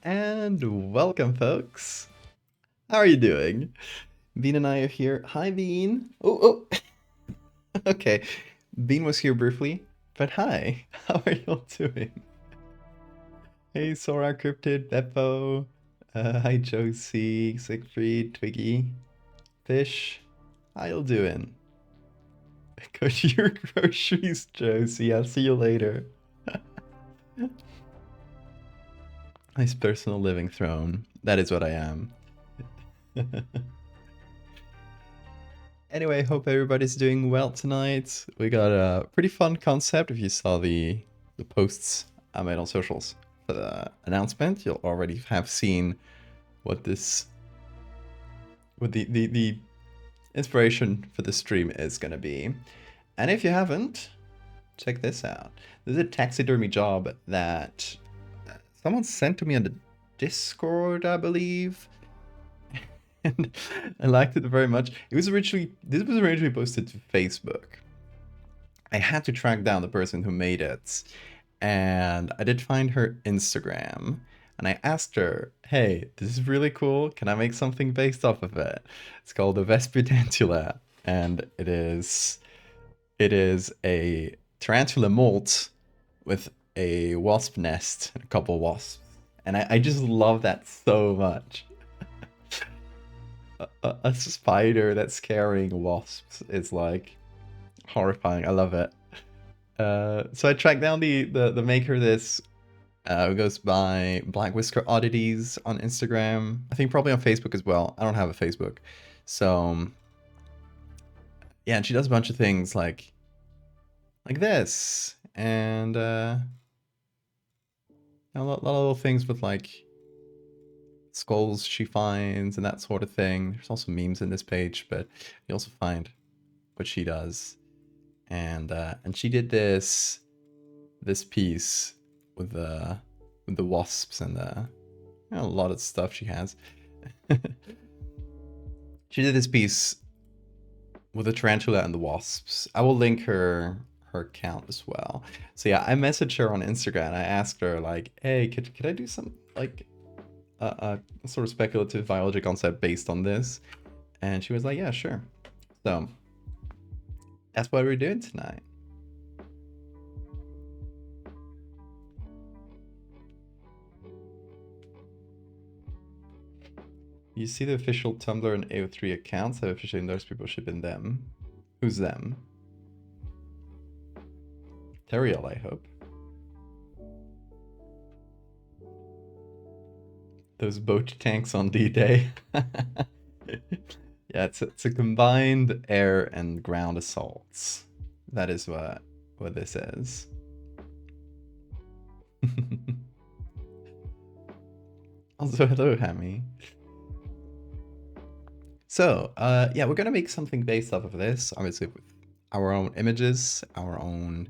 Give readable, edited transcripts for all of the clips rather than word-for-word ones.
And welcome, folks. How are you doing? Bean and I are here. Hi, Bean. Oh. Okay. Bean was here briefly, but hi. How are y'all doing? Hey, Sora, Cryptid, Beppo. Hi, Josie, Siegfried, Twiggy, Fish. How y'all doing? Go to your groceries, Josie. I'll see you later. Nice personal living throne. That is what I am. Anyway, hope everybody's doing well tonight. We got a pretty fun concept. If you saw the posts I made on socials for the announcement, you'll already have seen what this what the inspiration for the stream is gonna be. And if you haven't, check this out. This is a taxidermy job that someone sent to me on the Discord, I believe. And I liked it very much. This was originally posted to Facebook. I had to track down the person who made it, and I did find her Instagram, and I asked her, "Hey, this is really cool. Can I make something based off of it?" It's called the Vespidantula, and it is a tarantula molt with a wasp nest and a couple wasps, and I just love that so much. A spider that's carrying wasps is like horrifying. I love it. So I tracked down the maker of this. Who goes by Black Whisker Oddities on Instagram. I think probably on Facebook as well. I don't have a Facebook, so yeah. And she does a bunch of things like this, and a lot of little things with like skulls she finds and that sort of thing. There's also memes in this page, but you also find what she does, and she did this piece with the wasps and a lot of stuff she has. She did this piece with the tarantula and the wasps. I will link her account as well. So yeah, I messaged her on Instagram. I asked her like, "Hey, could I do some like a sort of speculative biology concept based on this?" And she was like, "Yeah, sure." So that's what we're doing tonight. You see the official Tumblr and AO3 accounts have officially endorsed people shipping them. Who's them? Teriel, I hope. Those boat tanks on D-Day. Yeah, it's a combined air and ground assaults. That is what this is. Also, hello, Hammy. So, yeah, we're gonna make something based off of this, obviously with our own images, our own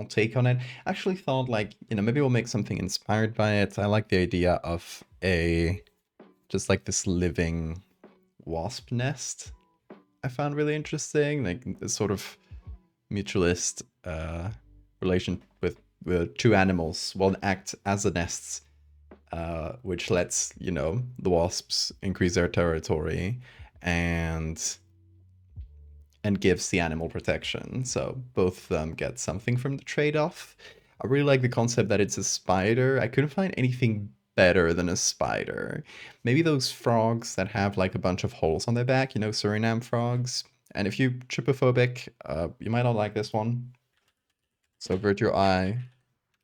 take on it. I actually thought like, maybe we'll make something inspired by it. I like the idea of just like this living wasp nest. I found really interesting, like this sort of mutualist relation with two animals will act as the nests, which lets the wasps increase their territory and gives the animal protection. So both of them get something from the trade-off. I really like the concept that it's a spider. I couldn't find anything better than a spider. Maybe those frogs that have like a bunch of holes on their back, Suriname frogs. And if you're trypophobic, you might not like this one. So avert your eye.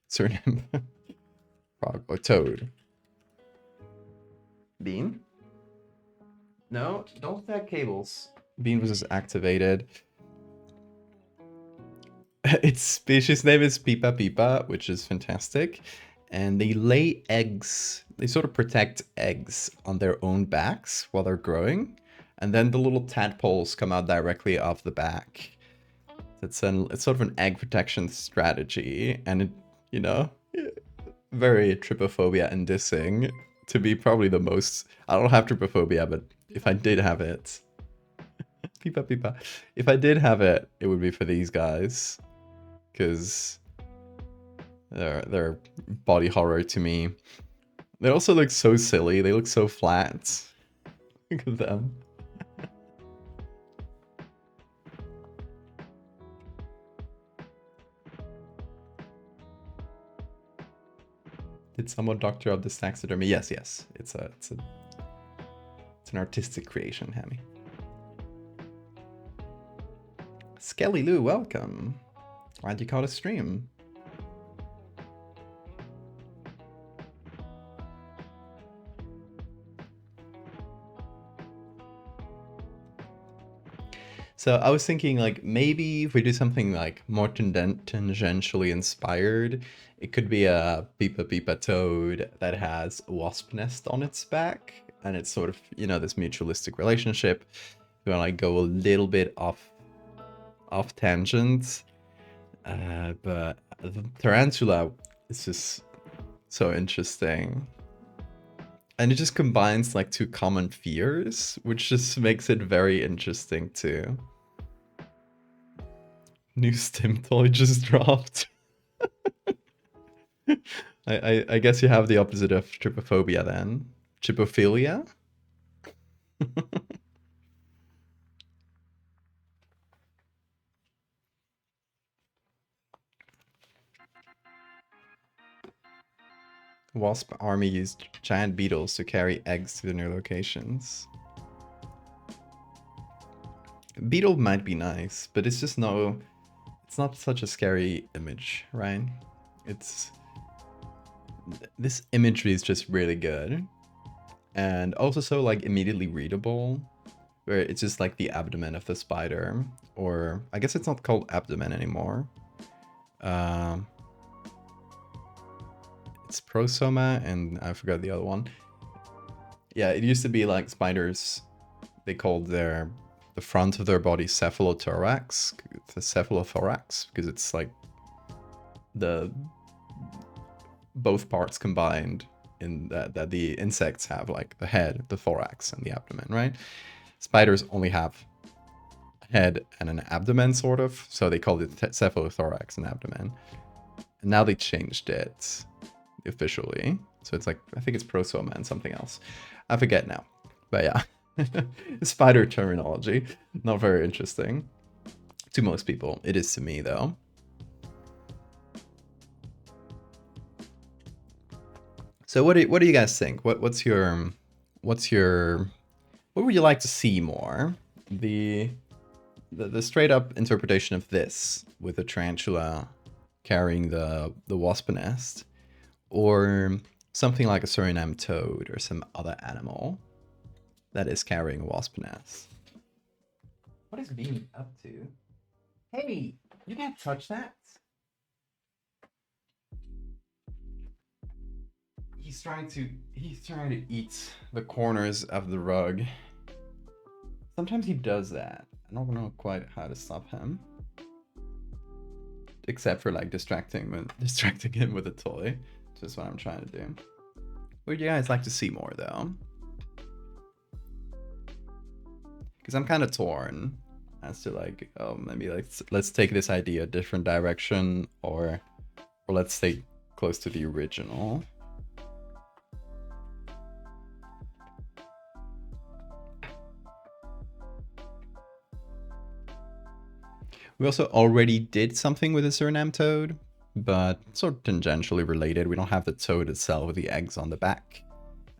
Suriname frog or toad. Bean? No, don't stack cables. Bean was just activated. Its species name is Pipa Pipa, which is fantastic. And they lay eggs. They sort of protect eggs on their own backs while they're growing. And then the little tadpoles come out directly off the back. It's sort of an egg protection strategy. And very trypophobia inducing to be probably the most. I don't have trypophobia, but if I did have it, Pipa Pipa, if I did have it, it would be for these guys, because They're body horror to me. They also look so silly. They look so flat. Look at them. Did someone doctor up this taxidermy? Yes, yes. It's an artistic creation, Hammy. Skelly Lou, welcome. Glad you caught a stream. So I was thinking, like, maybe if we do something like more tangentially inspired, it could be a Peepa Peepa toad that has a wasp nest on its back, and it's sort of, you know, this mutualistic relationship. You want to like go a little bit off tangent, but the tarantula is just so interesting. And it just combines like two common fears, which just makes it very interesting too. New stim toy just dropped. I guess you have the opposite of trypophobia then. Trypophilia? Wasp army used giant beetles to carry eggs to the new locations. Beetle might be nice, but it's just no... It's not such a scary image, right? It's... This imagery is just really good. And also so like immediately readable, where it's just like the abdomen of the spider, or I guess it's not called abdomen anymore. It's prosoma, and I forgot the other one. Yeah, it used to be like spiders, they called the front of their body cephalothorax, because it's like both parts combined in that the insects have like the head, the thorax, and the abdomen, right? Spiders only have a head and an abdomen, sort of, so they called it cephalothorax and abdomen. And now they changed it officially, so it's like, I think it's prosoma and something else. I forget now, but yeah. Spider terminology, not very interesting to most people. It is to me though. So what do you guys think? What would you like to see more? The straight up interpretation of this with a tarantula carrying the wasp nest, or something like a Suriname toad or some other animal that is carrying a wasp nest. What is Beanie up to? Hey, you can't touch that. He's trying to eat the corners of the rug. Sometimes he does that. I don't know quite how to stop him. Except for like distracting him with a toy. Which is what I'm trying to do. Would you guys like to see more though? Because I'm kind of torn as to like, oh, maybe let's take this idea a different direction, or let's stay close to the original. We also already did something with the Suriname toad, but sort of tangentially related. We don't have the toad itself with the eggs on the back.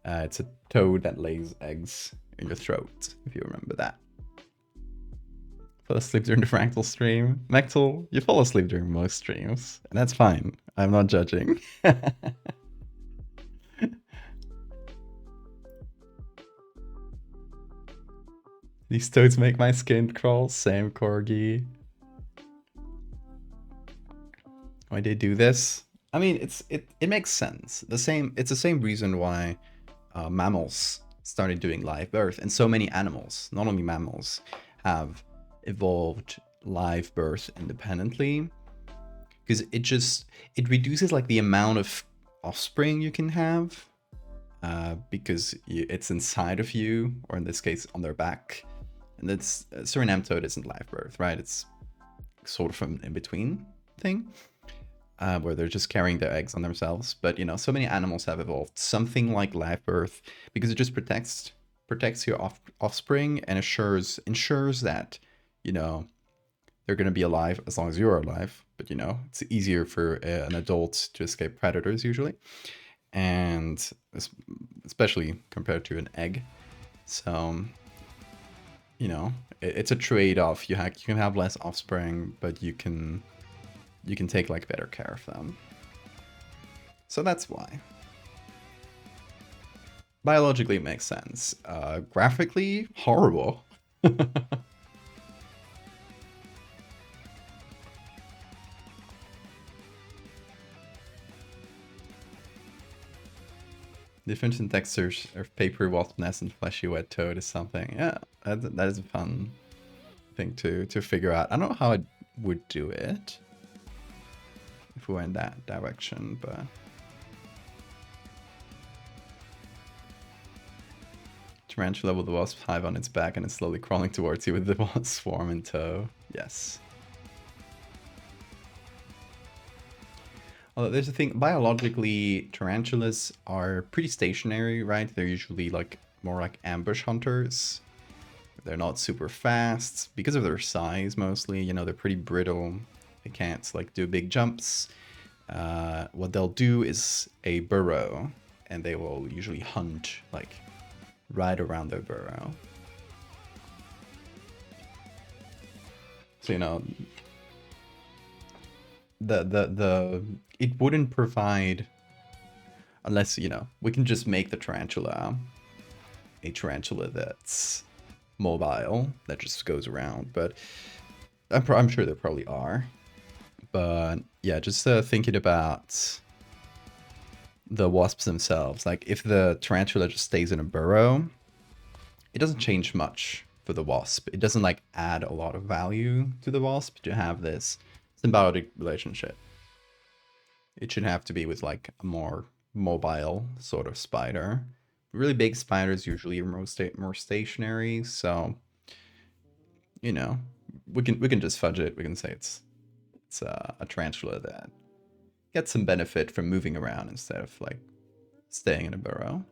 It's a toad that lays eggs in your throat, if you remember that. Fell asleep during the Fractal stream. Mectal, you fall asleep during most streams, and that's fine. I'm not judging. These toads make my skin crawl. Same, Corgi. Why they do this? I mean, it makes sense. It's the same reason why mammals started doing live birth, and so many animals, not only mammals, have evolved live birth independently, because it reduces like the amount of offspring you can have, because it's inside of you, or in this case on their back. And that's Suriname toad isn't live birth, right? It's sort of an in-between thing. where they're just carrying their eggs on themselves. But you know, so many animals have evolved something like live birth because it just protects your offspring and ensures that, you know, they're going to be alive as long as you're alive. But you know, it's easier for an adult to escape predators usually, and especially compared to an egg. So you know, it's a trade-off. You can have less offspring, but you can take like better care of them. So that's why. Biologically, it makes sense. Graphically, horrible. Difference in textures of paper wasp nest and fleshy wet toad is something. Yeah, that is a fun thing to figure out. I don't know how I would do it if we went that direction, but tarantula with the wasp hive on its back and it's slowly crawling towards you with the wasp swarm in tow. Yes. Although there's a thing, biologically, tarantulas are pretty stationary, right? They're usually like more like ambush hunters. They're not super fast because of their size mostly. You know, they're pretty brittle. They can't like do big jumps. What they'll do is a burrow, and they will usually hunt like right around their burrow. So you know, it wouldn't provide unless, you know, we can just make the tarantula a tarantula that's mobile, that just goes around. But I'm sure there probably are. But yeah, just thinking about the wasps themselves. Like if the tarantula just stays in a burrow, it doesn't change much for the wasp. It doesn't like add a lot of value to the wasp to have this symbiotic relationship. It should have to be with like a more mobile sort of spider. Really big spiders usually are more stationary, so you know, we can just fudge it. We can say it's a tarantula that gets some benefit from moving around instead of like staying in a burrow.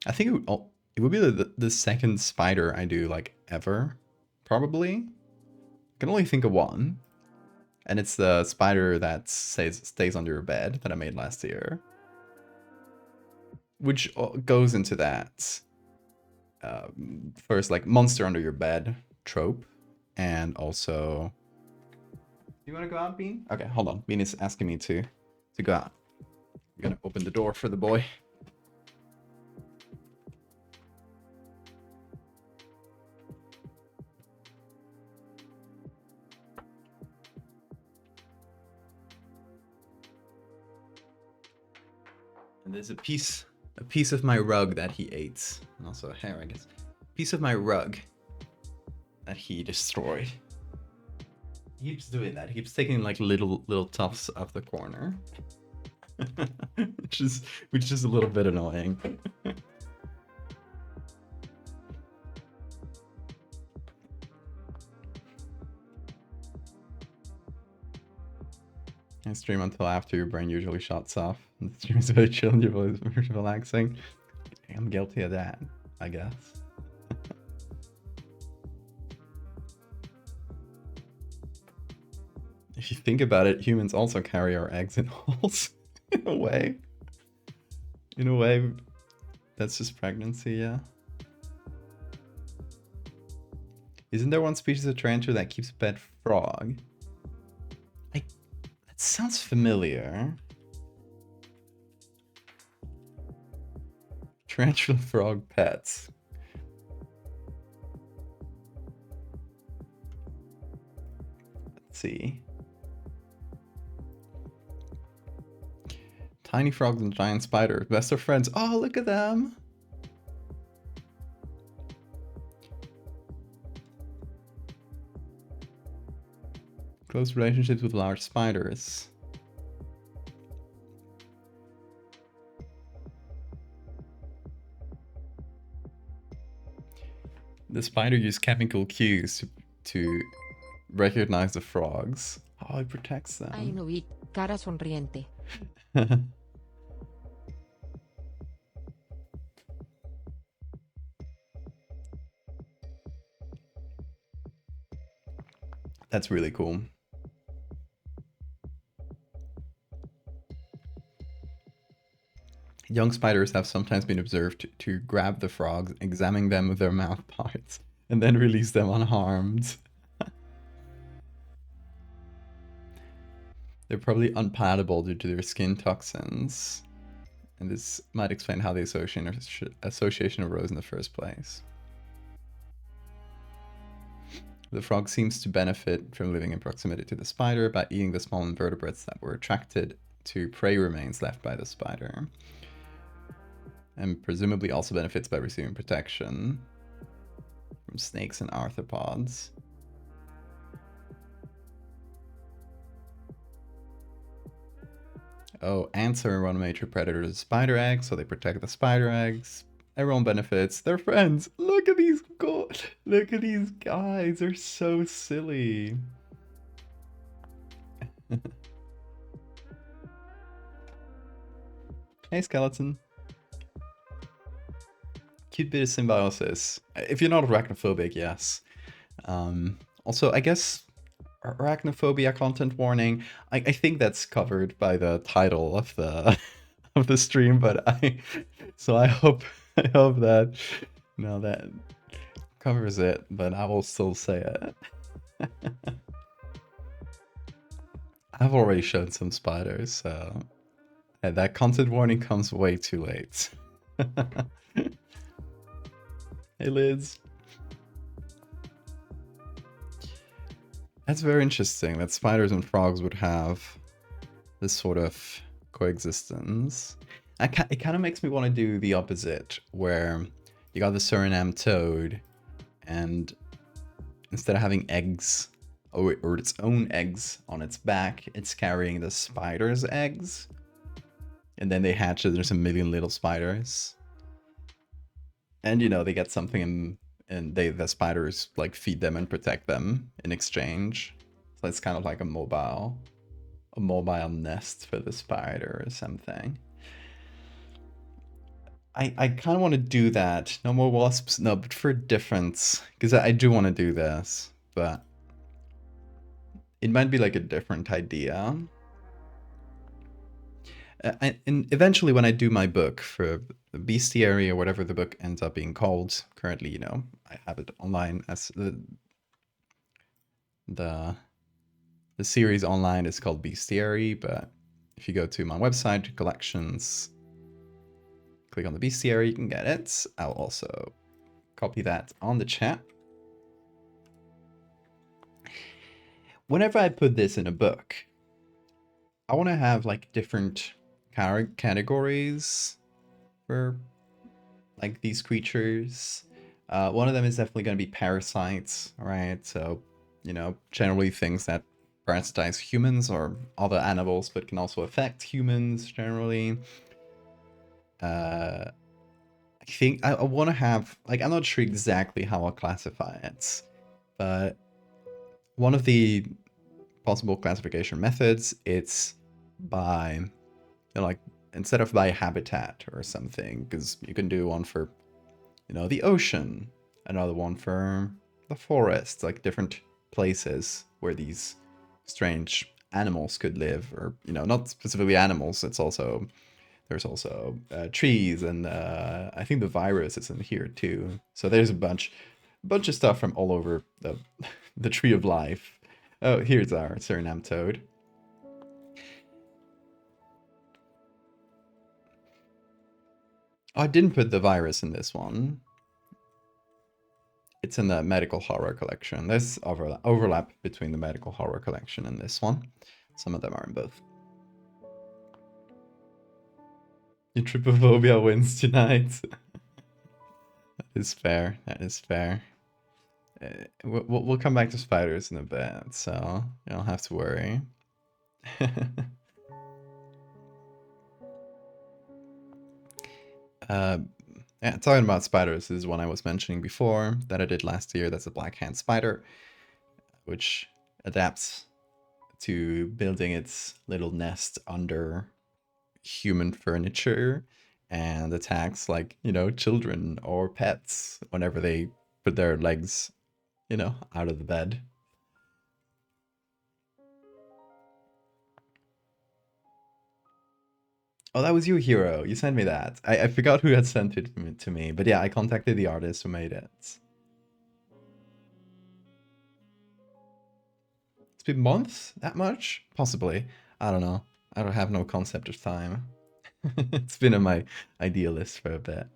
I think it would be the second spider I do like ever, probably. I can only think of one, and it's the spider that stays under your bed that I made last year, which goes into that first like monster under your bed trope, and also. Do you want to go out, Bean? Okay, hold on. Bean is asking me to go out. I'm gonna open the door for the boy. And there's a piece of my rug that he ate, and also a hair, I guess. A piece of my rug that he destroyed. He keeps doing that. He keeps taking like little tufts off the corner, which is a little bit annoying. I stream until after your brain usually shuts off. The stream is very chill and your voice is very relaxing. I'm guilty of that, I guess. If you think about it, humans also carry our eggs in holes. In a way. In a way, that's just pregnancy, yeah. Isn't there one species of tarantula that keeps a pet frog? That sounds familiar. Tarantula frog pets. Let's see. Tiny frogs and giant spiders, best of friends. Oh, look at them. Close relationships with large spiders. The spider used chemical cues to recognize the frogs. Oh, Oh, it protects Ay, them. no vi cara sonriente. That's really cool. Young spiders have sometimes been observed to grab the frogs, examine them with their mouth parts, and then release them unharmed. They're probably unpalatable due to their skin toxins, and this might explain how the association arose in the first place. The frog seems to benefit from living in proximity to the spider by eating the small invertebrates that were attracted to prey remains left by the spider, and presumably also benefits by receiving protection from snakes and arthropods. Oh, ants are one major predator to spider eggs, so they protect the spider eggs. Everyone benefits. They're friends. Look at these look at these guys. They're so silly. Hey, skeleton. Cute bit of symbiosis. If you're not arachnophobic, yes. Also, I guess arachnophobia content warning. I think that's covered by the title of the of the stream, but I hope that that covers it, but I will still say it. I've already shown some spiders, so that content warning comes way too late. Hey Liz. That's very interesting that spiders and frogs would have this sort of coexistence. It kind of makes me want to do the opposite, where you got the Suriname toad, and instead of having eggs, or its own eggs on its back, it's carrying the spider's eggs. And then they hatch, and there's a million little spiders. And, they get something, and the spiders, like, feed them and protect them in exchange. So it's kind of like a mobile nest for the spider or something. I kind of want to do that. No more wasps. No, but for difference. Because I do want to do this. But it might be like a different idea. And eventually when I do my book for the bestiary or whatever the book ends up being called, currently, I have it online as the series online is called Bestiary, but if you go to my website, collections, click on the bestiary, you can get it. I'll also copy that on the chat. Whenever I put this in a book, I want to have like different categories for like these creatures. One of them is definitely going to be parasites, right? So, generally things that parasitize humans or other animals, but can also affect humans generally. I think I want to have, like, I'm not sure exactly how I'll classify it, but one of the possible classification methods, it's by, like, instead of by habitat or something, because you can do one for, the ocean, another one for the forest, like different places where these strange animals could live, or, not specifically animals, there's also trees, and I think the virus is in here too. So there's a bunch of stuff from all over the tree of life. Oh, here's our Suriname toad. Oh, I didn't put the virus in this one. It's in the medical horror collection. There's overlap between the medical horror collection and this one. Some of them are in both. Your trypophobia wins tonight. That is fair. That is fair. We'll come back to spiders in a bit, so you don't have to worry. Yeah, talking about spiders, this is one I was mentioning before that I did last year. That's a black hand spider, which adapts to building its little nest under human furniture and attacks like, children or pets whenever they put their legs, out of the bed. Oh, that was you, Hero. You sent me that. I forgot who had sent it to me, but yeah, I contacted the artist who made it. It's been months? That much? Possibly. I don't know. I don't have no concept of time. It's been on my idea list for a bit.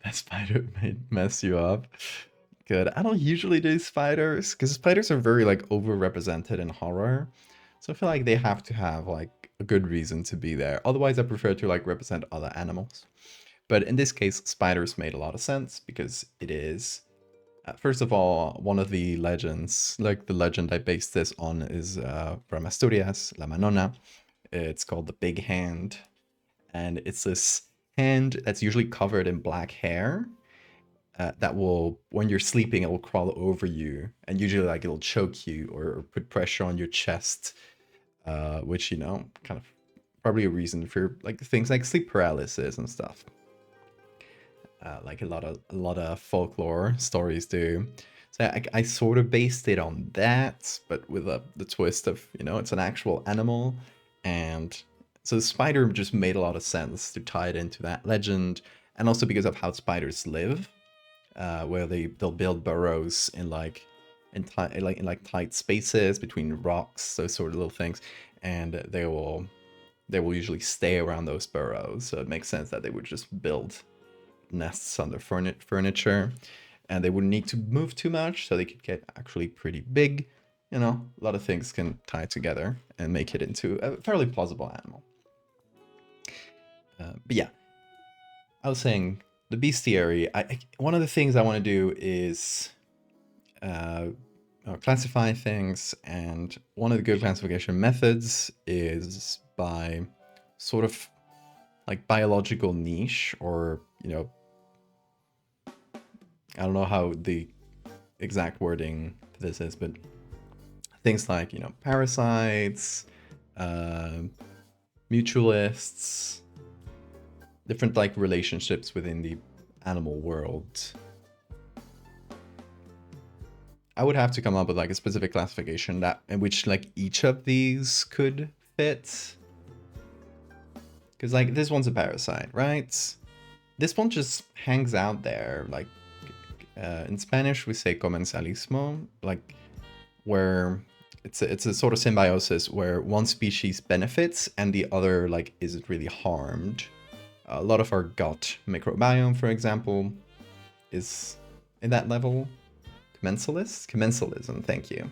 That spider may mess you up. Good. I don't usually do spiders, because spiders are very, like, overrepresented in horror. So I feel like they have to have, like, a good reason to be there. Otherwise, I prefer to, like, represent other animals. But in this case, spiders made a lot of sense, because it is... first of all, one of the legends, like the legend I based this on, is from Asturias, La Manona. It's called the Big Hand. And it's this hand that's usually covered in black hair that will, when you're sleeping, it will crawl over you. And usually, like, it'll choke you or put pressure on your chest, which, kind of probably a reason for, like, things like sleep paralysis and stuff. Like a lot of folklore stories do. So I sort of based it on that, but with the twist of, it's an actual animal. And so the spider just made a lot of sense to tie it into that legend. And also because of how spiders live, where they'll build burrows in in tight spaces between rocks, those sort of little things. And they will usually stay around those burrows. So it makes sense that they would just build nests under furniture, and they wouldn't need to move too much, so they could get actually pretty big. A lot of things can tie together and make it into a fairly plausible animal. But yeah, I was saying the bestiary. One of the things I want to do is classify things, and one of the good classification methods is by sort of like biological niche, or I don't know how the exact wording for this is, but things like, parasites, mutualists, different like relationships within the animal world. I would have to come up with like a specific classification in which like each of these could fit. Because like this one's a parasite, right? This one just hangs out there, like in Spanish we say comensalismo, like where it's a sort of symbiosis where one species benefits and the other like isn't really harmed. A lot of our gut microbiome, for example, is in that level. Commensalism, thank you.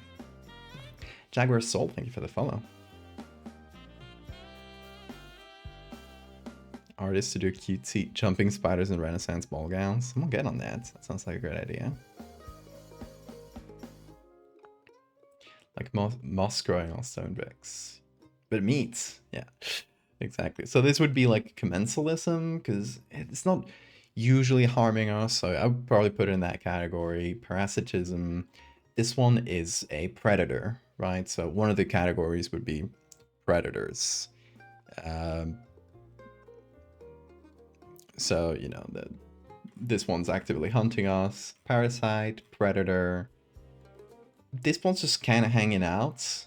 Jaguar Soul, thank you for the follow. Artists to do cutesy jumping spiders and Renaissance ball gowns. Someone get on that. That sounds like a great idea. Like moss growing on stone bricks. But meat. Yeah, exactly. So this would be like commensalism, because it's not usually harming us. So I would probably put it in that category. Parasitism. This one is a predator, right? So one of the categories would be predators. So, this one's actively hunting us. Parasite, predator. This one's just kind of hanging out.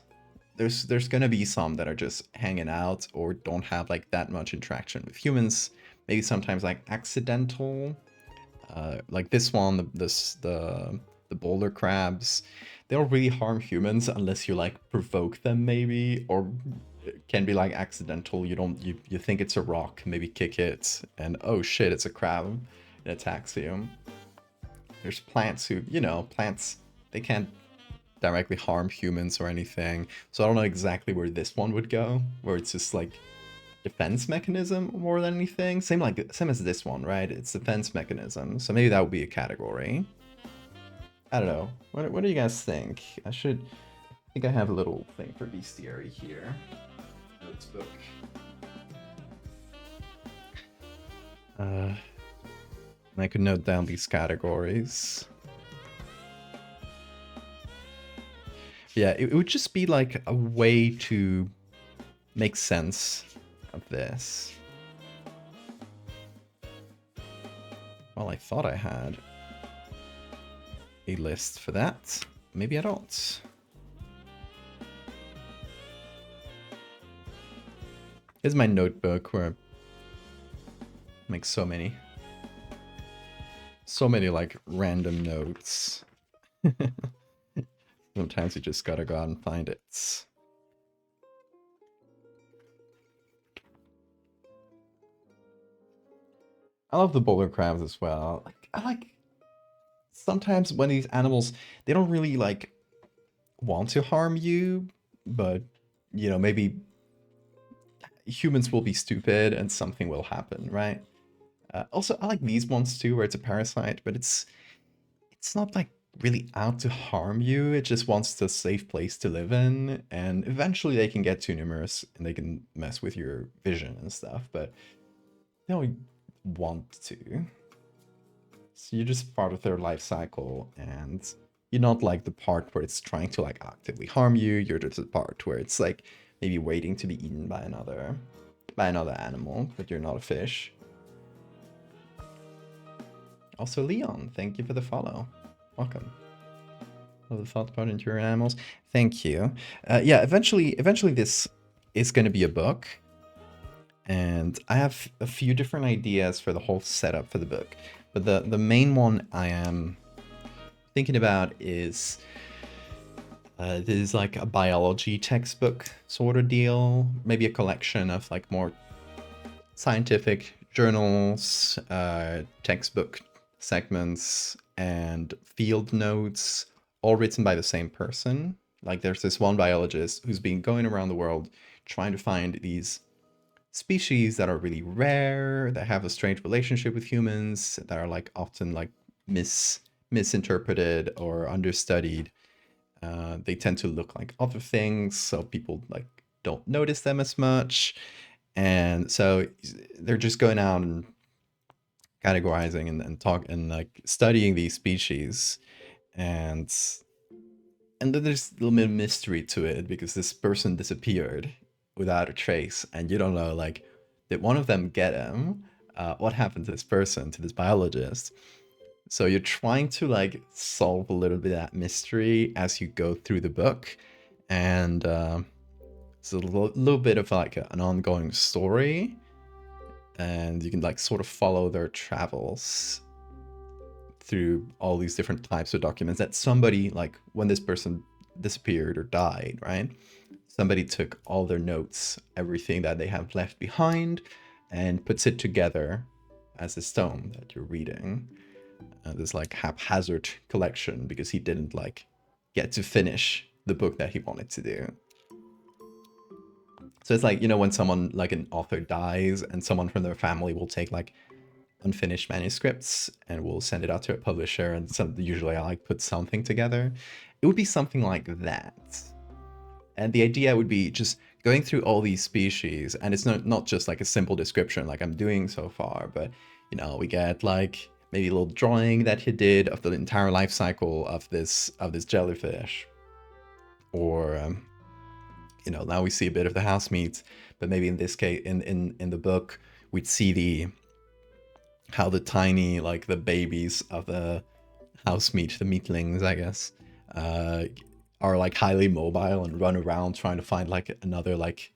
There's gonna be some that are just hanging out or don't have like that much interaction with humans. Maybe sometimes like accidental. Like this one, the boulder crabs. They don't really harm humans unless you like provoke them, maybe, or it can be like accidental. You think it's a rock, maybe kick it, and oh shit, it's a crab. It attacks you. There's plants who, plants, they can't directly harm humans or anything. So I don't know exactly where this one would go, where it's just like defense mechanism more than anything. Same as this one, right? It's defense mechanism. So maybe that would be a category. I don't know. What do you guys think? I think I have a little thing for bestiary here. Notes book. I could note down these categories. Yeah, it would just be like a way to make sense of this. Well, I thought I had a list for that. Maybe I don't. Here's my notebook where I make so many like random notes. Sometimes you just gotta go out and find it. I love the bowler crabs as well. I like sometimes when these animals, they don't really like want to harm you, but you know, maybe humans will be stupid and something will happen, right? Also, I like these ones too, where it's a parasite, but it's not like really out to harm you. It just wants a safe place to live in, and eventually they can get too numerous and they can mess with your vision and stuff, but they don't want to. So you're just part of their life cycle, and you're not like the part where it's trying to like actively harm you. You're just the part where it's like maybe waiting to be eaten by another animal, but you're not a fish. Also, Leon, thank you for the follow. Welcome. Love the thought about enduring animals. Thank you. Yeah, eventually this is going to be a book, and I have a few different ideas for the whole setup for the book. But the main one I am thinking about is this is like a biology textbook sort of deal, maybe a collection of like more scientific journals, textbook segments, and field notes, all written by the same person. Like there's this one biologist who's been going around the world trying to find these species that are really rare, that have a strange relationship with humans, that are like often like misinterpreted or understudied. They tend to look like other things, so people like don't notice them as much. And so they're just going out and categorizing and talk and like studying these species, and then there's a little bit of mystery to it because this person disappeared without a trace, and you don't know like did one of them get him? What happened to this person, to this biologist? So you're trying to like solve a little bit of that mystery as you go through the book, and it's a little bit of like an ongoing story, and you can like sort of follow their travels through all these different types of documents that somebody, like when this person disappeared or died, right? Somebody took all their notes, everything that they have left behind, and puts it together as a stone that you're reading. This like haphazard collection because he didn't like get to finish the book that he wanted to do. So it's like, you know, when someone like an author dies and someone from their family will take like unfinished manuscripts and will send it out to a publisher, and usually I like put something together. It would be something like that. And the idea would be just going through all these species, and it's not just like a simple description like I'm doing so far, but you know, we get like maybe a little drawing that he did of the entire life cycle of this jellyfish, or you know, now we see a bit of the house meat, but maybe in this case, in the book, we'd see how the tiny, like the babies of the house meat, the meatlings, I guess, are like highly mobile and run around trying to find like another like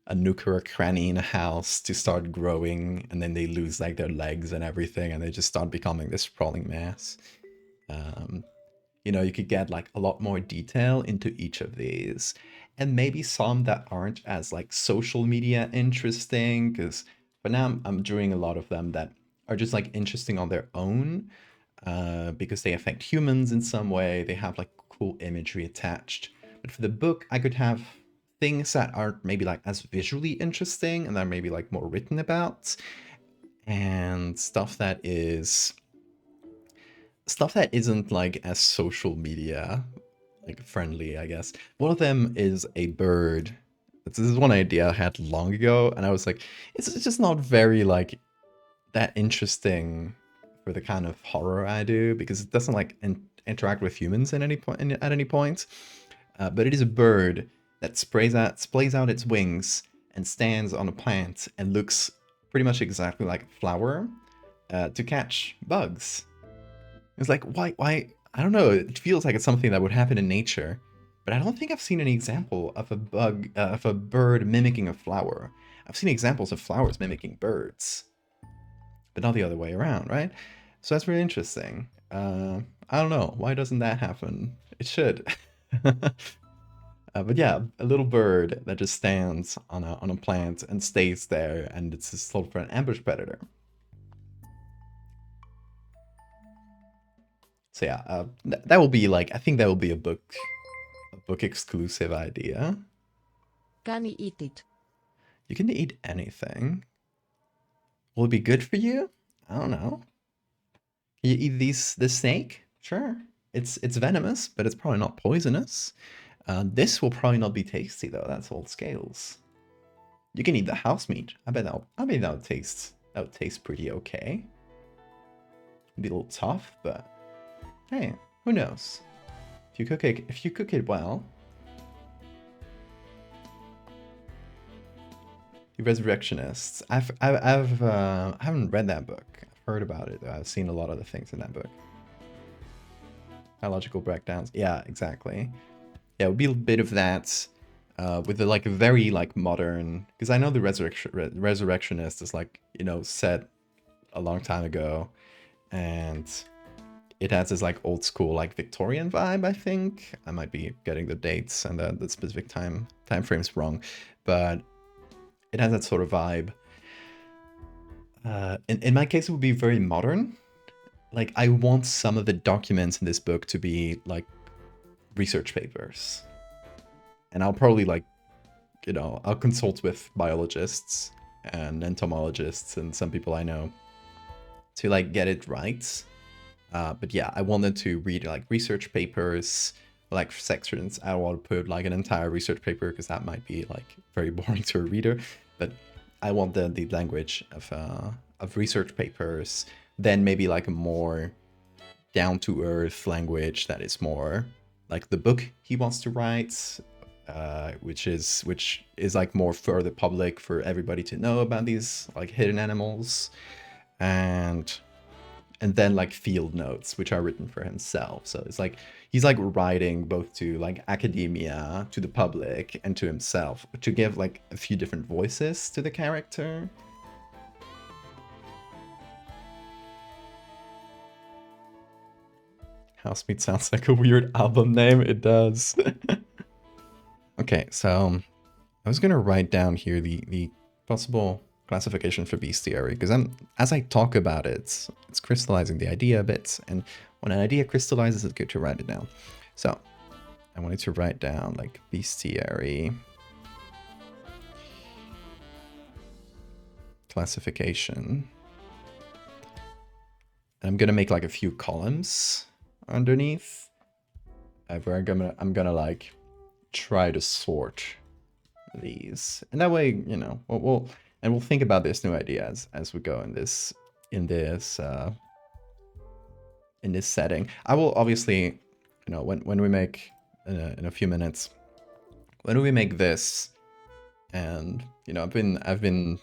a nook or a cranny in a house to start growing, and then they lose like their legs and everything, and they just start becoming this sprawling mass. You know, you could get like a lot more detail into each of these, and maybe some that aren't as like social media interesting, because for now I'm doing a lot of them that are just like interesting on their own, because they affect humans in some way. They have like cool imagery attached. But for the book, I could have things that aren't maybe like as visually interesting and that are maybe like more written about, and stuff that isn't like as social media like friendly, I guess. One of them is a bird. This is one idea I had long ago, and I was like, it's just not very like that interesting for the kind of horror I do, because it doesn't like interact with humans at any point. but it is a bird that splays out its wings and stands on a plant and looks pretty much exactly like a flower to catch bugs. It's like, why? I don't know. It feels like it's something that would happen in nature, but I don't think I've seen any example of of a bird mimicking a flower. I've seen examples of flowers mimicking birds, but not the other way around, right? So that's really interesting. I don't know. Why doesn't that happen? It should. But yeah, a little bird that just stands on a plant and stays there, and it's just sort of an ambush predator. So yeah, that will be like, I think that will be a book exclusive idea. Can I eat it? You can eat anything. Will it be good for you? I don't know. You eat this snake? Sure. It's venomous, but it's probably not poisonous. This will probably not be tasty though. That's all scales. You can eat the house meat. I bet that would taste pretty okay. Be a little tough, but hey, who knows? If you cook it well. The Resurrectionists. I haven't read that book. I've heard about it. I've seen a lot of the things in that book. Biological breakdowns. Yeah, exactly. Yeah, it would be a bit of that, with the like very like modern. Because I know the Resurrectionist is like, you know, set a long time ago, and it has this like old school like Victorian vibe. I think I might be getting the dates and the specific time frames wrong, but it has that sort of vibe. In my case, it would be very modern. Like, I want some of the documents in this book to be like research papers, and I'll probably like, you know, I'll consult with biologists and entomologists and some people I know to like get it right. But yeah, I wanted to read like research papers, like sections. I don't want to put like an entire research paper because that might be like very boring to a reader. But I want the language of research papers, then maybe like a more down to earth language that is more like the book he wants to write, which is like more for the public, for everybody to know about these like hidden animals, and then like field notes which are written for himself. So it's like he's like writing both to like academia, to the public, and to himself, to give like a few different voices to the character. Housemeat sounds like a weird album name. It does. Okay, so I was gonna write down here the possible classification for bestiary, because as I talk about it, it's crystallizing the idea a bit, and when an idea crystallizes, it's good to write it down. So I wanted to write down like bestiary classification. And I'm gonna make like a few columns underneath, where I'm gonna like try to sort these, and that way, you know, we'll think about this new idea as we go in this setting. I will obviously, you know, when we make in a few minutes, when we make this, and you know, I've been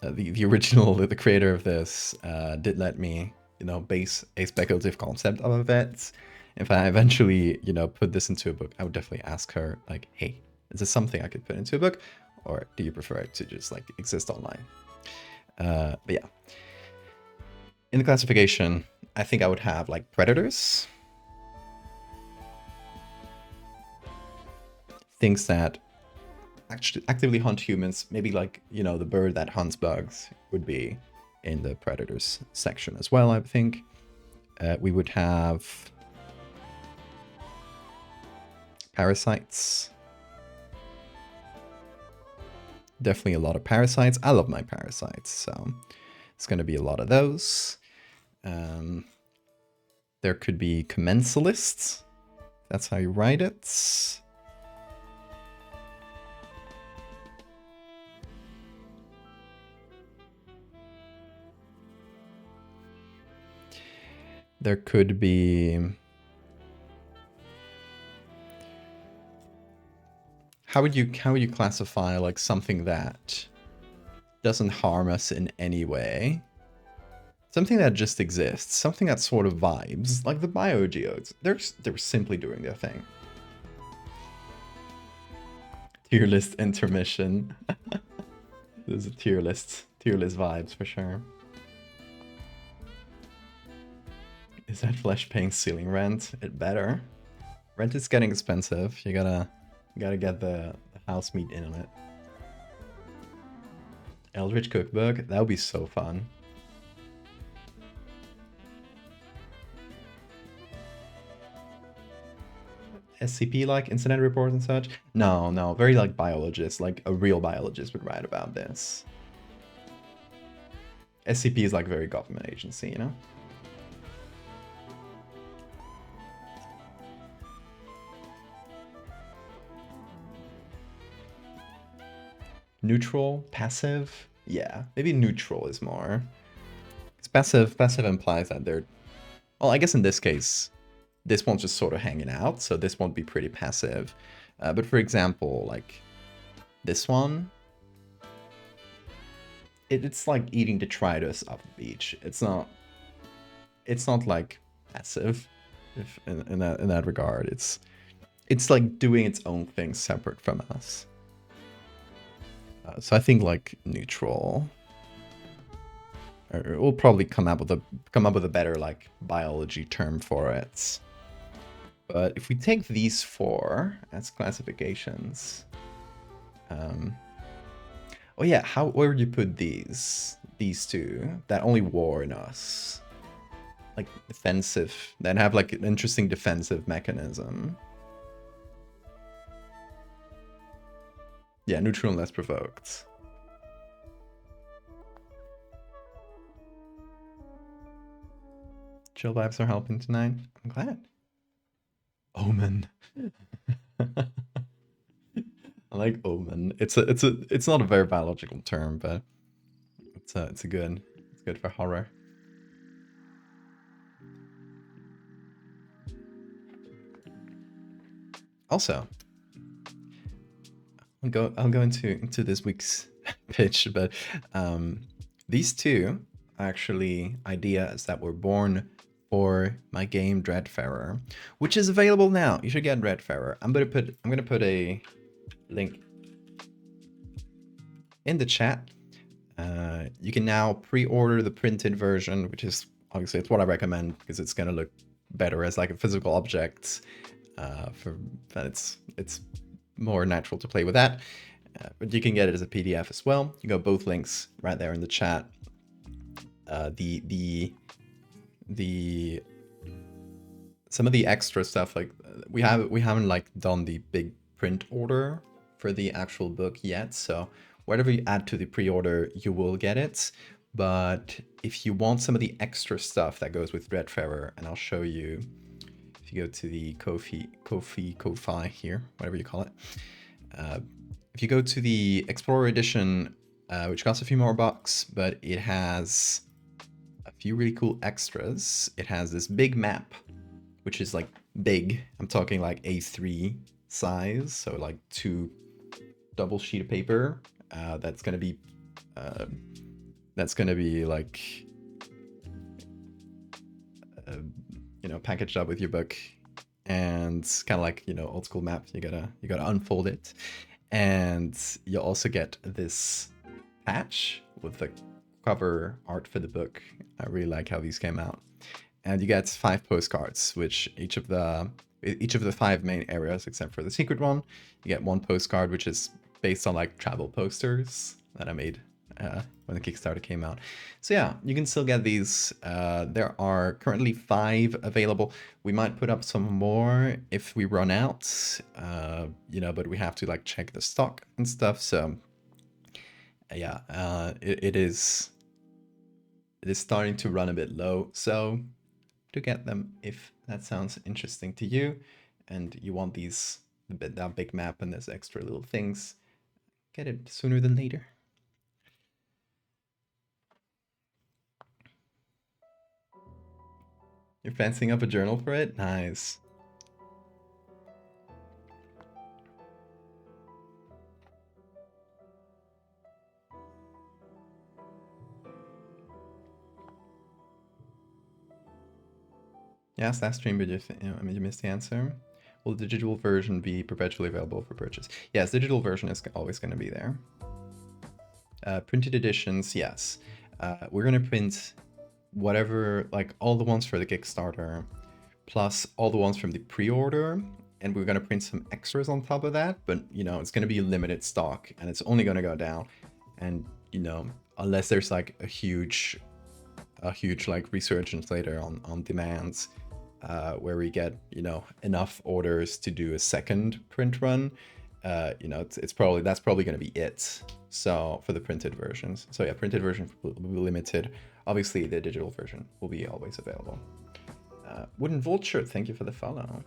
the original, the creator of this did let me, you know, base a speculative concept of it. If I eventually, you know, put this into a book, I would definitely ask her, like, hey, is this something I could put into a book? Or do you prefer it to just, like, exist online? But yeah. In the classification, I think I would have, like, predators. Things that actually actively hunt humans. Maybe, like, you know, the bird that hunts bugs would be in the predators section as well, I think. We would have parasites. Definitely a lot of parasites. I love my parasites, so it's going to be a lot of those. There could be commensalists. That's how you write it. There could be how would you classify like something that doesn't harm us in any way? Something that just exists, something that sort of vibes, like the biogeodes. They're simply doing their thing. Tier list intermission. There's a tier list vibes for sure. Is that flesh paying ceiling rent? It better. Rent is getting expensive. You gotta get the house meat in on it. Eldritch cookbook, that would be so fun. SCP like incident reports and such? No, very like biologist, like a real biologist would write about this. SCP is like very government agency, you know? Neutral, passive? Yeah, maybe neutral is more. Because passive implies that they're... Well, I guess in this case, this one's just sort of hanging out, so this won't be pretty passive. But for example, like this one, it's like eating detritus off the beach. It's not like passive, if in that regard. It's like doing its own thing separate from us. So I think like neutral. Or we'll probably come up with a better like biology term for it. But if we take these four as classifications, oh yeah, where would you put these two that only warn us, like defensive, that have like an interesting defensive mechanism? Yeah, neutral and less provoked. Chill vibes are helping tonight. I'm glad. Omen. I like omen. It's not a very biological term, but it's good for horror. Also, I'll go into this week's pitch, but these two are actually ideas that were born for my game Dreadfarer, which is available now. You should get Dreadfarer. I'm gonna put a link in the chat. You can now pre-order the printed version, which is obviously it's what I recommend because it's gonna look better as like a physical object. For that, it's more natural to play with that. But you can get it as a PDF as well. You got both links right there in the chat. Some of the extra stuff, like we haven't like done the big print order for the actual book yet, so whatever you add to the pre-order you will get it. But if you want some of the extra stuff that goes with Dreadfarer, and I'll show you if you go to the Ko-fi here, whatever you call it, if you go to the Explorer Edition, which costs a few more bucks, but it has a few really cool extras. It has this big map, which is like big. I'm talking like A3 size, so like 2 double sheet of paper. That's gonna be like packaged up with your book, and kind of like old school map. You gotta unfold it, and you'll also get this patch with the cover art for the book. I really like how these came out. And you get 5 postcards, which each of the 5 main areas, except for the secret one, you get 1 postcard, which is based on like travel posters that I made when the Kickstarter came out. So yeah, you can still get these. There are currently 5 available. We might put up some more if we run out, but we have to like check the stock and stuff. So yeah, it is starting to run a bit low. So to get them, if that sounds interesting to you and you want that big map and there's extra little things, get it sooner than later. You're fancying up a journal for it? Nice. Yes, last stream, but you missed the answer. Will the digital version be perpetually available for purchase? Yes, digital version is always going to be there. Printed editions, yes. We're going to print whatever, like all the ones for the Kickstarter, plus all the ones from the pre-order, and we're going to print some extras on top of that, but, you know, it's going to be limited stock, and it's only going to go down. And, you know, unless there's like a huge like resurgence later on demands, where we get, you know, enough orders to do a second print run, you know, that's probably going to be it. So for the printed versions, so yeah, printed version will be limited. Obviously, the digital version will be always available. Wooden Vulture, thank you for the follow.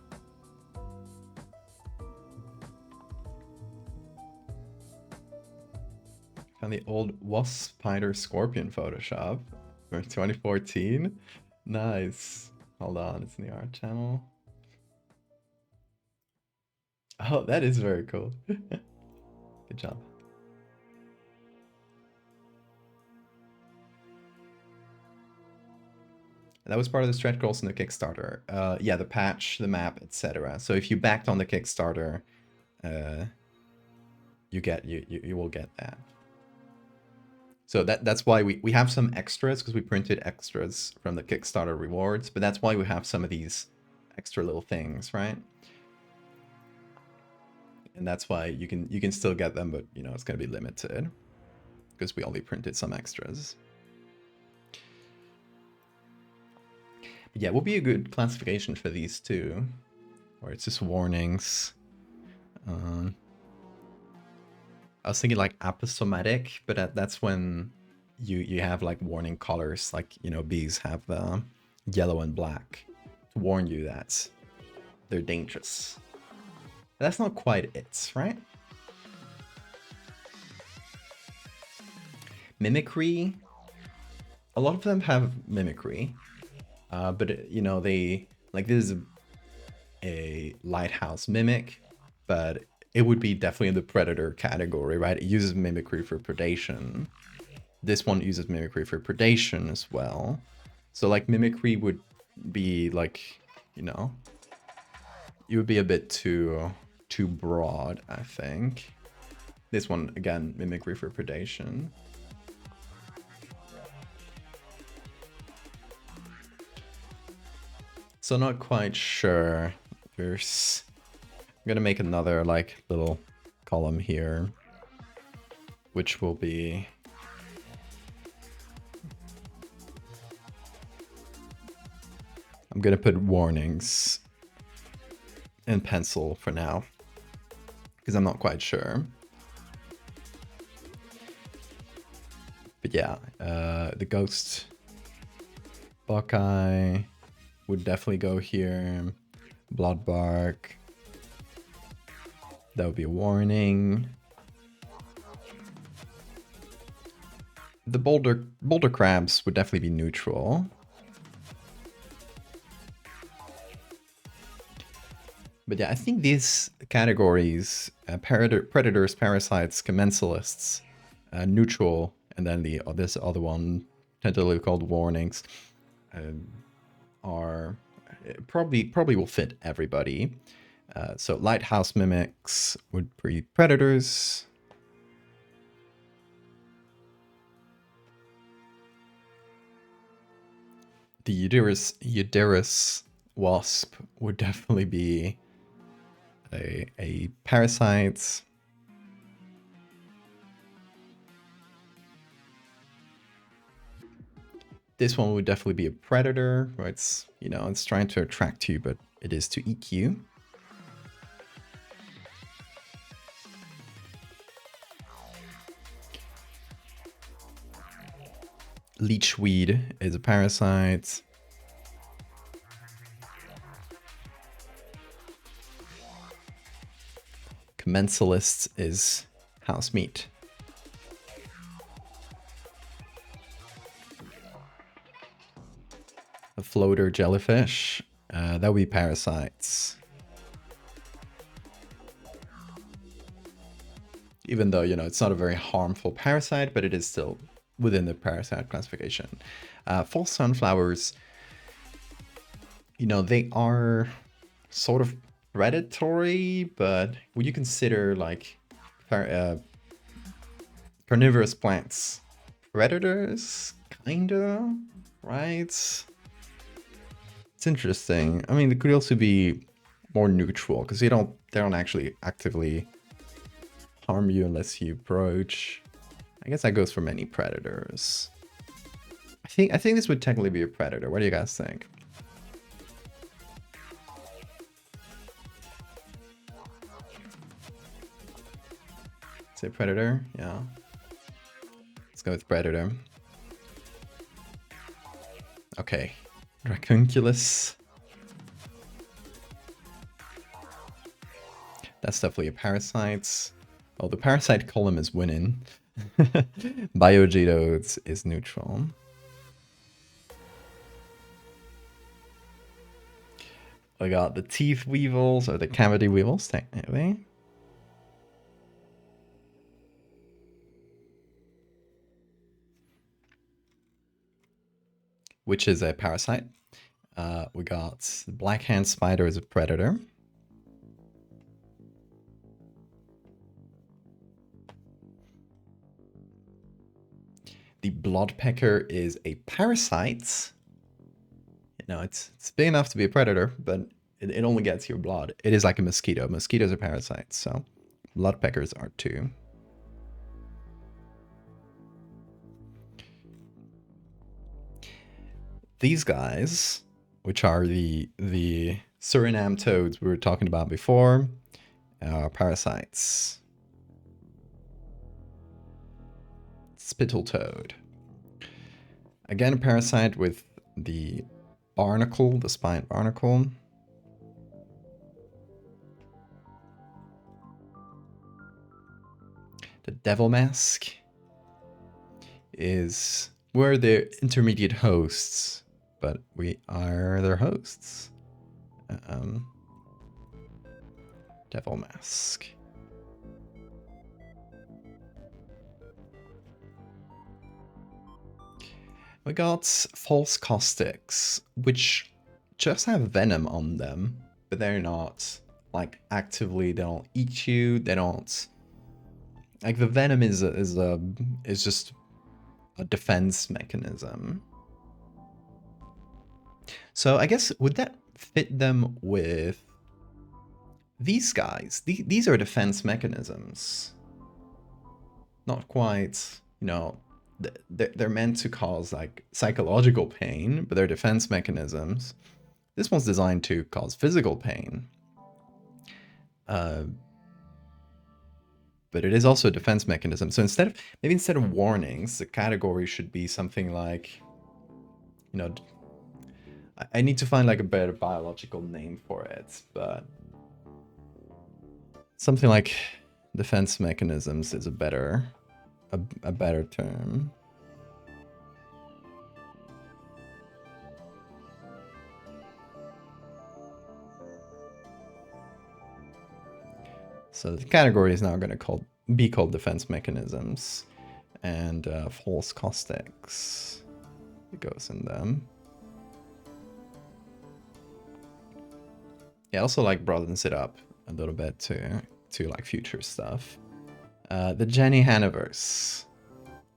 Found the old Wasp Spider Scorpion Photoshop from 2014. Nice. Hold on, it's in the art channel. Oh, that is very cool. Good job. That was part of the stretch goals in the Kickstarter. Yeah, the patch, the map, etc. So if you backed on the Kickstarter, you will get that. So that's why we have some extras, because we printed extras from the Kickstarter rewards, but that's why we have some of these extra little things, right? And that's why you can still get them, but you know, it's going to be limited because we only printed some extras. But yeah, it would be a good classification for these two, or it's just warnings. I was thinking like apostomatic, but that's when you have like warning colors, like, you know, bees have the yellow and black to warn you that they're dangerous. But that's not quite it, right? Mimicry. A lot of them have mimicry, but you know, they like, this is a lighthouse mimic, but it would be definitely in the predator category, right? It uses mimicry for predation. This one uses mimicry for predation as well. So like mimicry would be like, you know, it would be a bit too broad, I think. This one, again, mimicry for predation. So not quite sure. There's, I'm gonna make another like little column here, which will be I'm gonna put warnings in pencil for now, because I'm not quite sure. But yeah, the ghost Buckeye would definitely go here. Bloodbark. That would be a warning. The boulder crabs would definitely be neutral. But yeah, I think these categories, predators, parasites, commensalists, neutral, and then this other one, tentatively called warnings, are probably will fit everybody. So lighthouse mimics would be predators. The Euderus wasp would definitely be a parasite. This one would definitely be a predator, where it's, you know, it's trying to attract you, but it is to eat you. Leechweed is a parasite. Commensalist is house meat. A floater jellyfish, that would be parasites. Even though, you know, it's not a very harmful parasite, but it is still within the parasite classification. False sunflowers you know, they are sort of predatory, but would you consider like carnivorous plants predators? Kinda, right? It's interesting. I mean, they could also be more neutral because they don't actually actively harm you unless you approach. I guess that goes for many predators. I think this would technically be a predator. What do you guys think? Say predator? Yeah. Let's go with predator. Okay. Dracunculus. That's definitely a parasite. Oh, the parasite column is winning. Biogeodes is neutral. I got the teeth weevils, or the cavity weevils, technically. Which is a parasite. We got the black hand spider as a predator. The bloodpecker is a parasite. You know, it's big enough to be a predator, but it only gets your blood. It is like a mosquito. Mosquitoes are parasites, so bloodpeckers are too. These guys, which are the Suriname toads we were talking about before, are parasites. Spittle toad. Again, a parasite with the barnacle, the spine barnacle. The devil mask is we're their intermediate hosts, but we are their hosts. Devil mask. We got false caustics, which just have venom on them, but they're not like actively. They don't eat you. They don't like the venom is just a defense mechanism. So I guess would that fit them with these guys? These are defense mechanisms. Not quite, you know, they're meant to cause like psychological pain, but they're defense mechanisms. This one's designed to cause physical pain. But it is also a defense mechanism. So instead of warnings, the category should be something like, you know, I need to find like a better biological name for it, but something like defense mechanisms is a better term. So the category is now going to be called defense mechanisms, and false caustics. It goes in them. Yeah, also like broadens it up a little bit to like future stuff. The Jenny Hannovers,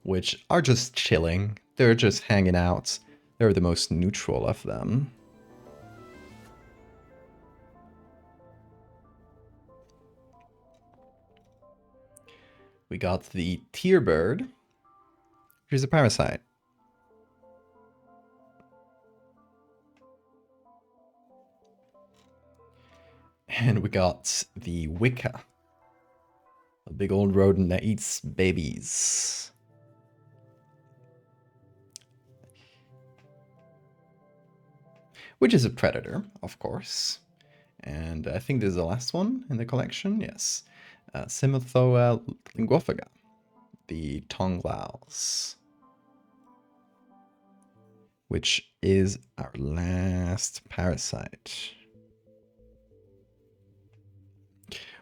which are just chilling. They're just hanging out. They're the most neutral of them. We got the tearbird, which is a parasite. And we got the Wicca, a big old rodent that eats babies. Which is a predator, of course. And I think this is the last one in the collection, yes. Simothoa linguophaga, the tongue louse, which is our last parasite.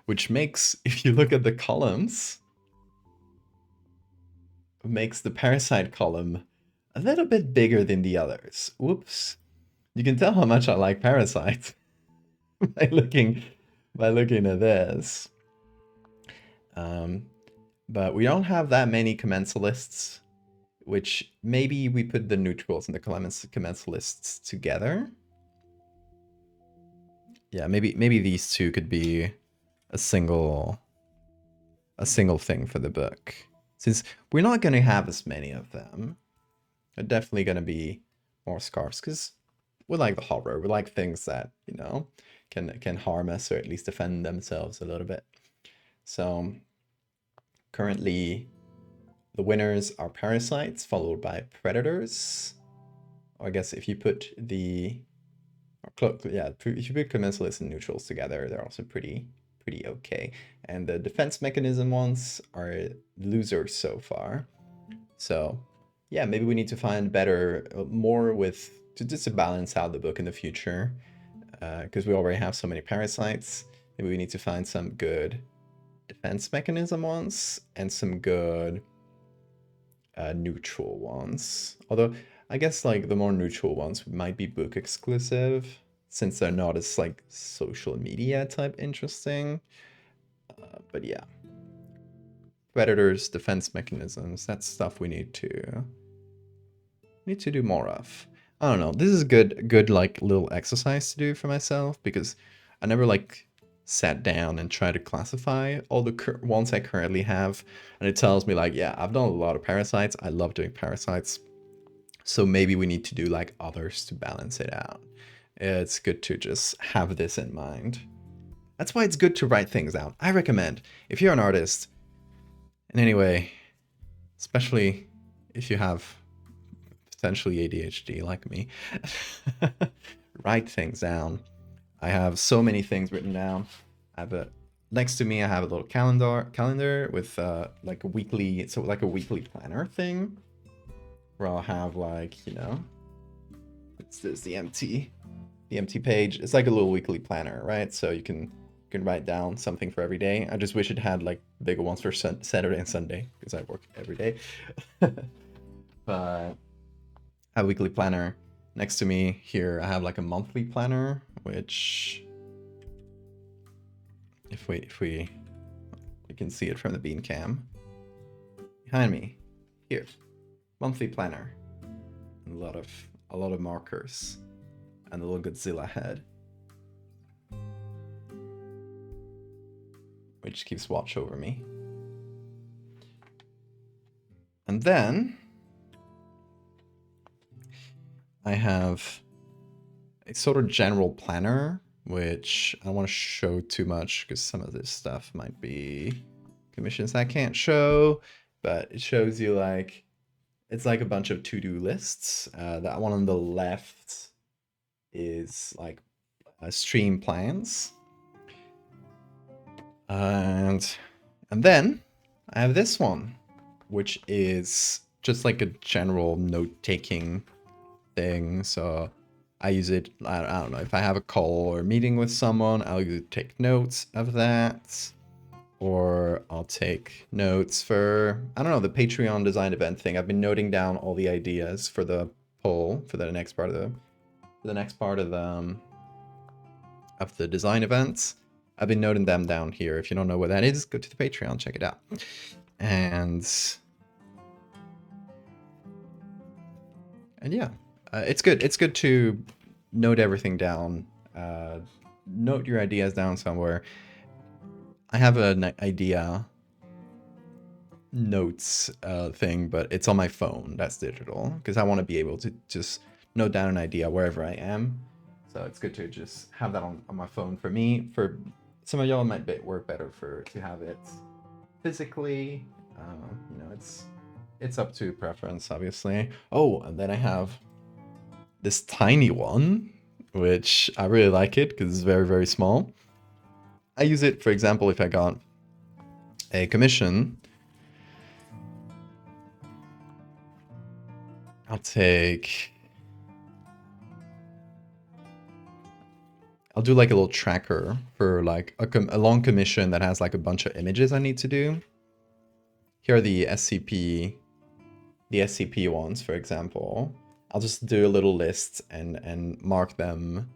Which makes, if you look at the columns, makes the parasite column a little bit bigger than the others. Whoops. You can tell how much I like parasites by looking at this. But we don't have that many commensalists, which maybe we put the neutrals and the commensalists together. Yeah, maybe these two could be a single thing for the book. Since we're not going to have as many of them, they're definitely going to be more scarce because we like the horror. We like things that, you know, can harm us or at least defend themselves a little bit. So currently the winners are parasites followed by predators. Or I guess if you put the if you put commensalists and neutrals together, they're also pretty okay. And the defense mechanism ones are losers so far. So yeah, maybe we need to find better, more with just to balance out the book in the future, because we already have so many parasites. Maybe we need to find some good defense mechanism ones and some good neutral ones. Although I guess like the more neutral ones might be book exclusive since they're not as like social media type interesting. But yeah, predators, defense mechanisms, that's stuff we need to do more of. I don't know. This is good like little exercise to do for myself because I never like sat down and tried to classify all the ones I currently have, and it tells me like, yeah, I've done a lot of parasites. I love doing parasites. So maybe we need to do like others to balance it out. It's good to just have this in mind. That's why it's good to write things out. I recommend, if you're an artist in any way, especially if you have potentially ADHD like me, write things down. I have so many things written down. I have next to me I have a little calendar with like a weekly planner thing where I'll have like, you know, there's the empty page. It's like a little weekly planner, right? So you can write down something for every day. I just wish it had like bigger ones for Saturday and Sunday because I work every day. But a weekly planner. Next to me here I have like a monthly planner, which if we can see it from the bean cam behind me here, monthly planner, and a lot of markers and a little Godzilla head, which keeps watch over me. And then I have a sort of general planner, which I don't want to show too much because some of this stuff might be commissions I can't show, but it shows you like, it's like a bunch of to-do lists. That one on the left is like stream plans. And then I have this one, which is just like a general note-taking thing. So I use it, I don't know, if I have a call or a meeting with someone, I'll either take notes of that, or I'll take notes for, I don't know, the Patreon design event thing. I've been noting down all the ideas for the poll for the next part of the design events. I've been noting them down here. If you don't know what that is, go to the Patreon, check it out. And yeah, it's good. It's good to note everything down. Note your ideas down somewhere. I have an idea notes thing, but it's on my phone. That's digital because I want to be able to just note down an idea wherever I am. So it's good to just have that on my phone. For me, for some of y'all, it might work better to have it physically. You know, it's up to preference, obviously. Oh, and then I have this tiny one, which I really like it because it's very, very small. I use it, for example, if I got a commission, I'll do like a little tracker for like a long commission that has like a bunch of images I need to do. Here are the SCP ones, for example. I'll just do a little list and mark them.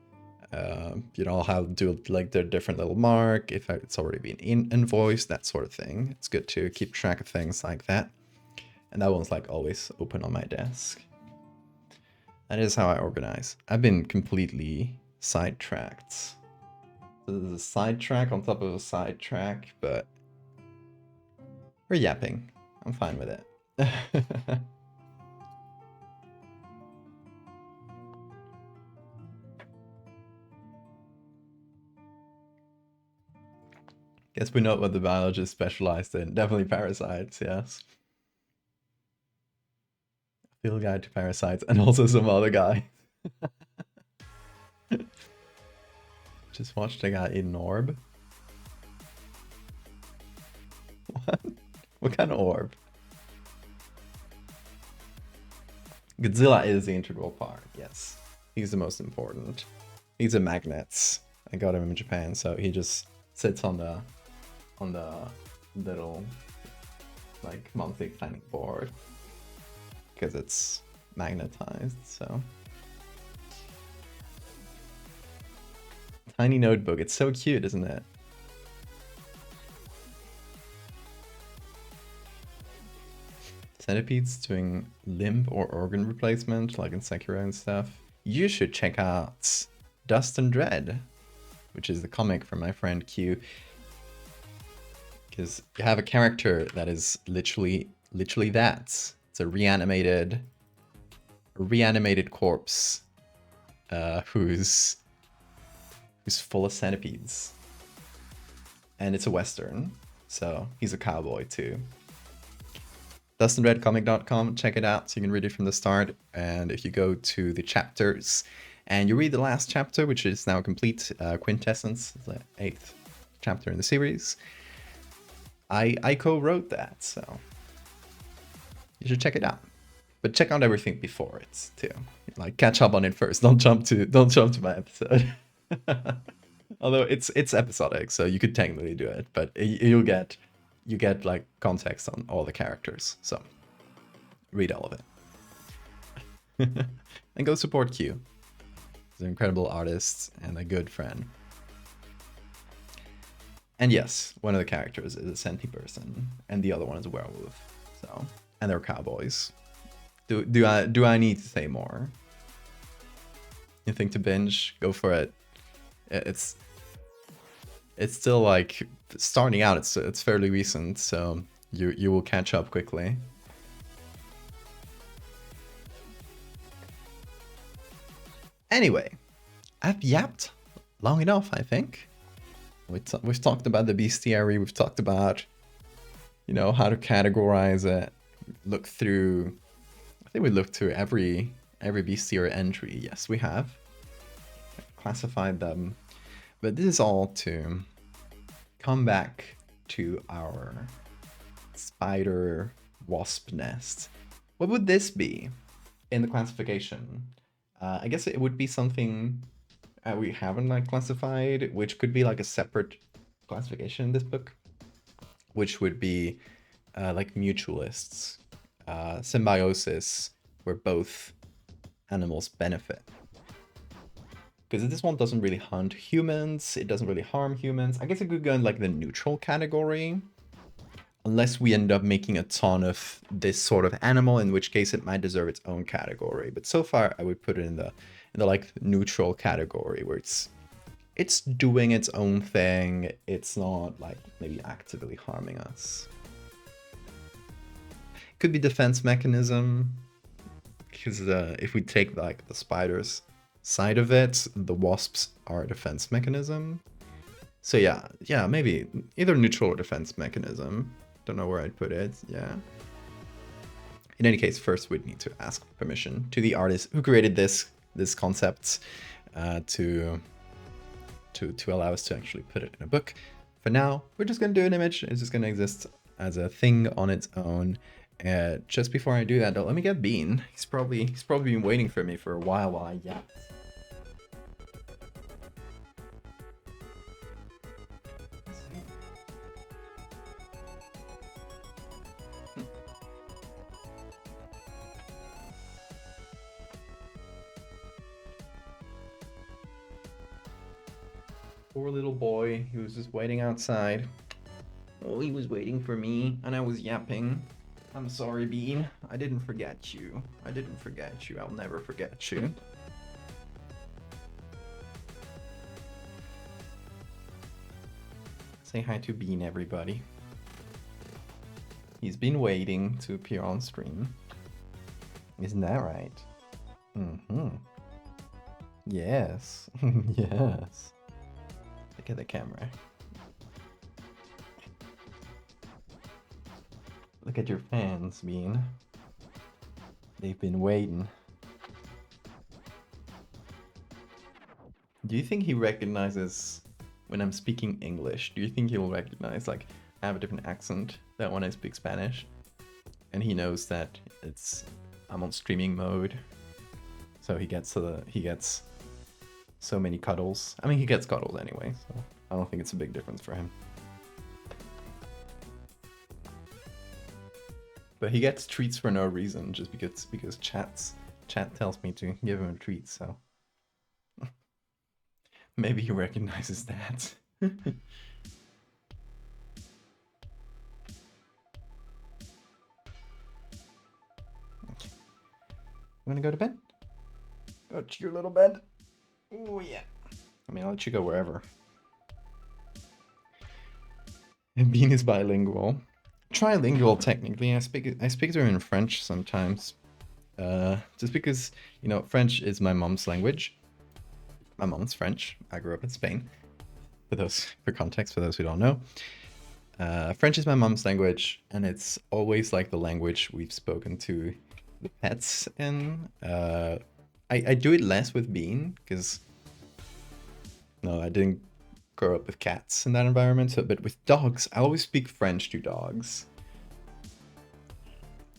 You know, I'll have do like their different little mark if it's already been invoiced, that sort of thing. It's good to keep track of things like that. And that one's like always open on my desk. That is how I organize. I've been completely sidetracked. So there's a sidetrack on top of a sidetrack, but we're yapping. I'm fine with it. Guess we know what the biologist specialized in. Definitely parasites, yes. Field guide to parasites and also some other guy. Just watched a guy eat an orb. What? What kind of orb? Godzilla is the integral part, yes. He's the most important. He's a magnet. I got him in Japan, so he just sits on the little like monthly planning board because it's magnetized, so. Tiny notebook, it's so cute, isn't it? Centipedes doing limb or organ replacement, like in Sekiro and stuff. You should check out Dust and Dread, which is the comic from my friend Q. Because you have a character that is literally that. It's a reanimated corpse who's full of centipedes. And it's a Western, so he's a cowboy too. DustandRedComic.com, check it out so you can read it from the start. And if you go to the chapters and you read the last chapter, which is now complete, Quintessence, the 8th chapter in the series, I co-wrote that, so you should check it out. But check out everything before it too. Like catch up on it first. Don't jump to my episode. Although it's episodic, so you could technically do it, but you get like context on all the characters. So read all of it. And go support Q. He's an incredible artist and a good friend. And yes, one of the characters is a sentient person, and the other one is a werewolf. So, and they're cowboys. Do I need to say more? You think to binge? Go for it. It's still like starting out. It's fairly recent, so you will catch up quickly. Anyway, I've yapped long enough, I think. We've talked about the bestiary. We've talked about, you know, how to categorize it. Look through. I think we looked through every bestiary entry. Yes, we have. Classified them. But this is all to come back to our spider wasp nest. What would this be in the classification? I guess it would be something we haven't like classified, which could be like a separate classification in this book, which would be like mutualists, symbiosis, where both animals benefit. Because this one doesn't really hunt humans, it doesn't really harm humans. I guess it could go in like the neutral category, unless we end up making a ton of this sort of animal, in which case it might deserve its own category. But so far, I would put it in the like neutral category, where it's doing its own thing. It's not like maybe actively harming us. Could be defense mechanism, because if we take like the spiders side of it, the wasps are a defense mechanism. So yeah, maybe either neutral or defense mechanism. Don't know where I'd put it. Yeah. In any case, first we'd need to ask permission to the artist who created this concept to allow us to actually put it in a book. For now, we're just gonna do an image. It's just gonna exist as a thing on its own. Just before I do that, though, let me get Bean. He's probably been waiting for me for a while I yapped. Poor little boy, he was just waiting outside. Oh, he was waiting for me, and I was yapping. I'm sorry, Bean. I didn't forget you. I didn't forget you. I'll never forget you. Say hi to Bean, everybody. He's been waiting to appear on stream. Isn't that right? Mm-hmm. Yes. Yes. Look at the camera. Look at your fans, Bean. They've been waiting. Do you think he recognizes when I'm speaking English? Do you think he will recognize, like, I have a different accent than when I speak Spanish? And he knows that I'm on streaming mode. So he gets so many cuddles. I mean, he gets cuddles anyway, so I don't think it's a big difference for him. But he gets treats for no reason, just because chat tells me to give him a treat, so maybe he recognizes that. Okay. You wanna go to bed? Go to your little bed. Oh yeah. I mean, I'll let you go wherever. And Bean is bilingual. Trilingual, technically. I speak to him in French sometimes. Just because, you know, French is my mom's language. My mom's French. I grew up in Spain. For context, for those who don't know. French is my mom's language, and it's always like the language we've spoken to the pets in. I do it less with Bean, because no, I didn't grow up with cats in that environment, so, but with dogs, I always speak French to dogs.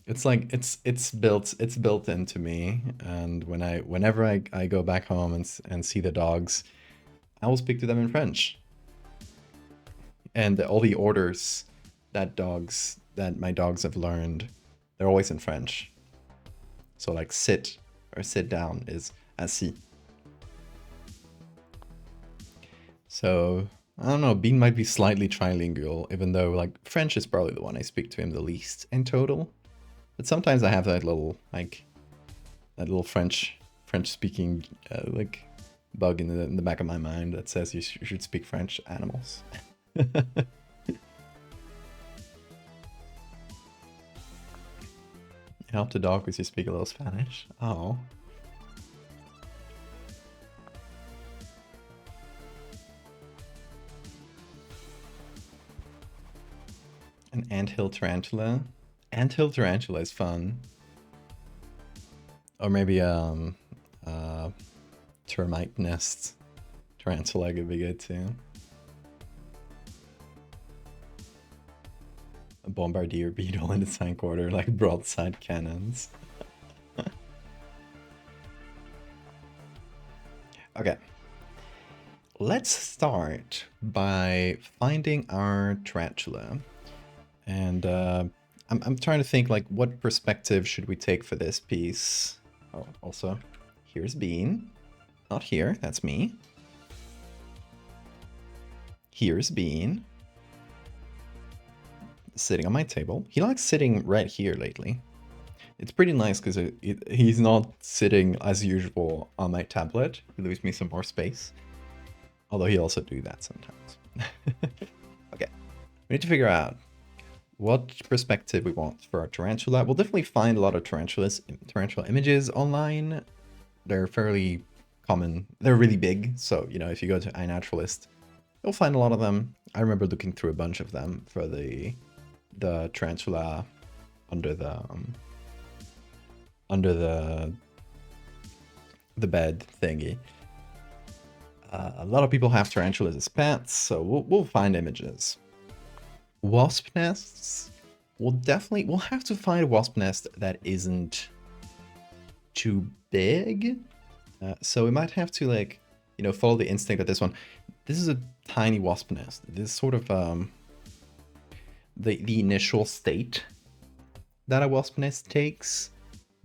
It's like it's built into me, and whenever I go back home and see the dogs, I will speak to them in French. And all the orders that my dogs have learned, they're always in French. So like sit or sit down is assis. So I don't know, Bean might be slightly trilingual, even though like French is probably the one I speak to him the least in total. But sometimes I have that little French speaking like bug in the back of my mind that says you should speak French animals. Help the dog with you speak a little Spanish. Oh. An anthill tarantula. Anthill tarantula is fun. Or maybe termite nest tarantula could be good too. A bombardier beetle in its hindquarter, like broadside cannons. Okay. Let's start by finding our tarantula. And I'm trying to think, like, what perspective should we take for this piece? Oh, also, here's Bean. Not here, that's me. Here's Bean. Sitting on my table. He likes sitting right here lately. It's pretty nice because he's not sitting as usual on my tablet. He leaves me some more space. Although he also do that sometimes. Okay, we need to figure out what perspective we want for our tarantula. We'll definitely find a lot of tarantula images online. They're fairly common. They're really big, so you know, if you go to iNaturalist, you'll find a lot of them. I remember looking through a bunch of them for the tarantula under the bed thingy. A lot of people have tarantulas as pets, so we'll find images. Wasp nests, we'll have to find a wasp nest that isn't too big. So we might have to, like, you know, follow the instinct of this one. This is a tiny wasp nest. This is sort of the initial state that a wasp nest takes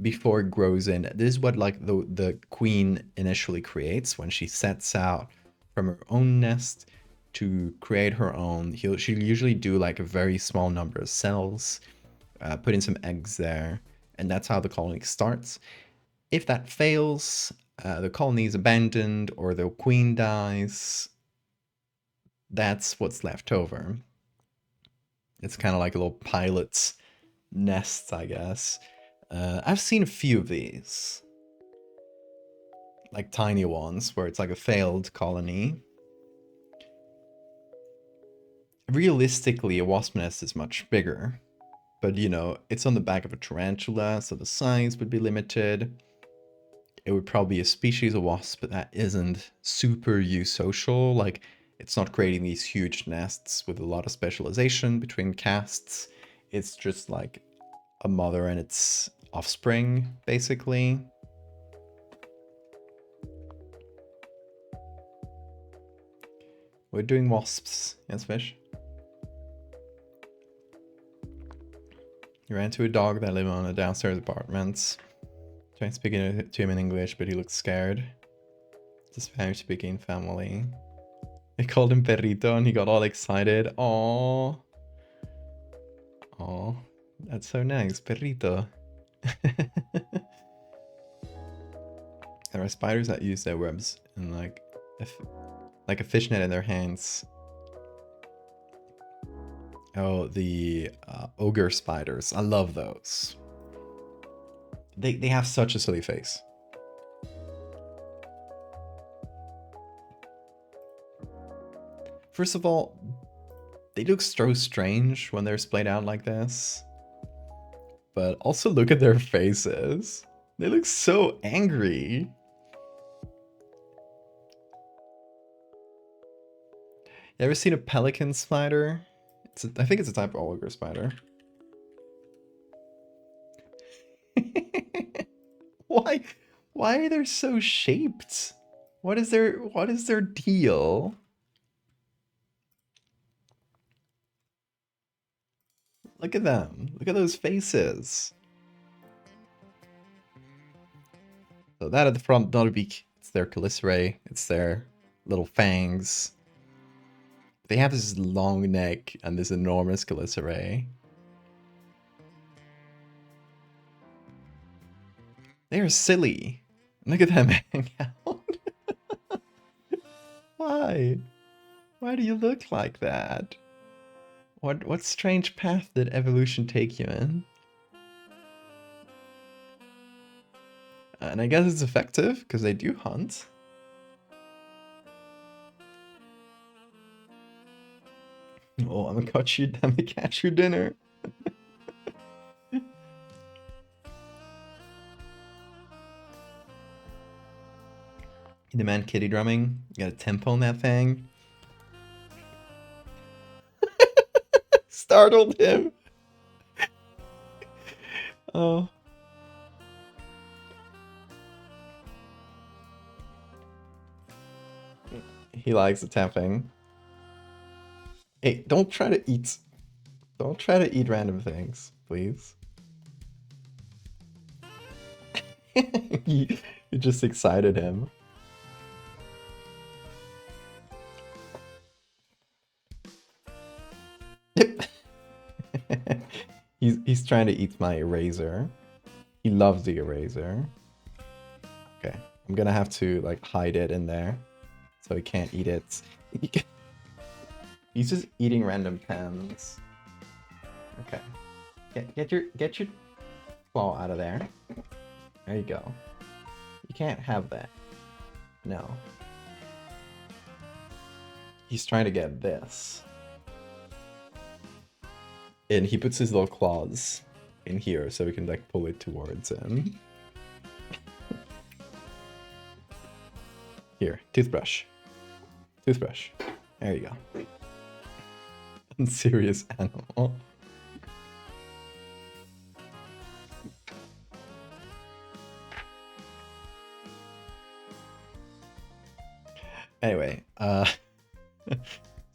before it grows in. This is what, like, the queen initially creates when she sets out from her own nest to create her own. She'll usually do like a very small number of cells, put in some eggs there, and that's how the colony starts. If that fails, the colony is abandoned or the queen dies. That's what's left over. It's kind of like a little pilot's nest, I guess. I've seen a few of these, like tiny ones, where it's like a failed colony. Realistically, a wasp nest is much bigger, but you know, it's on the back of a tarantula, so the size would be limited. It would probably be a species of wasp that isn't super eusocial, like it's not creating these huge nests with a lot of specialization between castes. It's just like a mother and its offspring, basically. We're doing wasps, yes, fish? He ran to a dog that lived on the downstairs apartments. Trying to speak to him in English, but he looked scared. It's a Spanish-speaking family. They called him Perrito and he got all excited. Aww. Aww. That's so nice, Perrito. There are spiders that use their webs in like a fishnet in their hands. Oh, the ogre spiders. I love those. They have such a silly face. First of all, they look so strange when they're splayed out like this. But also look at their faces. They look so angry. You ever seen a pelican spider? I think it's a type of ogre spider. Why are they so shaped? What is their deal? Look at them. Look at those faces. So that at the front, not a beak. It's their chelicerae. It's their little fangs. They have this long neck and this enormous chelicerae. They're silly. Look at them hang out. Why? Why do you look like that? What strange path did evolution take you in? And I guess it's effective, because they do hunt. Oh, I'm gonna catch your dinner. You demand kitty drumming? You got a tempo on that thing? Startled him. Oh. He likes the tapping. Hey, don't try to eat random things, please. You just excited him. He's trying to eat my eraser. He loves the eraser. Okay, I'm gonna have to like hide it in there so he can't eat it. He's just eating random pens. Okay, get your claw out of there. There you go. You can't have that. No. He's trying to get this. And he puts his little claws in here so we can like pull it towards him. Here, toothbrush. Toothbrush. There you go. Unserious animal. Anyway,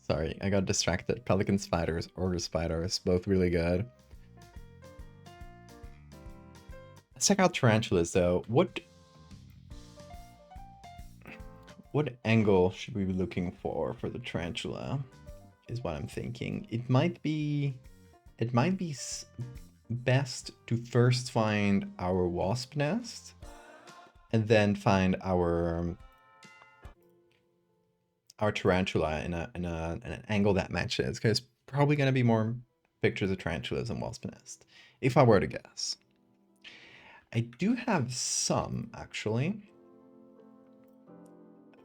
sorry, I got distracted. Pelican spiders, ogre spiders, both really good. Let's check out tarantulas though. What What angle should we be looking for the tarantula? Is what I'm thinking. It might be best to first find our wasp nest and then find our tarantula in an angle that matches, because it's probably going to be more pictures of tarantulas and wasp nest, if I were to guess. I do have some, actually,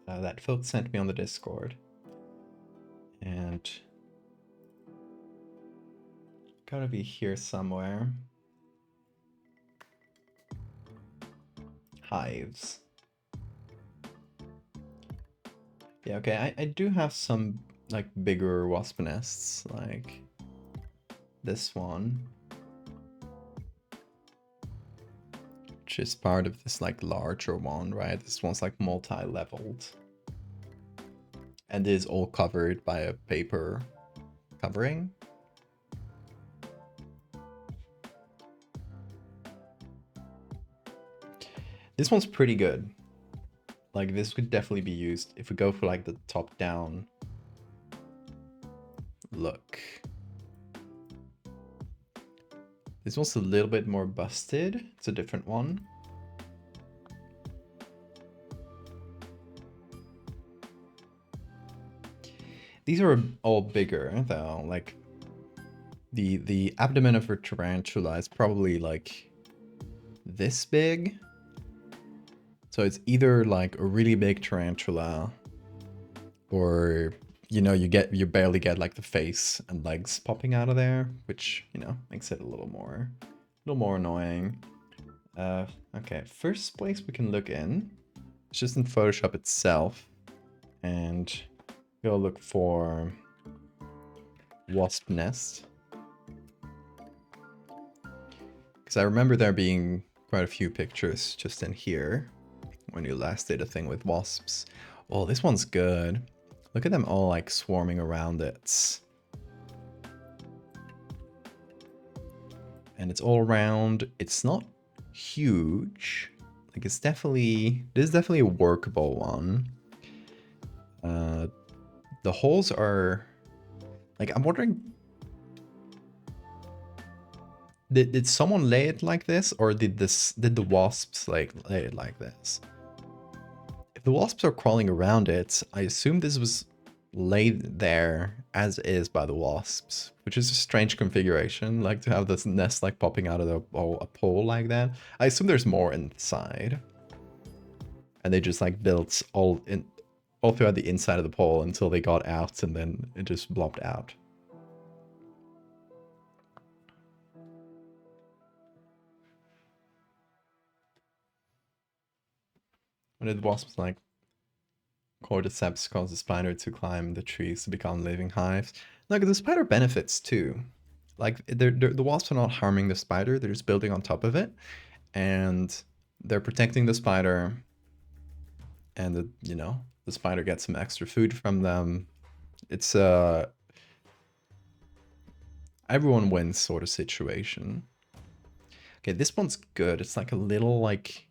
that folks sent me on the Discord. And gotta be here somewhere. Hives. Yeah, okay, I do have some, like, bigger wasp nests, like this one, which is part of this, like, larger one, right? This one's, like, multi-leveled. And is all covered by a paper covering. This one's pretty good. Like, this could definitely be used if we go for, like, the top-down look. This one's a little bit more busted. It's a different one. These are all bigger, though. Like, the abdomen of a tarantula is probably, like, this big. So it's either, like, a really big tarantula, or, you know, you barely get, like, the face and legs popping out of there, which, you know, makes it a little more annoying. Okay, first place we can look in, it's just in Photoshop itself, and go look for wasp nest. Because I remember there being quite a few pictures just in here when you last did a thing with wasps. Oh, this one's good. Look at them all, like, swarming around it. And it's all round. It's not huge. Like, this is definitely a workable one. The holes are, like, I'm wondering, did someone lay it like this, or did the wasps, like, lay it like this? If the wasps are crawling around it, I assume this was laid there as is by the wasps, which is a strange configuration, like, to have this nest, like, popping out of a pole like that. I assume there's more inside, and they just, like, built all throughout the inside of the pole until they got out, and then it just blopped out. When did the wasps, like, cordyceps cause the spider to climb the trees to become living hives? Look, the spider benefits too. Like, the wasps are not harming the spider, they're just building on top of it, and they're protecting the spider, and the spider gets some extra food from them. It's everyone wins sort of situation. Okay, this one's good. It's like a little, like,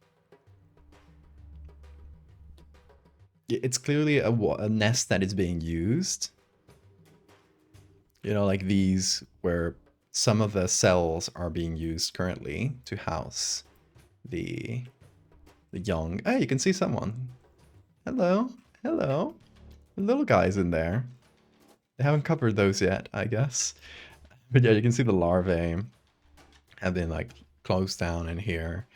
it's clearly a nest that is being used. You know, like these, where some of the cells are being used currently to house the young. Hey, you can see someone. Hello, hello. The little guy's in there. They haven't covered those yet, I guess. But yeah, you can see the larvae have been, like, closed down in here.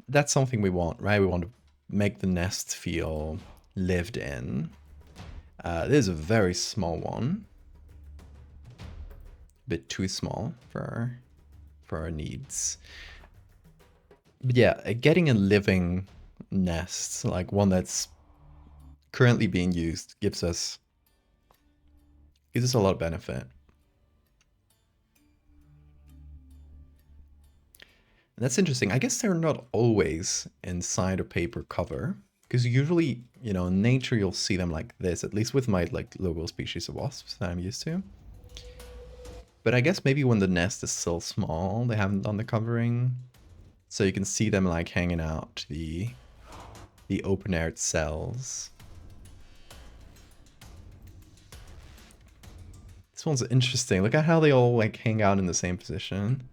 That's something we want, right? We want to make the nest feel lived in. This is a very small one. A bit too small for our needs. But yeah, getting a living nest, like one that's currently being used, gives us a lot of benefit. And that's interesting. I guess they're not always inside a paper cover, because usually, you know, in nature you'll see them like this, at least with my, like, local species of wasps that I'm used to. But I guess maybe when the nest is still small, they haven't done the covering, so you can see them, like, hanging out the open-aired cells. This one's interesting. Look at how they all like hang out in the same position.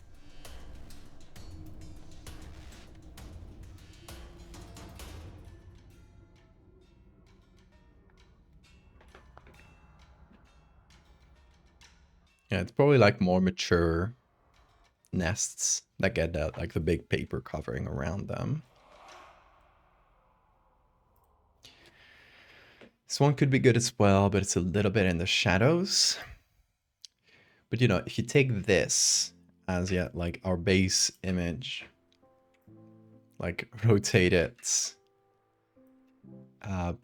Yeah, it's probably like more mature nests that get that like the big paper covering around them. This one could be good as well, but it's a little bit in the shadows. But you know, if you take this as yet like our base image, like rotate it,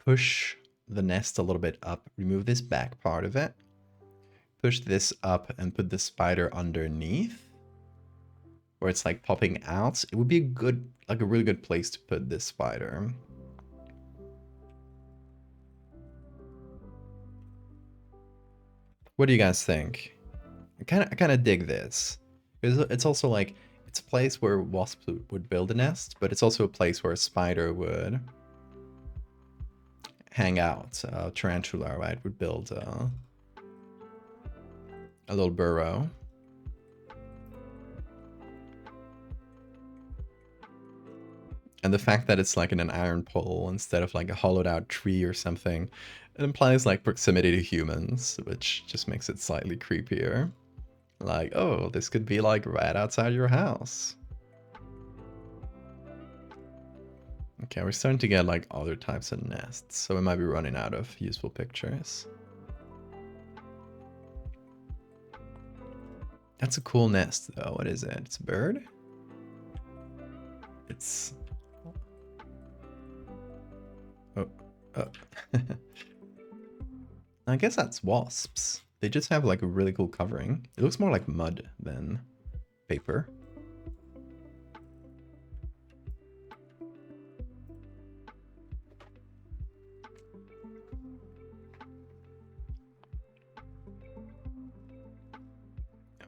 push the nest a little bit up, remove this back part of it, push this up and put the spider underneath where it's like popping out, it would be a good, like a really good place to put this spider. What do you guys think? I kind of dig this. It's also like, it's a place where wasps would build a nest, but it's also a place where a spider would hang out. Tarantula, right, would build a little burrow. And the fact that it's like in an iron pole instead of like a hollowed out tree or something, it implies like proximity to humans, which just makes it slightly creepier. Like, oh, this could be like right outside your house. Okay, we're starting to get like other types of nests, so we might be running out of useful pictures. That's a cool nest though. What is it? It's a bird? It's... Oh. I guess that's wasps. They just have like a really cool covering. It looks more like mud than paper.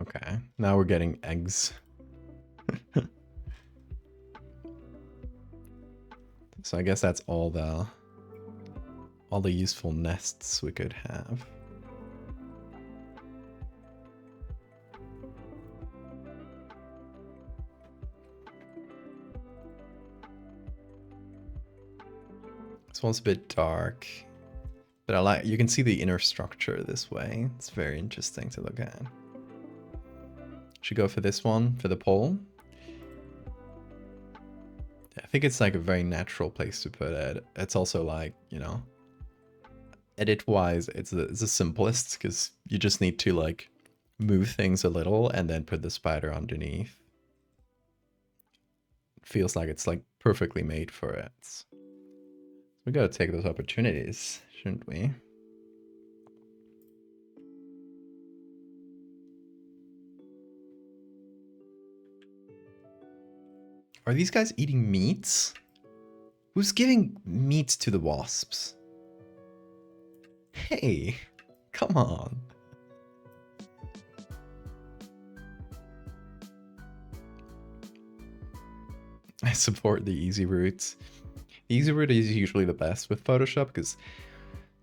Okay, now we're getting eggs. So I guess that's all the useful nests we could have. This one's a bit dark, but I like, you can see the inner structure this way. It's very interesting to look at. Should go for this one, for the pole. I think it's like a very natural place to put it. It's also like, you know, edit-wise, it's the simplest because you just need to like move things a little and then put the spider underneath. It feels like it's like perfectly made for it. We gotta take those opportunities, shouldn't we? Are these guys eating meats? Who's giving meat to the wasps? Hey, come on. I support the easy route. The easy route is usually the best with Photoshop because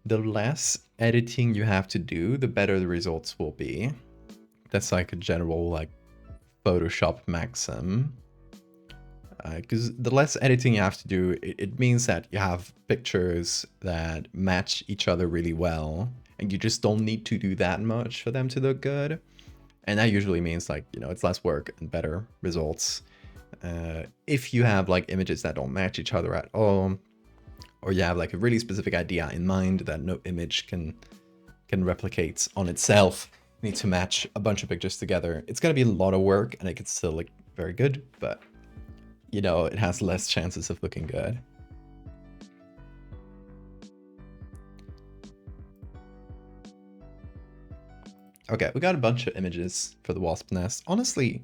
the less editing you have to do, the better the results will be. That's like a general like Photoshop maxim. Because the less editing you have to do, it means that you have pictures that match each other really well, and you just don't need to do that much for them to look good. And that usually means like, you know, it's less work and better results. If you have like images that don't match each other at all, or you have like a really specific idea in mind that no image can replicate on itself, you need to match a bunch of pictures together. It's gonna be a lot of work, and it can still look very good, but you know, it has less chances of looking good. Okay, we got a bunch of images for the wasp nest. Honestly,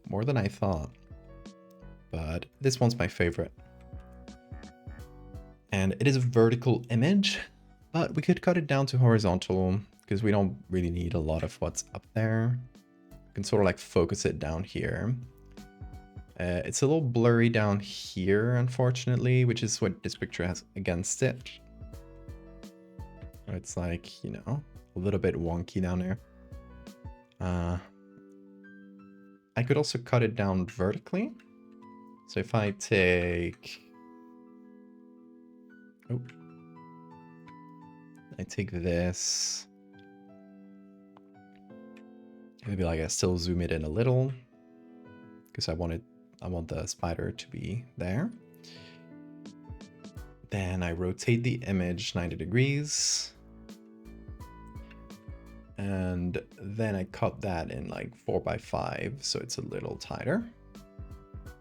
more than I thought. But this one's my favorite. And it is a vertical image, but we could cut it down to horizontal because we don't really need a lot of what's up there. We can sort of like focus it down here. It's a little blurry down here, unfortunately, which is what this picture has against it. It's like, you know, a little bit wonky down there. I could also cut it down vertically. So if I take... Oh. I take this. Maybe like I still zoom it in a little. Because I want the spider to be there. Then I rotate the image 90 degrees. And then I cut that in like 4x5, so it's a little tighter.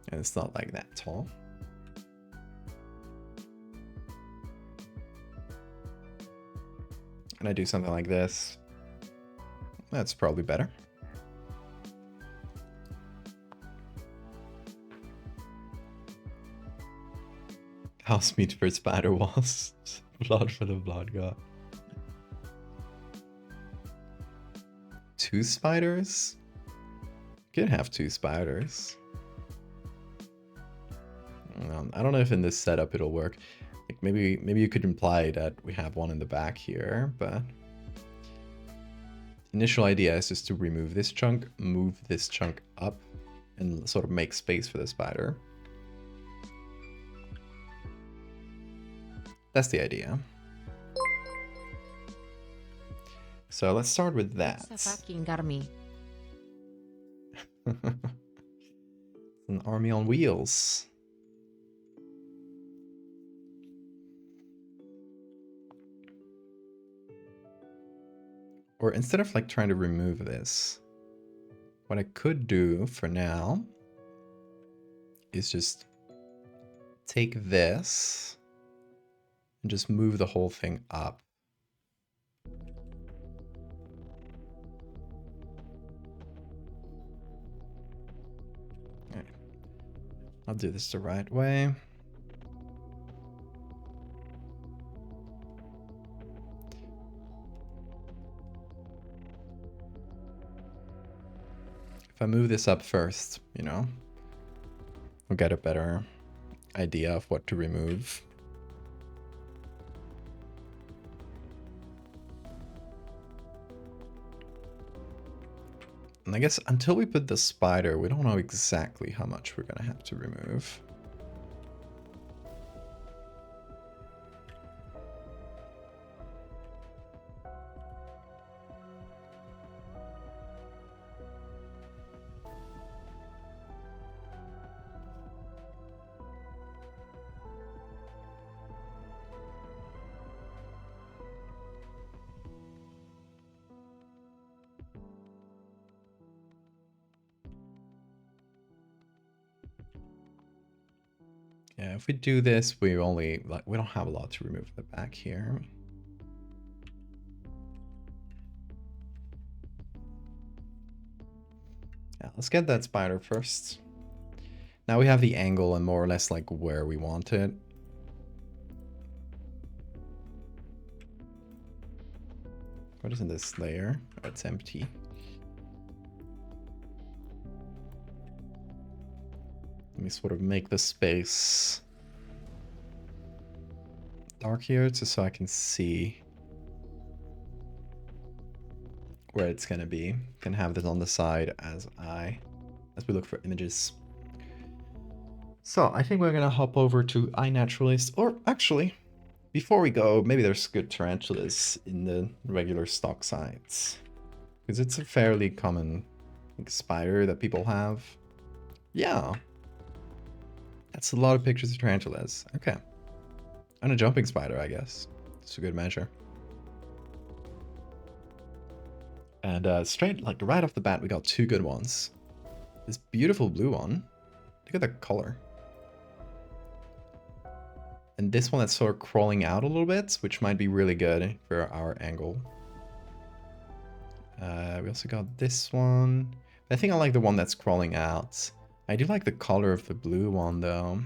And it's not like that tall. And I do something like this. That's probably better. House meat for spider wasps. Blood for the blood god. 2 spiders? You can have 2 spiders. I don't know if in this setup it'll work. Like maybe you could imply that we have one in the back here, but the initial idea is just to remove this chunk, move this chunk up, and sort of make space for the spider. That's the idea. So let's start with that. It's a fucking army. An army on wheels. Or instead of like trying to remove this, what I could do for now is just take this and just move the whole thing up. Alright. I'll do this the right way. If I move this up first, you know, we'll get a better idea of what to remove. And I guess until we put the spider, we don't know exactly how much we're gonna have to remove. Yeah, if we do this, we don't have a lot to remove at the back here. Yeah, let's get that spider first. Now we have the angle and more or less like where we want it. What is in this layer? Oh, it's empty. Let me sort of make the space dark here just so I can see where it's gonna be. Can have this on the side as we look for images. So I think we're gonna hop over to iNaturalist, or actually, before we go, maybe there's good tarantulas in the regular stock sites, because it's a fairly common spider that people have. Yeah. That's a lot of pictures of tarantulas. Okay. And a jumping spider, I guess. It's a good measure. And straight, like right off the bat, we got 2 good ones. This beautiful blue one. Look at the color. And this one that's sort of crawling out a little bit, which might be really good for our angle. We also got this one. I think I like the one that's crawling out. I do like the color of the blue one though.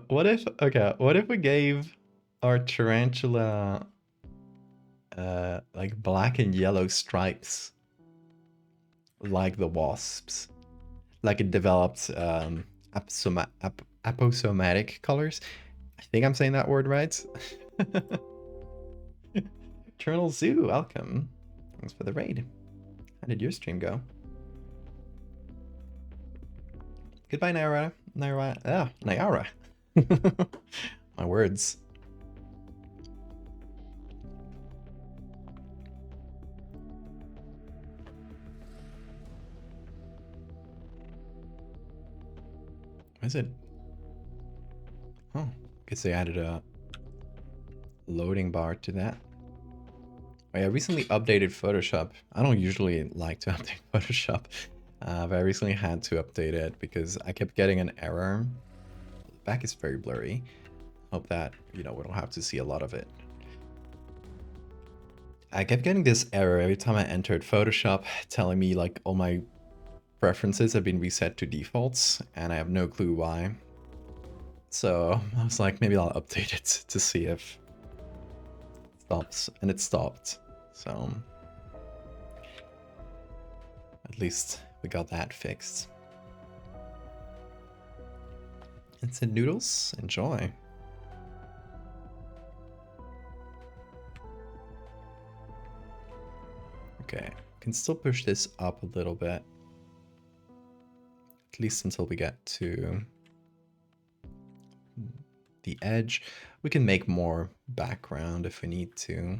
What if we gave our tarantula like black and yellow stripes like the wasps? Like it developed aposomatic colors. I think I'm saying that word right. Eternal Zoo, welcome. Thanks for the raid. How did your stream go? Goodbye, Naira. Nayara. My words. What is it? Oh, guess they added a loading bar to that. Oh, yeah, I recently updated Photoshop. I don't usually like to update Photoshop, but I recently had to update it because I kept getting an error. The back is very blurry. Hope that, we don't have to see a lot of it. I kept getting this error every time I entered Photoshop telling me like all my preferences have been reset to defaults and I have no clue why. So I was like, maybe I'll update it to see if it stops, and it stopped. So at least we got that fixed. Instant noodles, enjoy. Okay, can still push this up a little bit. At least until we get to the edge. We can make more background if we need to.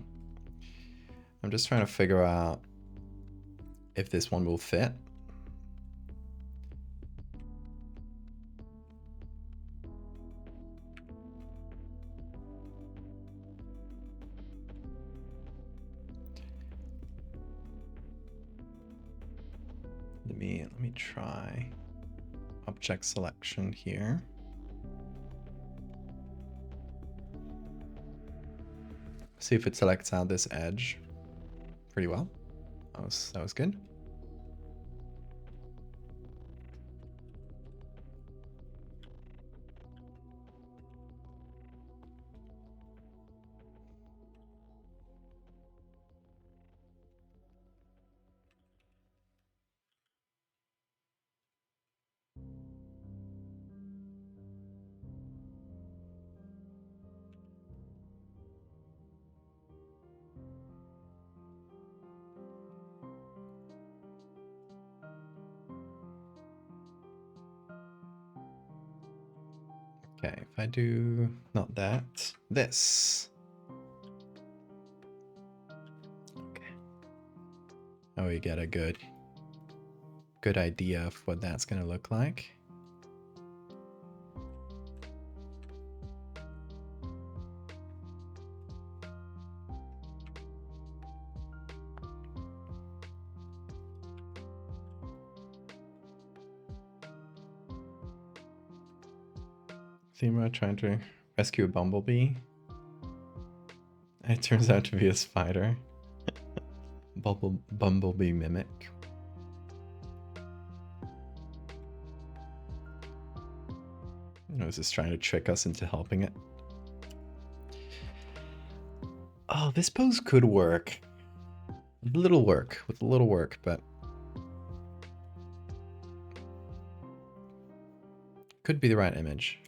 I'm just trying to figure out if this one will fit. Let me try object selection here. See if it selects out this edge pretty well. That was good. Okay, if I do not that, this. Okay. Oh, we get a good idea of what that's gonna look like. Thema trying to rescue a bumblebee. It turns out to be a spider. Bumblebee mimic. I was just trying to trick us into helping it. Oh, this pose could work. With a little work, but could be the right image.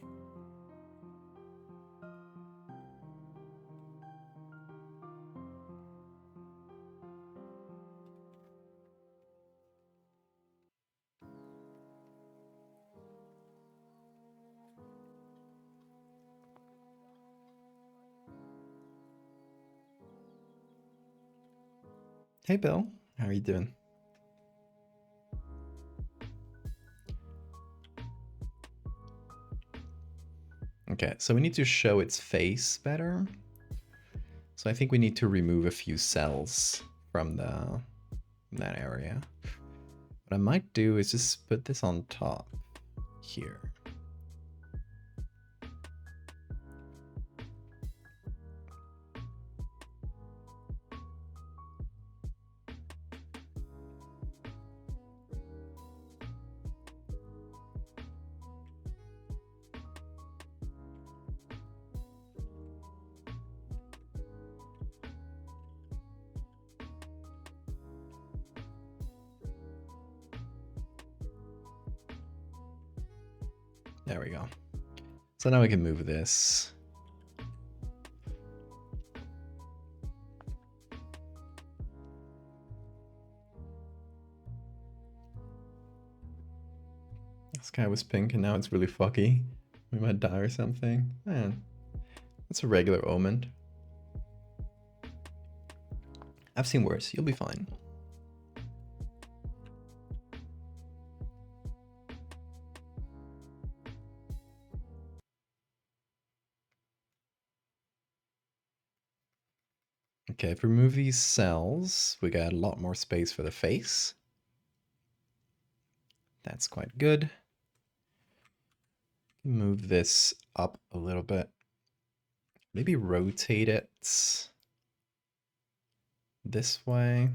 Hey Bill, how are you doing? Okay, so we need to show its face better. So I think we need to remove a few cells from that area. What I might do is just put this on top here. There we go. So now we can move this. This guy was pink and now it's really foggy. We might die or something. Man, that's a regular omen. I've seen worse. You'll be fine. Okay, if we remove these cells, we got a lot more space for the face. That's quite good. Move this up a little bit. Maybe rotate it this way.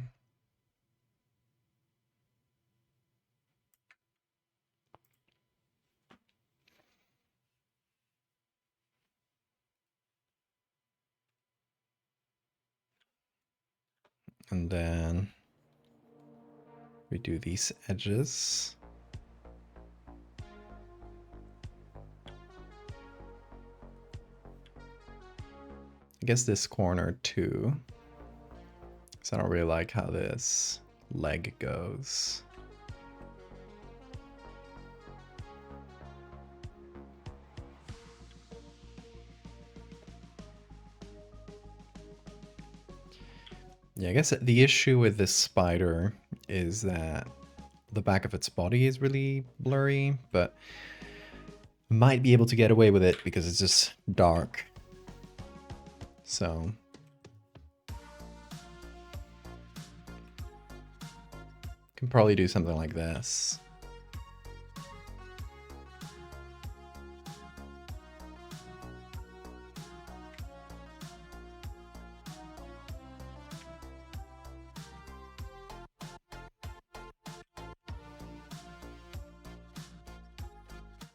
And then we do these edges. I guess this corner too. So I don't really like how this leg goes. Yeah, I guess the issue with this spider is that the back of its body is really blurry, but might be able to get away with it because it's just dark. So can probably do something like this.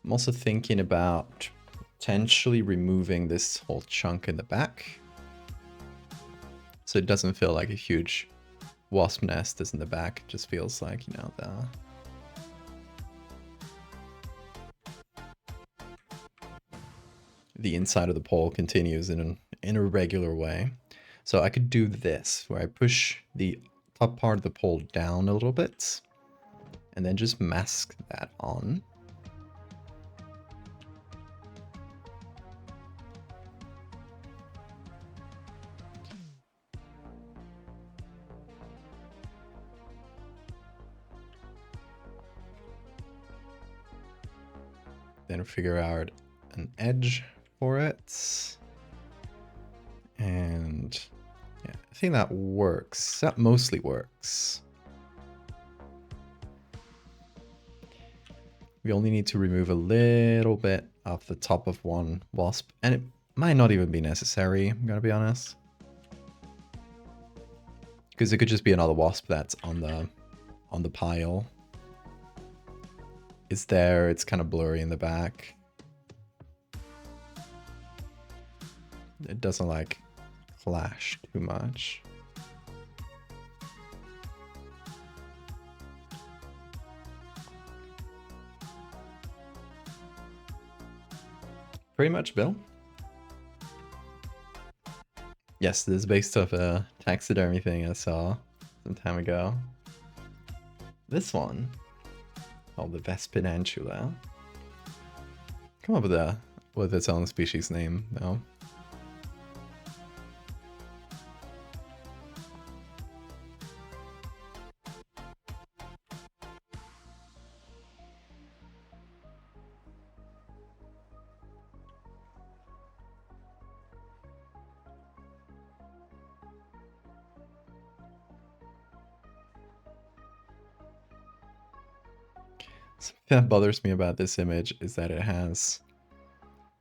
I'm also thinking about potentially removing this whole chunk in the back, so it doesn't feel like a huge wasp nest is in the back. It just feels like, you know, the inside of the pole continues in a regular way. So I could do this, where I push the top part of the pole down a little bit, and then just mask that on. Then figure out an edge for it. And yeah, I think that works. That mostly works. We only need to remove a little bit of the top of one wasp, and it might not even be necessary, I'm gonna be honest. Because it could just be another wasp that's on the pile. It's there, it's kind of blurry in the back. It doesn't like flash too much. Pretty much, Bill. Yes, this is based off a taxidermy thing I saw some time ago. This one, called the Vespinantula. Come up with its own species name, though. Something that bothers me about this image is that it has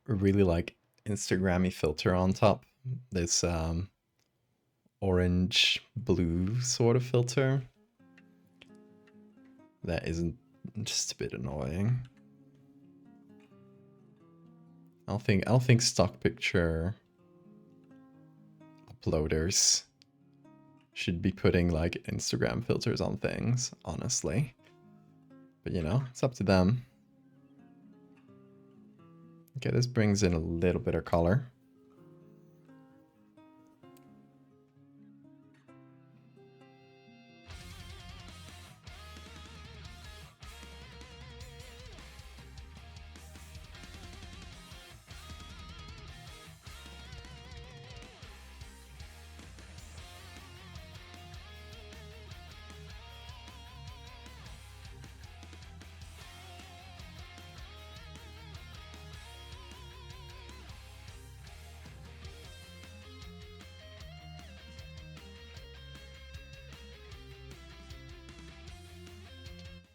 a really like Instagrammy filter on top. This orange blue sort of filter that isn't just a bit annoying. I don't think stock picture uploaders should be putting like Instagram filters on things, honestly. But you know, it's up to them. Okay, this brings in a little bit of color.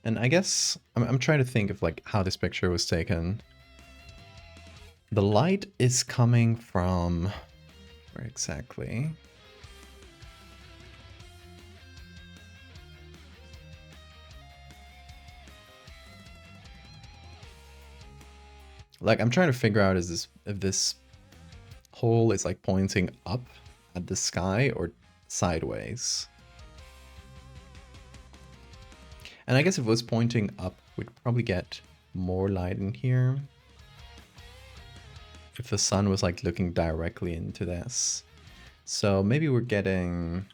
And I guess I'm trying to think of like how this picture was taken. The light is coming from where exactly? Like I'm trying to figure out if this hole is like pointing up at the sky or sideways. And I guess if it was pointing up, we'd probably get more light in here. If the sun was like looking directly into this. So maybe we're getting...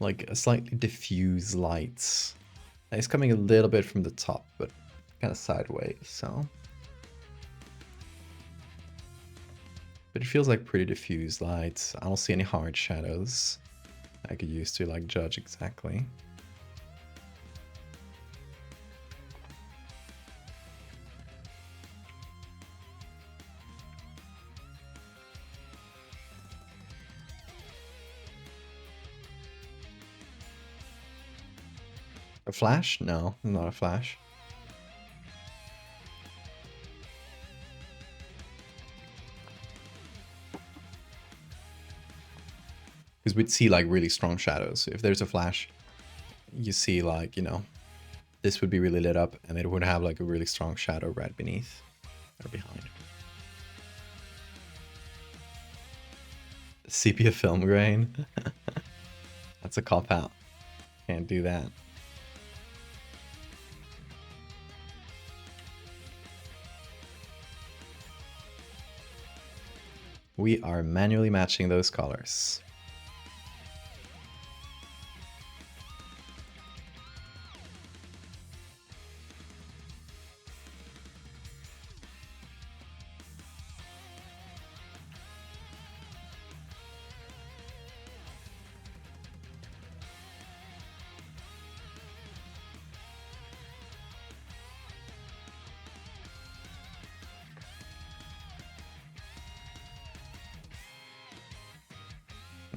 like a slightly diffuse light. It's coming a little bit from the top, but kind of sideways, so. But it feels like pretty diffuse light. I don't see any hard shadows I could use to like judge exactly. A flash? No, not a flash. Because we'd see like really strong shadows. If there's a flash, you see like, you know, this would be really lit up and it would have like a really strong shadow right beneath or behind. Sepia film grain? That's a cop out. Can't do that. We are manually matching those colors.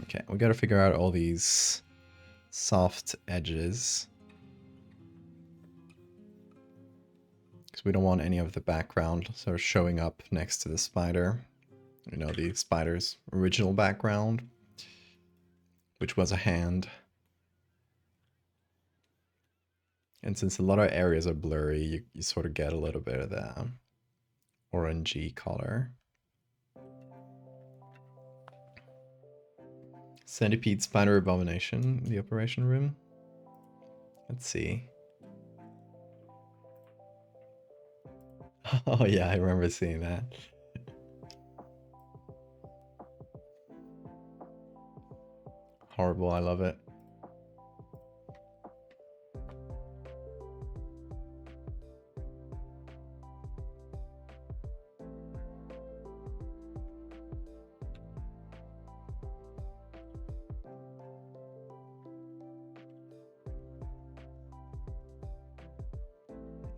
Okay, we gotta figure out all these soft edges. Because we don't want any of the background sort of showing up next to the spider. You know, the spider's original background, which was a hand. And since a lot of areas are blurry, you sort of get a little bit of the orangey color. Centipede Spider Abomination, the operation room. Let's see. Oh yeah, I remember seeing that. Horrible, I love it.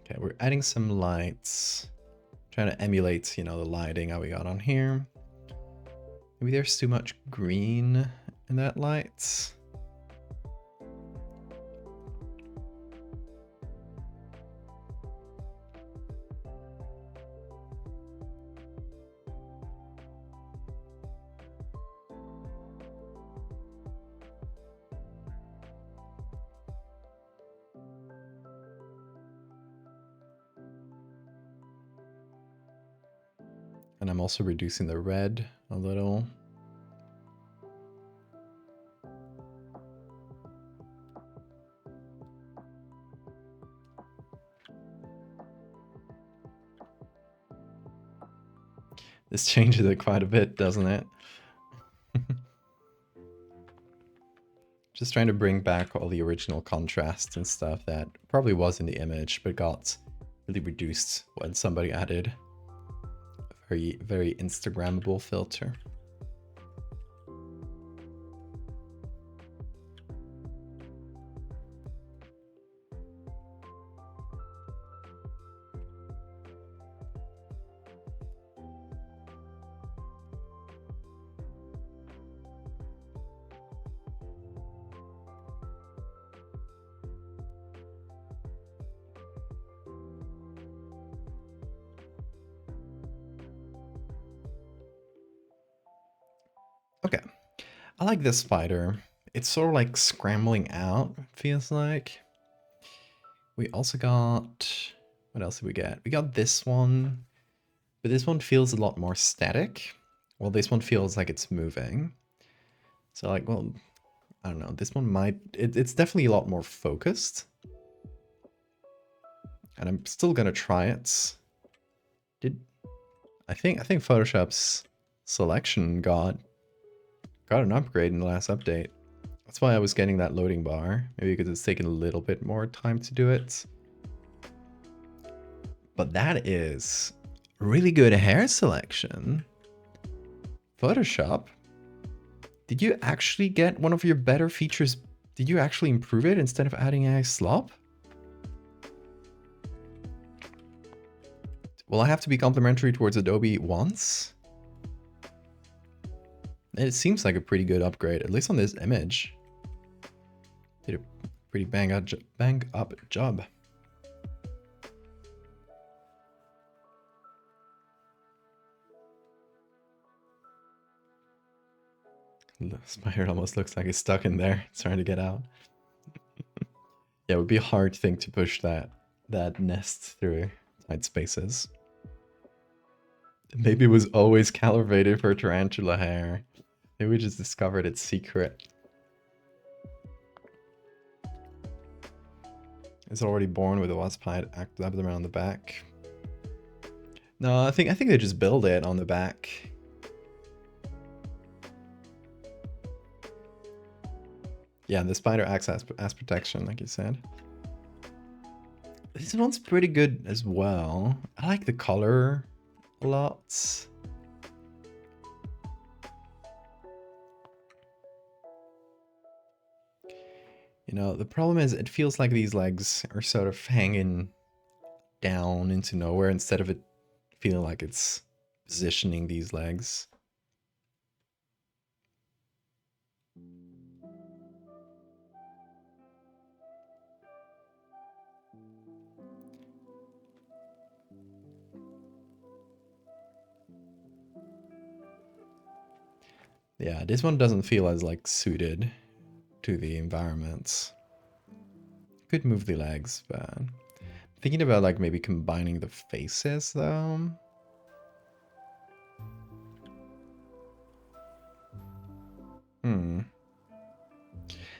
Okay, we're adding some lights. Trying to emulate, you know, the lighting that we got on here. Maybe there's too much green in that light. And I'm also reducing the red a little. This changes it quite a bit, doesn't it? Just trying to bring back all the original contrast and stuff that probably was in the image, but got really reduced when somebody added a very Instagrammable filter. I like this spider. It's sort of like scrambling out, it feels like. We also got... What else did we get? We got this one. But this one feels a lot more static. Well, this one feels like it's moving. So like, well, I don't know. This one might... It's definitely a lot more focused. And I'm still gonna try it. I think Photoshop's selection got an upgrade in the last update. That's why I was getting that loading bar. Maybe because it's taken a little bit more time to do it. But that is really good hair selection. Photoshop, did you actually get one of your better features? Did you actually improve it instead of adding a slop? Will I have to be complimentary towards Adobe once? It seems like a pretty good upgrade, at least on this image. Did a pretty bang up job. The spider almost looks like it's stuck in there. It's trying to get out. Yeah, it would be a hard thing to push that nest through tight spaces. Maybe it was always calibrated for tarantula hair. Maybe we just discovered its secret. It's already born with a wasp hide abdomen on the back. No, I think they just build it on the back. Yeah, the spider acts as protection, like you said. This one's pretty good as well. I like the color a lot. You know, the problem is it feels like these legs are sort of hanging down into nowhere instead of it feeling like it's positioning these legs. Yeah, this one doesn't feel as like suited to the environment. Could move the legs, but thinking about like maybe combining the faces though.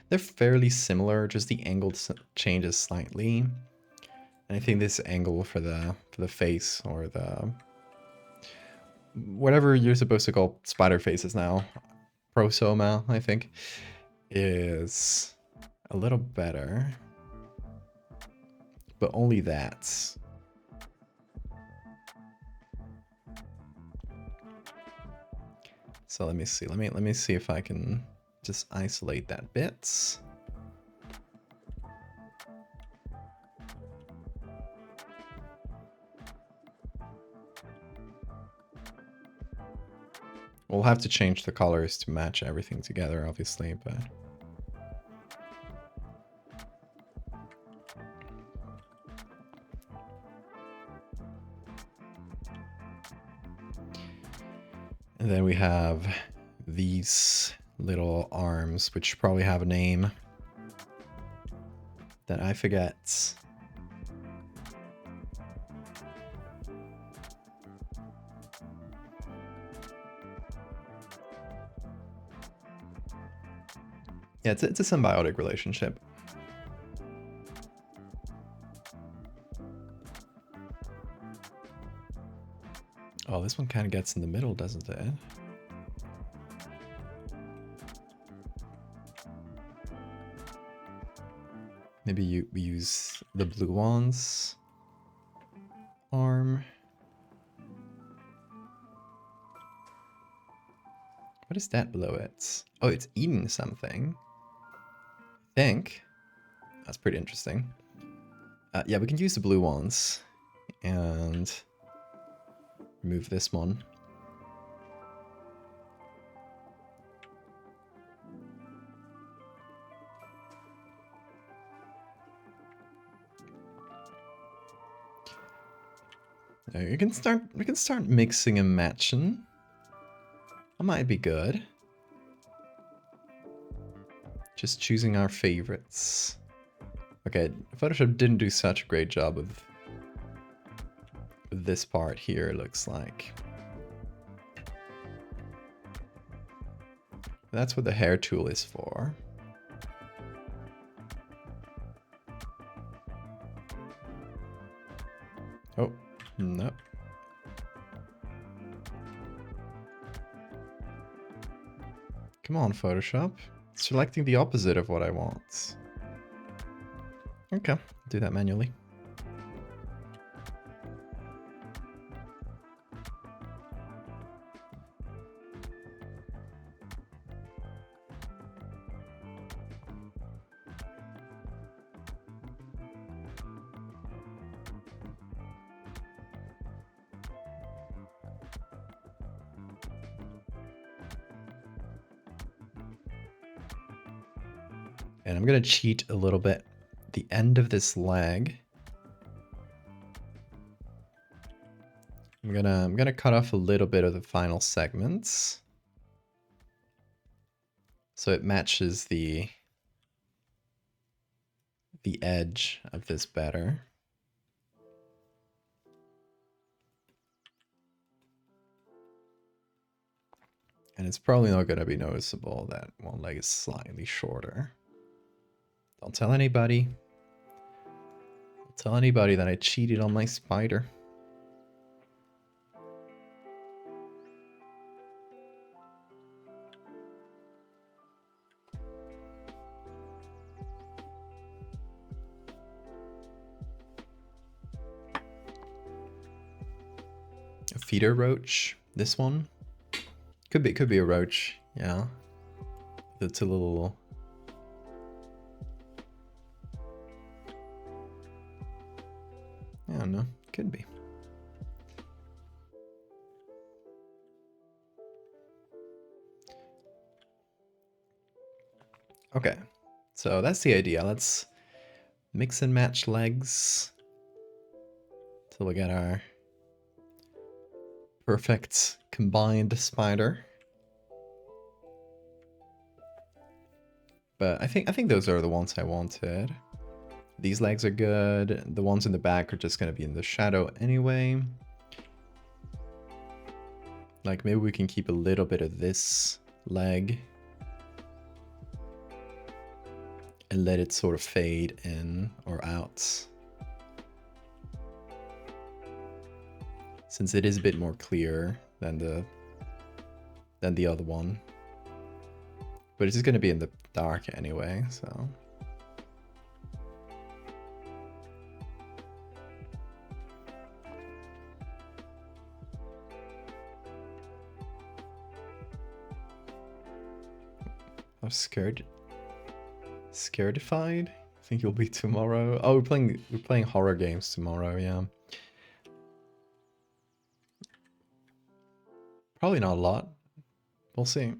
They're fairly similar, just the angle changes slightly. And I think this angle for the face, or the whatever you're supposed to call spider faces now, prosoma, I think, is a little better. But only that. So let me see. Let me see if I can just isolate that bit. We'll have to change the colors to match everything together, obviously, but... And then we have these little arms, which probably have a name that I forget. Yeah, it's a symbiotic relationship. Oh, this one kind of gets in the middle, doesn't it? Maybe we use the blue one's arm. What is that below it? Oh, it's eating something. I think. That's pretty interesting. Yeah, we can use the blue ones. And remove this one. We can start mixing and matching. That might be good. Just choosing our favorites. Okay, Photoshop didn't do such a great job with this part here, it looks like. That's what the hair tool is for. Oh, no. Come on, Photoshop. It's selecting the opposite of what I want. Okay, do that manually. And I'm gonna cheat a little bit. The end of this leg. I'm gonna cut off a little bit of the final segments. So it matches the edge of this better. And it's probably not gonna be noticeable that one leg is slightly shorter. Don't tell anybody. Don't tell anybody that I cheated on my spider. A feeder roach. This one could be a roach. Yeah, it's a little. I don't know. Could be. Okay, so that's the idea. Let's mix and match legs till we get our perfect combined spider. But I think those are the ones I wanted. These legs are good. The ones in the back are just gonna be in the shadow anyway. Like maybe we can keep a little bit of this leg and let it sort of fade in or out. Since it is a bit more clear than the other one. But it's just gonna be in the dark anyway, so. I'm scared. Scaredified? I think you'll be tomorrow. Oh, we're playing horror games tomorrow, yeah. Probably not a lot. We'll see.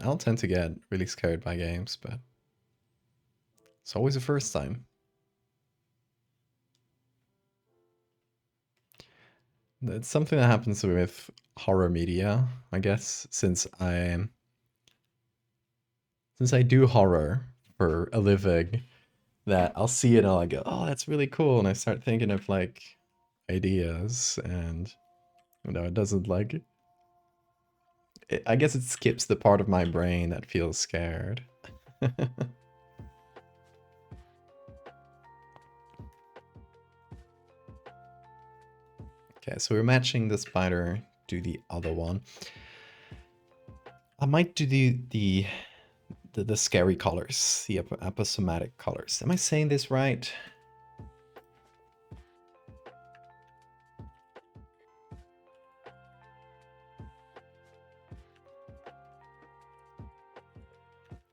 I'll tend to get really scared by games, but it's always the first time. It's something that happens with horror media, I guess, since I do horror for a living, that I'll see it and I'll go, oh, that's really cool, and I start thinking of like ideas, and it doesn't like. I guess it skips the part of my brain that feels scared. Okay, so we're matching the spider to the other one. I might do the scary colors, the aposematic colors. Am I saying this right?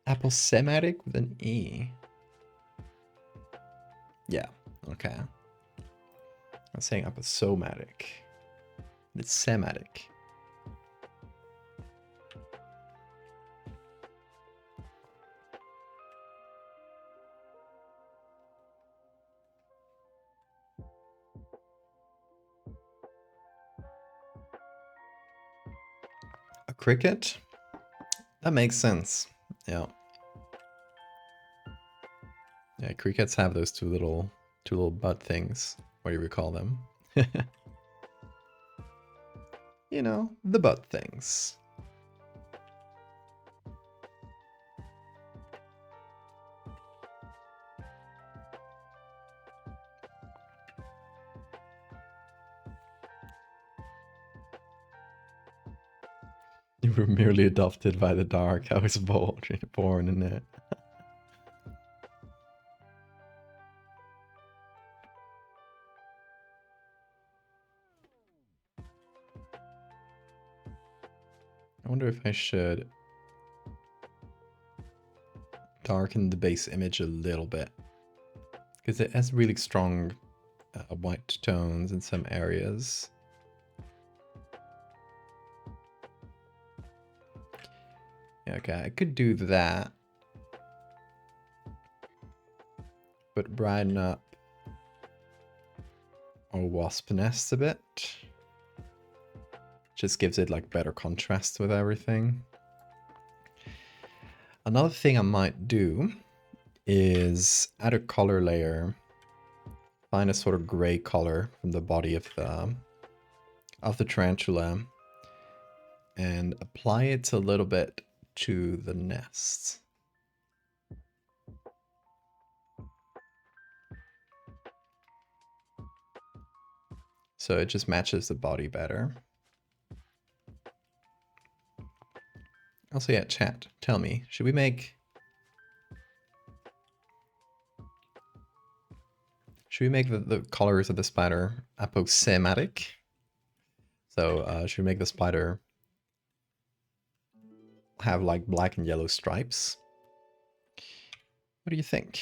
Aposematic with an E. Yeah, okay. I'm saying aposomatic. It's sematic. A cricket? That makes sense. Yeah. Yeah, crickets have those two little butt things. What do you call them? You know, the butt things. You were merely adopted by the dark. I was born in it. I wonder if I should darken the base image a little bit. Because it has really strong white tones in some areas. Yeah, okay, I could do that. But brighten up our wasp nest a bit. Just gives it like better contrast with everything. Another thing I might do is add a color layer. Find a sort of gray color from the body of the tarantula and apply it a little bit to the nest. So it just matches the body better. Also, yeah, chat, tell me, should we make the colors of the spider aposematic? So should we make the spider have like black and yellow stripes? What do you think?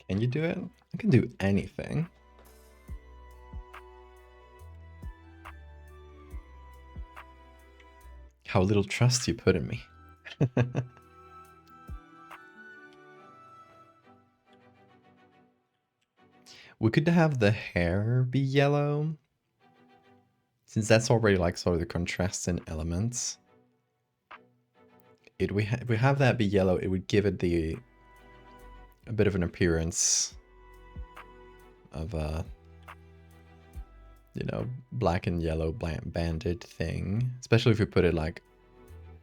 Can you do it? I can do anything. How little trust you put in me. We could have the hair be yellow, since that's already like sort of the contrasting elements. If we have that be yellow, it would give it a bit of an appearance of you know, black and yellow banded thing. Especially if we put it like,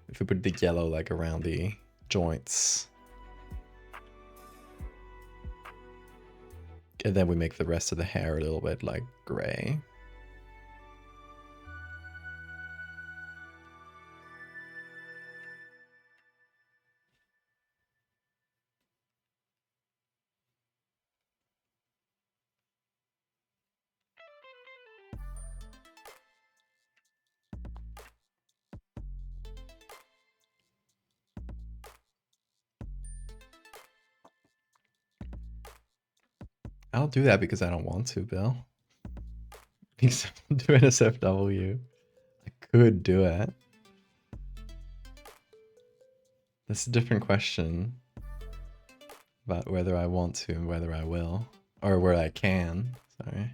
if we put the yellow like around the joints. And then we make the rest of the hair a little bit like gray. I'll do that because I don't want to, Bill. Because I'm doing SFW. I could do it. That's a different question about whether I want to and whether I will. Or where I can, sorry.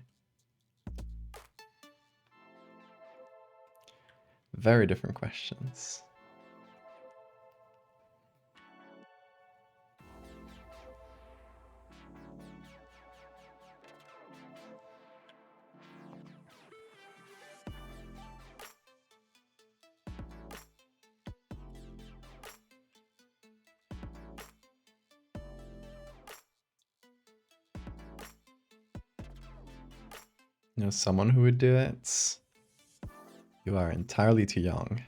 Very different questions. You know, someone who would do it? You are entirely too young.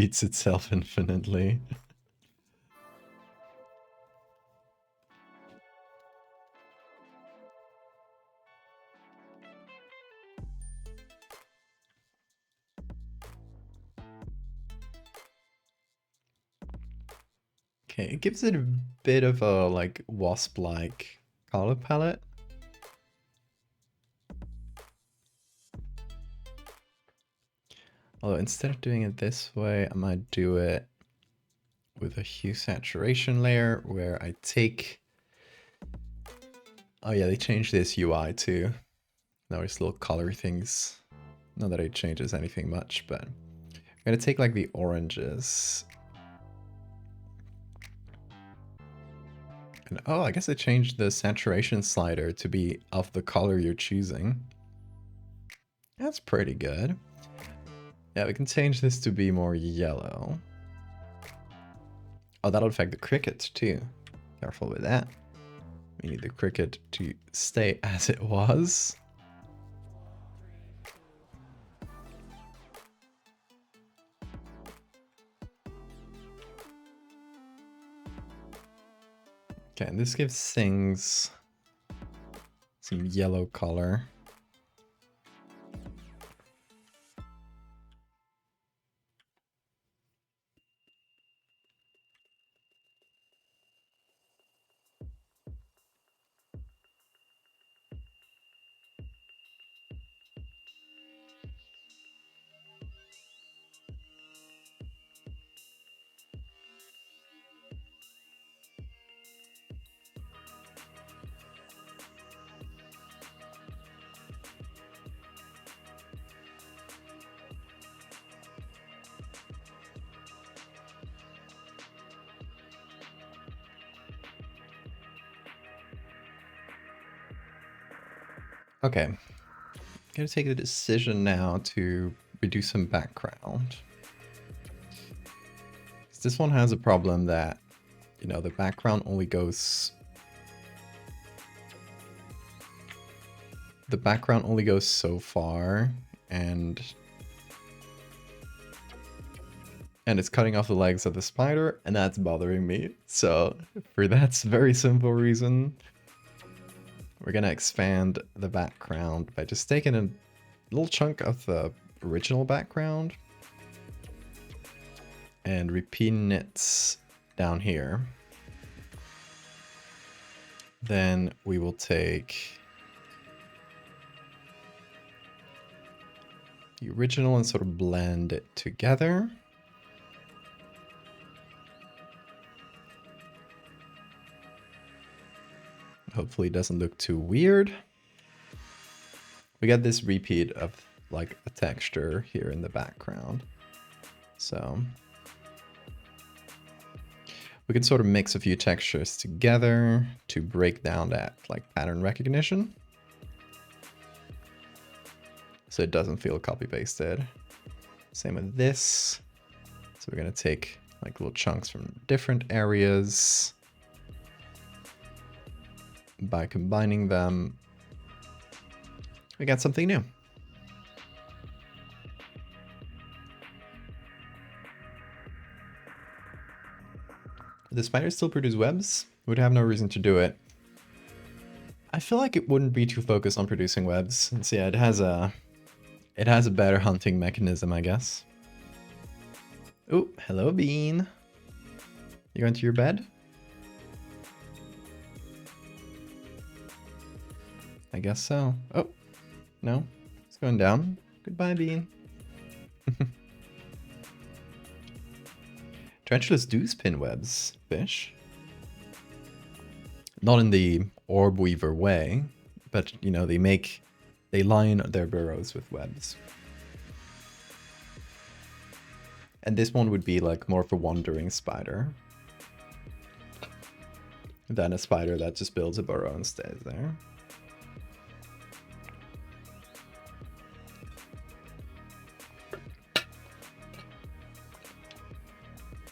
repeats itself infinitely. Okay, it gives it a bit of a like wasp-like color palette. Although instead of doing it this way, I might do it with a hue saturation layer where I take... Oh yeah, they changed this UI too. Now there's little color things. Not that it changes anything much, but I'm gonna take like the oranges. And oh, I guess I changed the saturation slider to be of the color you're choosing. That's pretty good. Yeah, we can change this to be more yellow. Oh, that'll affect the cricket too. Careful with that. We need the cricket to stay as it was. Okay, and this gives things some yellow color. Okay, I'm gonna take the decision now to reduce some background. This one has a problem that, you know, the background only goes... The background only goes so far, and it's cutting off the legs of the spider, and that's bothering me. So for that very simple reason, we're gonna expand the background by just taking a little chunk of the original background and repeating it down here. Then we will take the original and sort of blend it together. Hopefully it doesn't look too weird. We got this repeat of like a texture here in the background. So we can sort of mix a few textures together to break down that like pattern recognition, so it doesn't feel copy pasted. Same with this. So we're gonna take like little chunks from different areas. By combining them, we got something new. The spiders still produce webs? Would have no reason to do it. I feel like it wouldn't be too focused on producing webs. And so yeah, it has a better hunting mechanism, I guess. Oh, hello, Bean. You going to your bed? I guess so. Oh, no, it's going down. Goodbye, Bean. Tarantulas do spin webs, fish. Not in the orb weaver way, but you know, they line their burrows with webs. And this one would be like more of a wandering spider than a spider that just builds a burrow and stays there.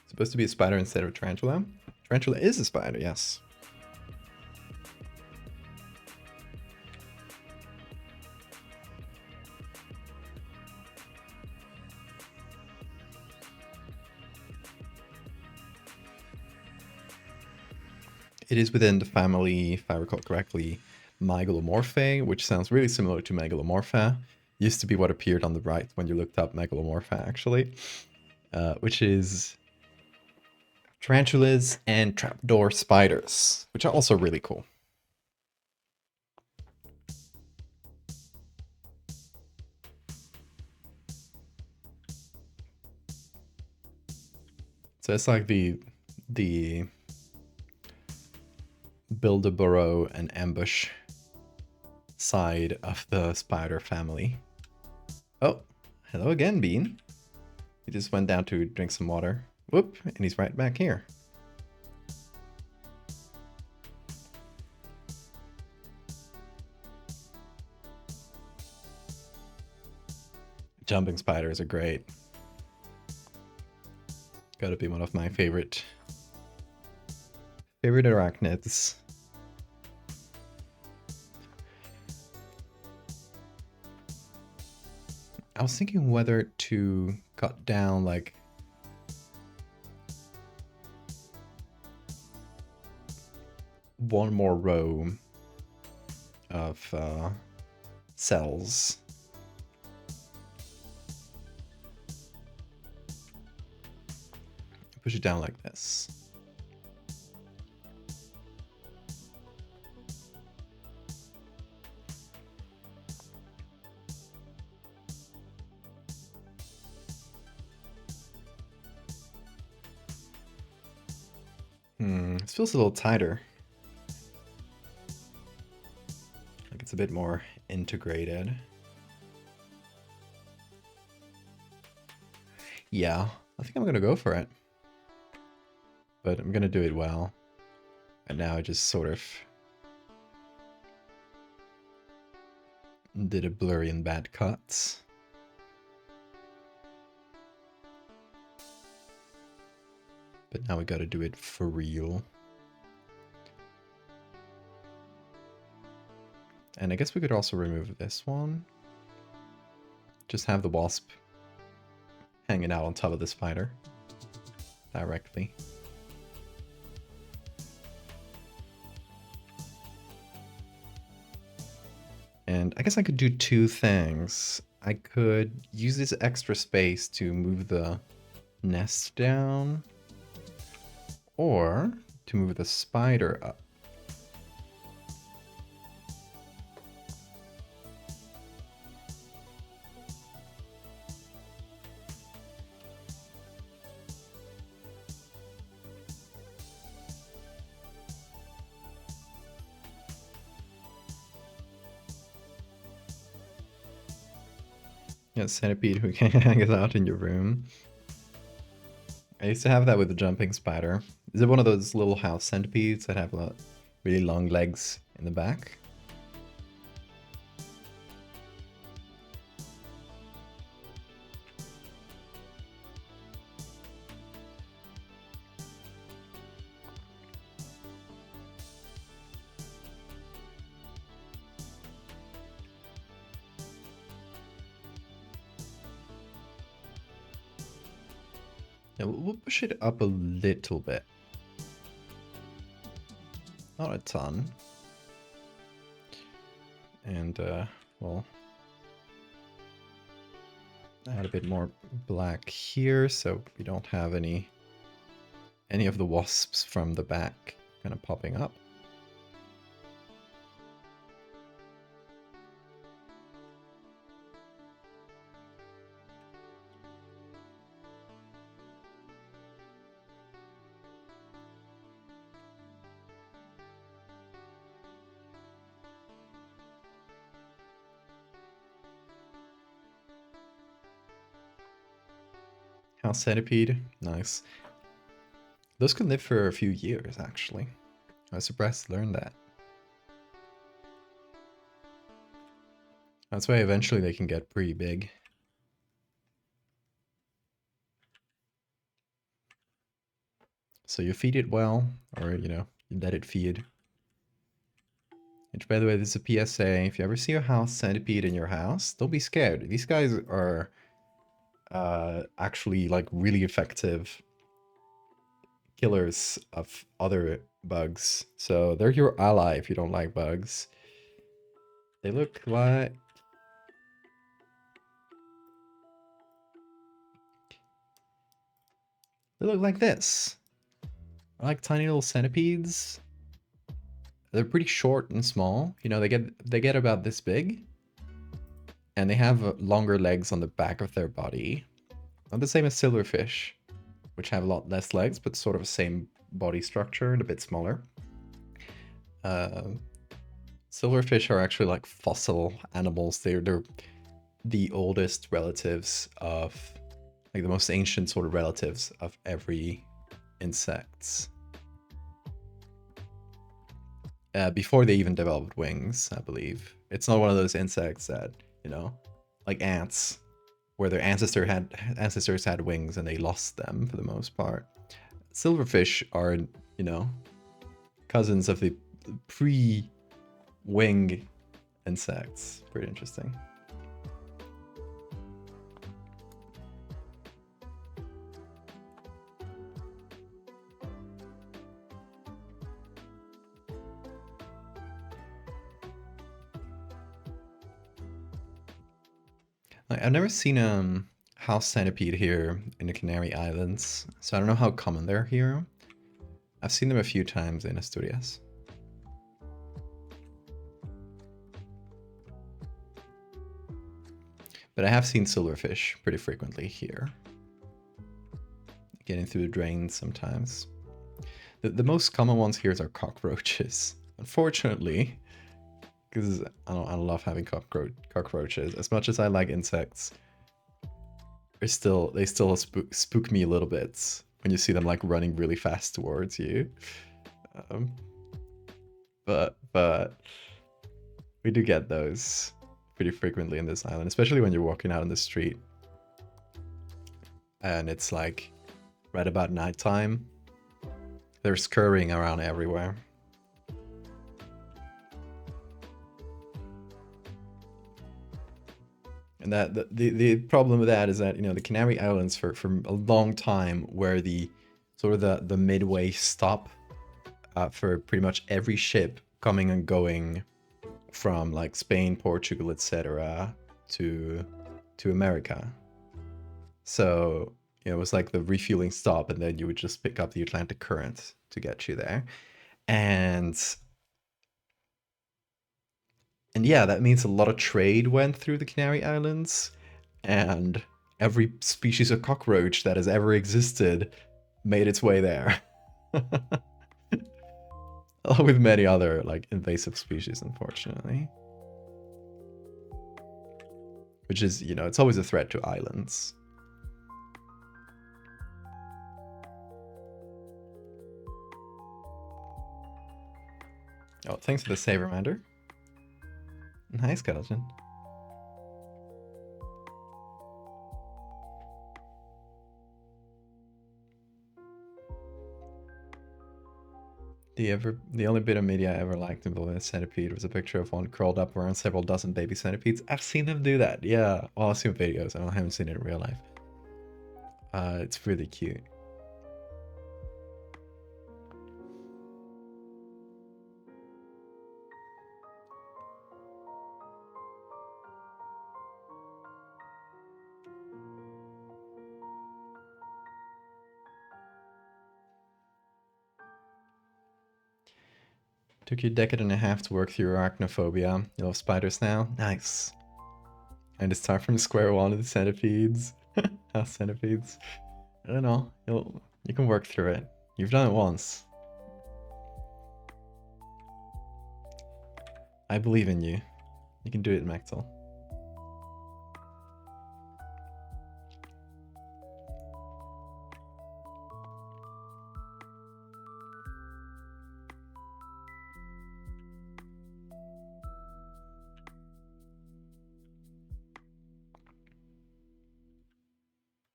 Supposed to be a spider instead of a tarantula? Tarantula is a spider, yes. It is within the family, if I recall correctly, Megalomorphae, which sounds really similar to Megalomorpha. Used to be what appeared on the right when you looked up Megalomorpha, actually, which is tarantulas and trapdoor spiders, which are also really cool. So it's like the build a burrow and ambush side of the spider family. Oh, hello again, Bean. He just went down to drink some water. Whoop, and he's right back here. Jumping spiders are great. Gotta be one of my favorite arachnids. I was thinking whether to cut down like one more row of cells. Push it down like this. This feels a little tighter. Like it's a bit more integrated. Yeah, I think I'm gonna go for it. But I'm gonna do it well. And now I just sort of did a blurry and bad cuts. But now we gotta do it for real. And I guess we could also remove this one. Just have the wasp hanging out on top of the spider directly. And I guess I could do two things. I could use this extra space to move the nest down, or to move the spider up. Yeah, centipede who can hang out in your room. I used to have that with the jumping spider. Is it one of those little house centipedes that have really long legs in the back? Yeah, we'll push it up a little bit. Not a ton. And, we'll add a bit more black here so we don't have any of the wasps from the back kind of popping up. House centipede, nice. Those can live for a few years, actually. I was surprised to learn that. That's why eventually they can get pretty big. So you feed it well, or, you let it feed. Which, by the way, this is a PSA. If you ever see a house centipede in your house, don't be scared. These guys are actually like really effective killers of other bugs. So they're your ally if you don't like bugs. They look like... They look like this. They're like tiny little centipedes. They're pretty short and small. You know, they get about this big. And they have longer legs on the back of their body. Not the same as silverfish, which have a lot less legs, but sort of the same body structure and a bit smaller. Silverfish are actually like fossil animals. They're the oldest relatives of, like the most ancient sort of relatives of every insects. Before they even developed wings, I believe. It's not one of those insects that, you know, like ants, where their ancestors had wings and they lost them for the most part. Silverfish are, you know, cousins of the pre-wing insects. Pretty interesting. I've never seen house centipede here in the Canary Islands, so I don't know how common they're here. I've seen them a few times in Asturias. But I have seen silverfish pretty frequently here. Getting through the drains sometimes. The most common ones here are cockroaches. Unfortunately, because I don't love having cockroaches. As much as I like insects, they still spook me a little bit when you see them like running really fast towards you. But we do get those pretty frequently in this island, especially when you're walking out on the street and it's like right about nighttime. They're scurrying around everywhere. And that the problem with that is that, you know, the Canary Islands for a long time were the sort of the midway stop for pretty much every ship coming and going from like Spain, Portugal, etc. to America. So, you know, it was like the refueling stop, and then you would just pick up the Atlantic current to get you there. And yeah, that means a lot of trade went through the Canary Islands, and every species of cockroach that has ever existed made its way there. Along with many other like invasive species, unfortunately. Which is, you know, it's always a threat to islands. Oh, thanks for the save reminder. Hi, Skeleton. The only bit of media I ever liked involving a centipede was a picture of one curled up around several dozen baby centipedes. I've seen them do that, yeah. Well, I've seen videos, I haven't seen it in real life. It's really cute. Took you a decade and a half to work through your arachnophobia. You love spiders now? Nice. And it's time from square one of the centipedes. House centipedes. I don't know. You can work through it. You've done it once. I believe in you. You can do it, Maxwell.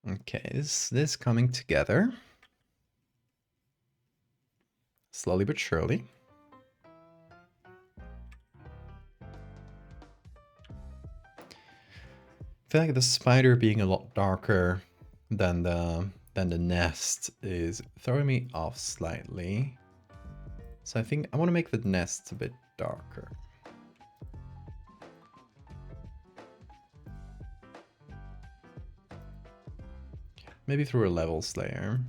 Okay, is this coming together? Slowly but surely. I feel like the spider being a lot darker than the nest is throwing me off slightly. So I think I want to make the nests a bit darker. Maybe through a levels layer.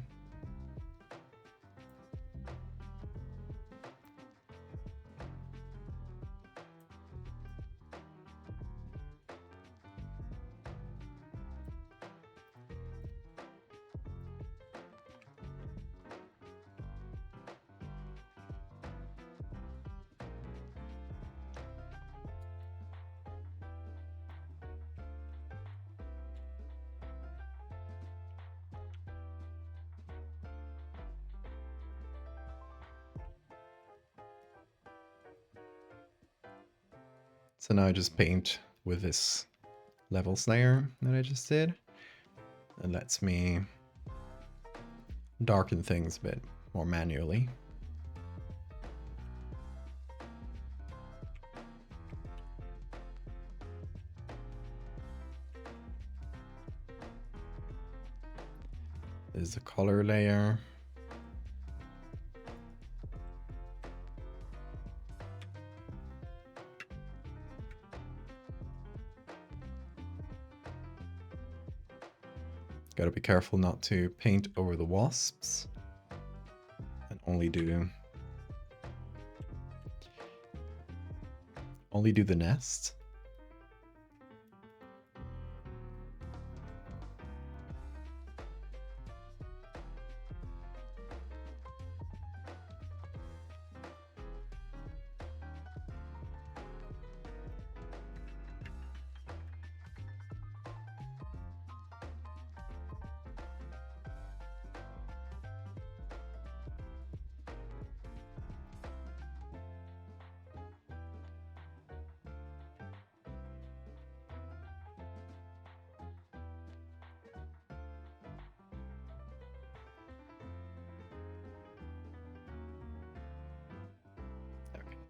So now I just paint with this levels layer that I just did. It lets me darken things a bit more manually. There's the color layer. Gotta be careful not to paint over the wasps and only do the nest.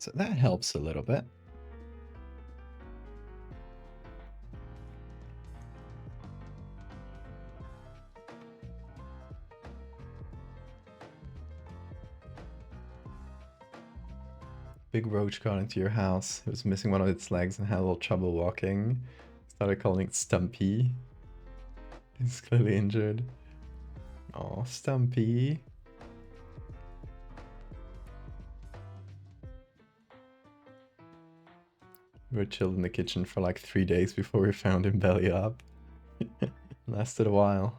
So that helps a little bit. Big roach got into your house. It was missing one of its legs and had a little trouble walking. Started calling it Stumpy. It's clearly injured. Oh, Stumpy. We were chilled in the kitchen for like 3 days before we found him belly up. Lasted a while.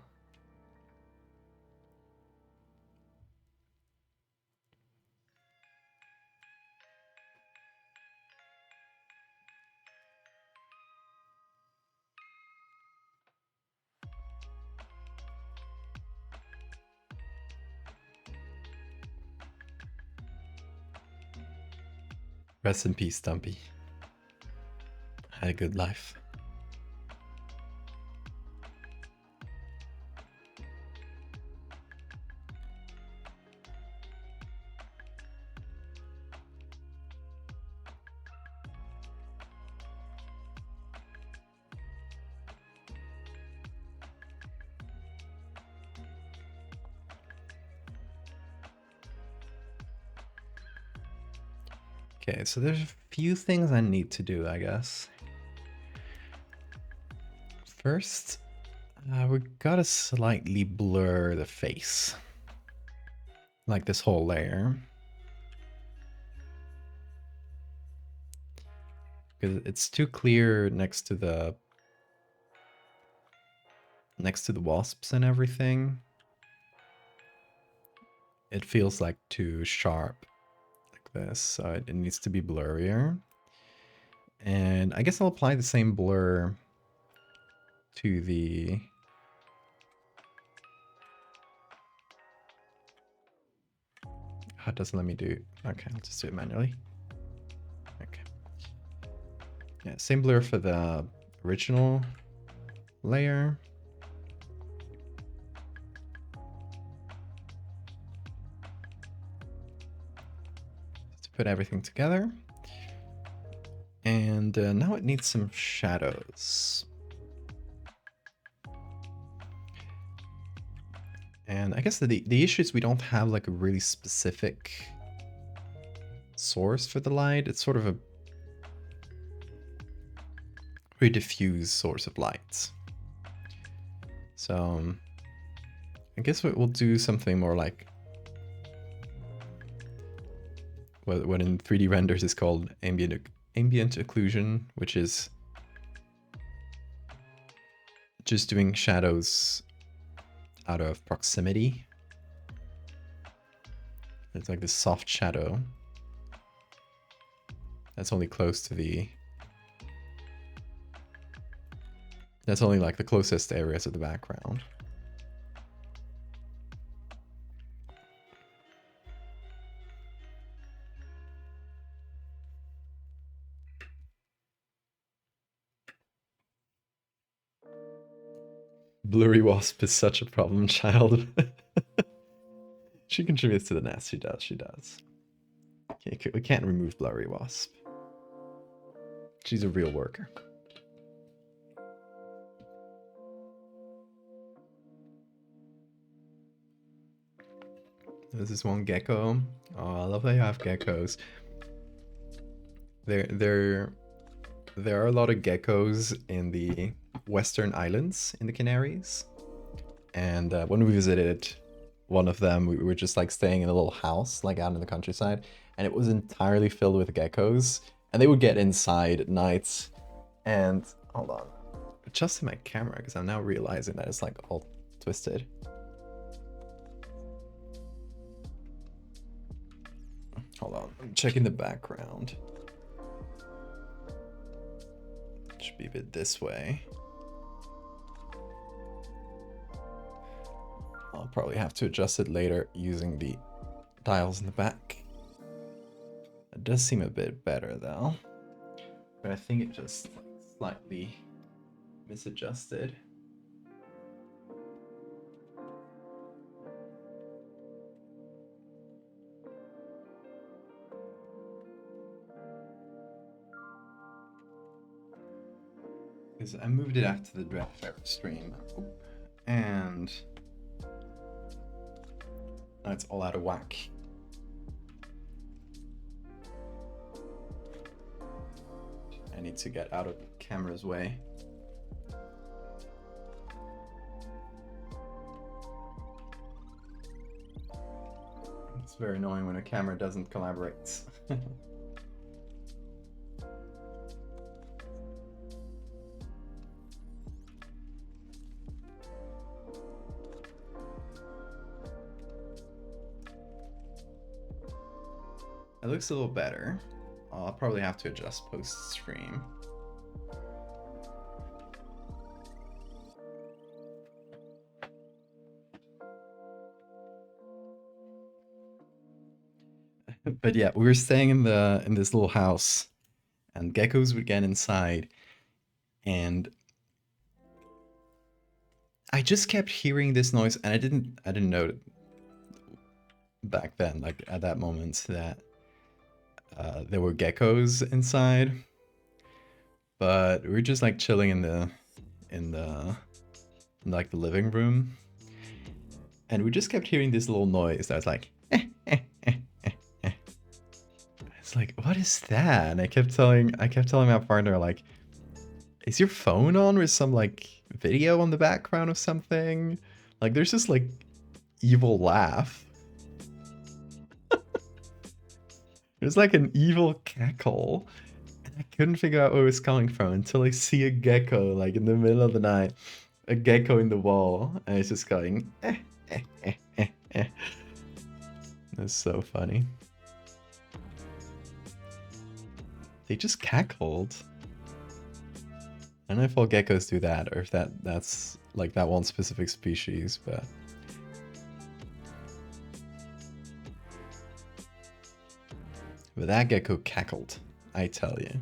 Rest in peace, Stumpy. Had a good life. Okay, so there's a few things I need to do, I guess. First, we gotta slightly blur the face. Like this whole layer. Because it's too clear next to the wasps and everything. It feels like too sharp. This, so it needs to be blurrier. And I guess I'll apply the same blur to the it doesn't let me do. Okay, I'll just do it manually. Okay. Yeah, same blur for the original layer. To put everything together. And now it needs some shadows. And I guess the issue is we don't have like a really specific source for the light. It's sort of a very diffuse source of light. So I guess we'll do something more like what in 3D renders is called ambient occlusion, which is just doing shadows out of proximity. It's like this soft shadow that's only close to the... That's only like the closest areas of the background. Blurry Wasp is such a problem child. She contributes to the nest. She does. Okay, we can't remove Blurry Wasp. She's a real worker. This is one gecko. Oh, I love that you have geckos. There are a lot of geckos in the Western Islands in the Canaries. And when we visited one of them, we were just like staying in a little house, like out in the countryside, and it was entirely filled with geckos. And they would get inside at night. And hold on, adjusting my camera because I'm now realizing that it's like all twisted. Hold on, I'm checking the background. Should be a bit this way. I'll probably have to adjust it later using the dials in the back. It does seem a bit better though, but I think it just like slightly misadjusted. Because I moved it after the draft stream, and now it's all out of whack. I need to get out of the camera's way. It's very annoying when a camera doesn't collaborate. It looks a little better. I'll probably have to adjust post-stream. But yeah, we were staying in this little house, and geckos would get inside, and I just kept hearing this noise, and I didn't know back then, like at that moment, that there were geckos inside. But we were just like chilling in like the living room, and we just kept hearing this little noise that was like It's like, what is that? And I kept telling my partner, like, is your phone on with some like video on the background of something? Like there's this like evil laugh. There's like an evil cackle. And I couldn't figure out where it was coming from until I see a gecko like in the middle of the night. A gecko in the wall. And it's just going That's so funny. They just cackled. I don't know if all geckos do that, or if that's like that one specific species, but that gecko cackled, I tell you.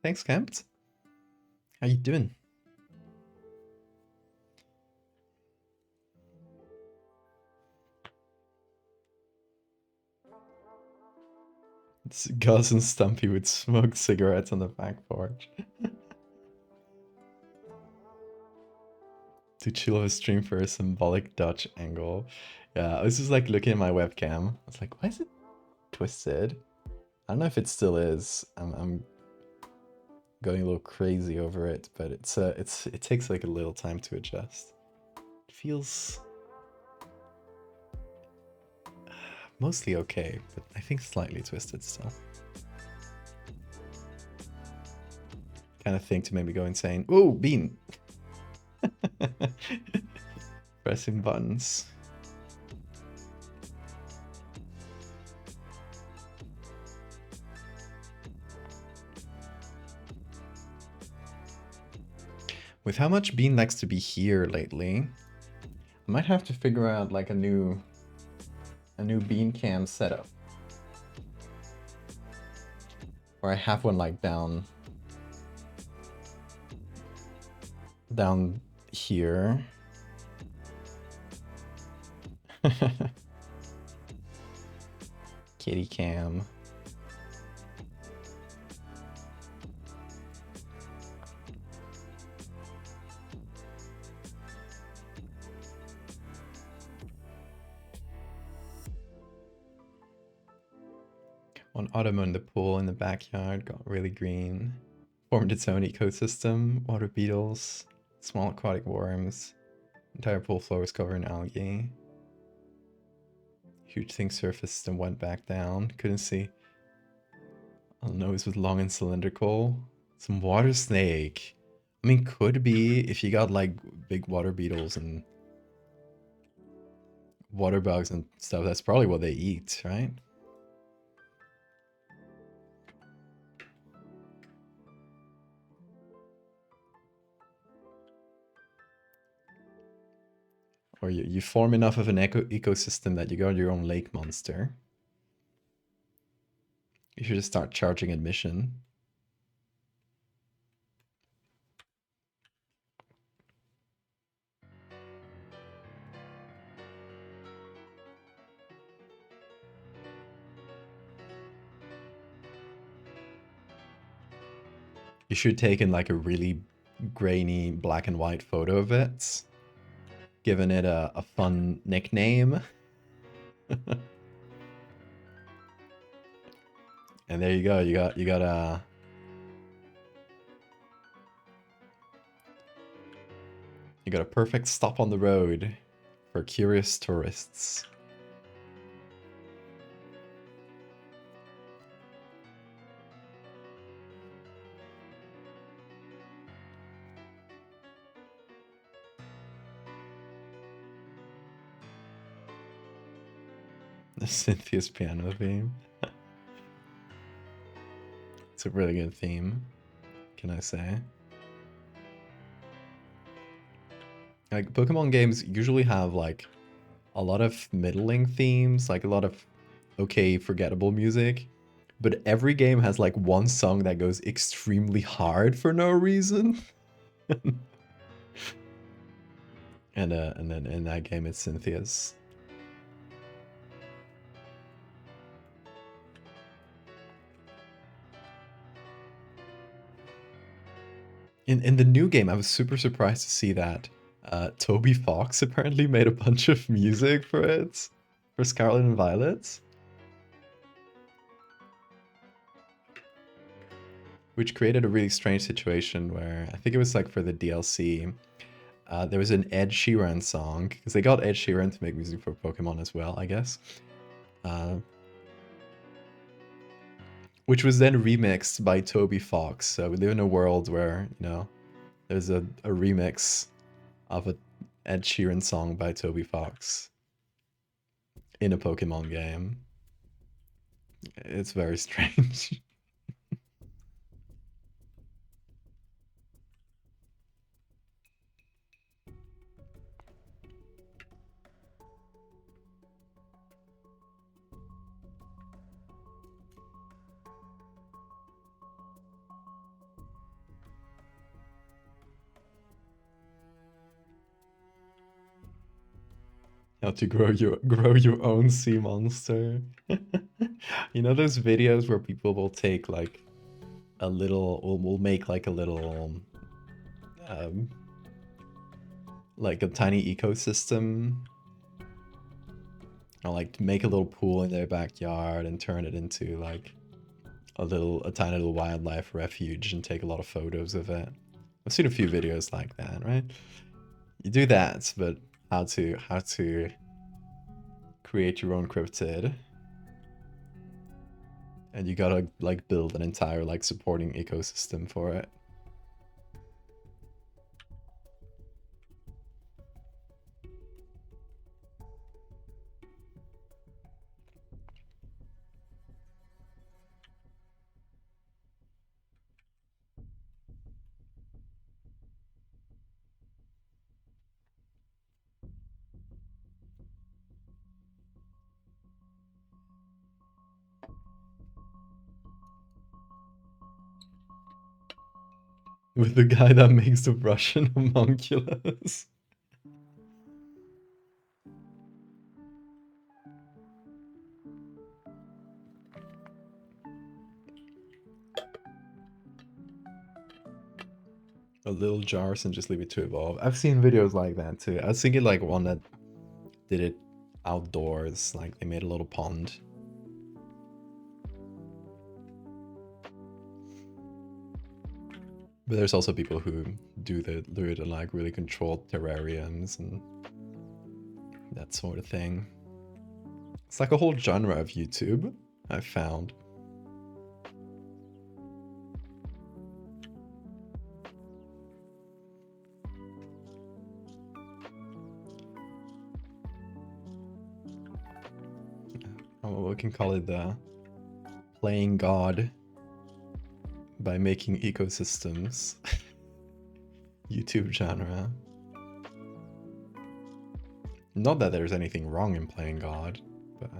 Thanks, Kempt. How you doing? It's Gus and Stumpy would smoke cigarettes on the back porch. To chill a stream for a symbolic Dutch angle. Yeah, I was just like looking at my webcam. I was like, why is it twisted? I don't know if it still is. I'm going a little crazy over it, but it takes like a little time to adjust. It feels mostly okay, but I think slightly twisted still. Kind of thing to make me go insane. Ooh, bean! Pressing buttons. With how much Bean likes to be here lately, I might have to figure out like a new Bean cam setup. Or I have one like down here. Kitty cam. One autumn in the pool in the backyard got really green. Formed its own ecosystem, water beetles, small aquatic worms. Entire pool floor was covered in algae. Huge thing surfaced and went back down. Couldn't see. Oh, nose was long and cylindrical. Some water snake. I mean, could be if you got like big water beetles and water bugs and stuff. That's probably what they eat, right? Or you form enough of an ecosystem that you got your own lake monster. You should just start charging admission. You should take in like a really grainy black and white photo of it, giving it a fun nickname. And there you go. You got a perfect stop on the road for curious tourists. The Cynthia's piano theme. It's a really good theme, can I say? Like, Pokemon games usually have, like, a lot of middling themes, like a lot of okay, forgettable music. But every game has, like, one song that goes extremely hard for no reason. And then in that game, it's Cynthia's. In the new game, I was super surprised to see that Toby Fox apparently made a bunch of music for it, for Scarlet and Violet. Which created a really strange situation where, I think it was like for the DLC, there was an Ed Sheeran song, because they got Ed Sheeran to make music for Pokemon as well, I guess. Which was then remixed by Toby Fox. So we live in a world where, you know, there's a remix of a Ed Sheeran song by Toby Fox in a Pokemon game. It's very strange. How to grow your own sea monster. You know those videos where people will take like a little, will make like a little like a tiny ecosystem, or like make a little pool in their backyard and turn it into like a tiny little wildlife refuge and take a lot of photos of it. I've seen a few videos like that, right? You do that, but how to create your own cryptid, and you gotta like build an entire like supporting ecosystem for it. With the guy that makes the Russian homunculus. A little jars and just leave it to evolve. I've seen videos like that too. I was thinking like one that did it outdoors, like they made a little pond. But there's also people who do it in like really controlled terrariums and that sort of thing. It's like a whole genre of YouTube, I've found. Oh, we can call it the playing God by making ecosystems. YouTube genre. Not that there's anything wrong in playing God, but...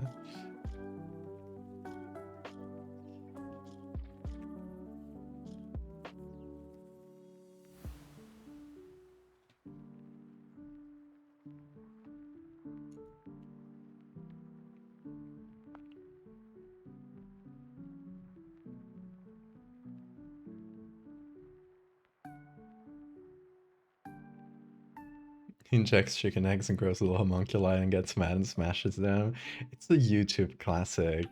He injects chicken eggs and grows a little homunculi and gets mad and smashes them. It's a YouTube classic.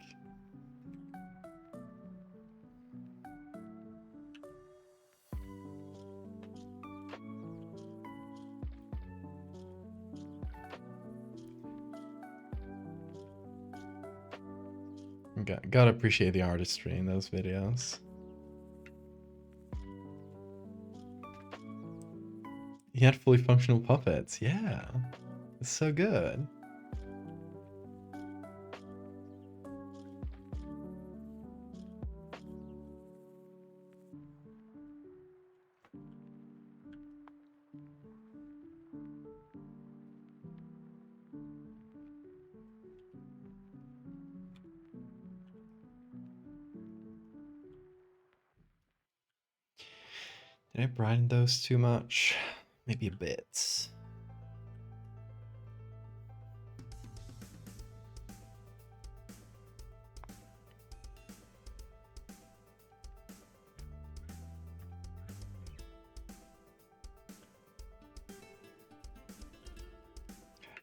Gotta appreciate the artistry in those videos. He had fully functional puppets, yeah. It's so good. Did I brighten those too much? Maybe a bit.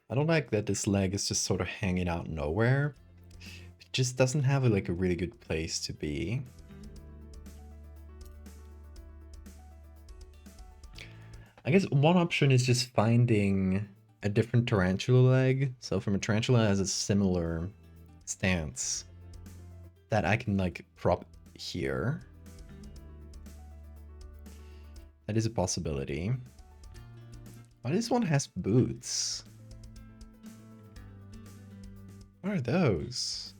I don't like that this leg is just sort of hanging out nowhere. It just doesn't have like a really good place to be. I guess one option is just finding a different tarantula leg. So from a tarantula that has a similar stance that I can like prop here. That is a possibility. Why this one has boots? What are those?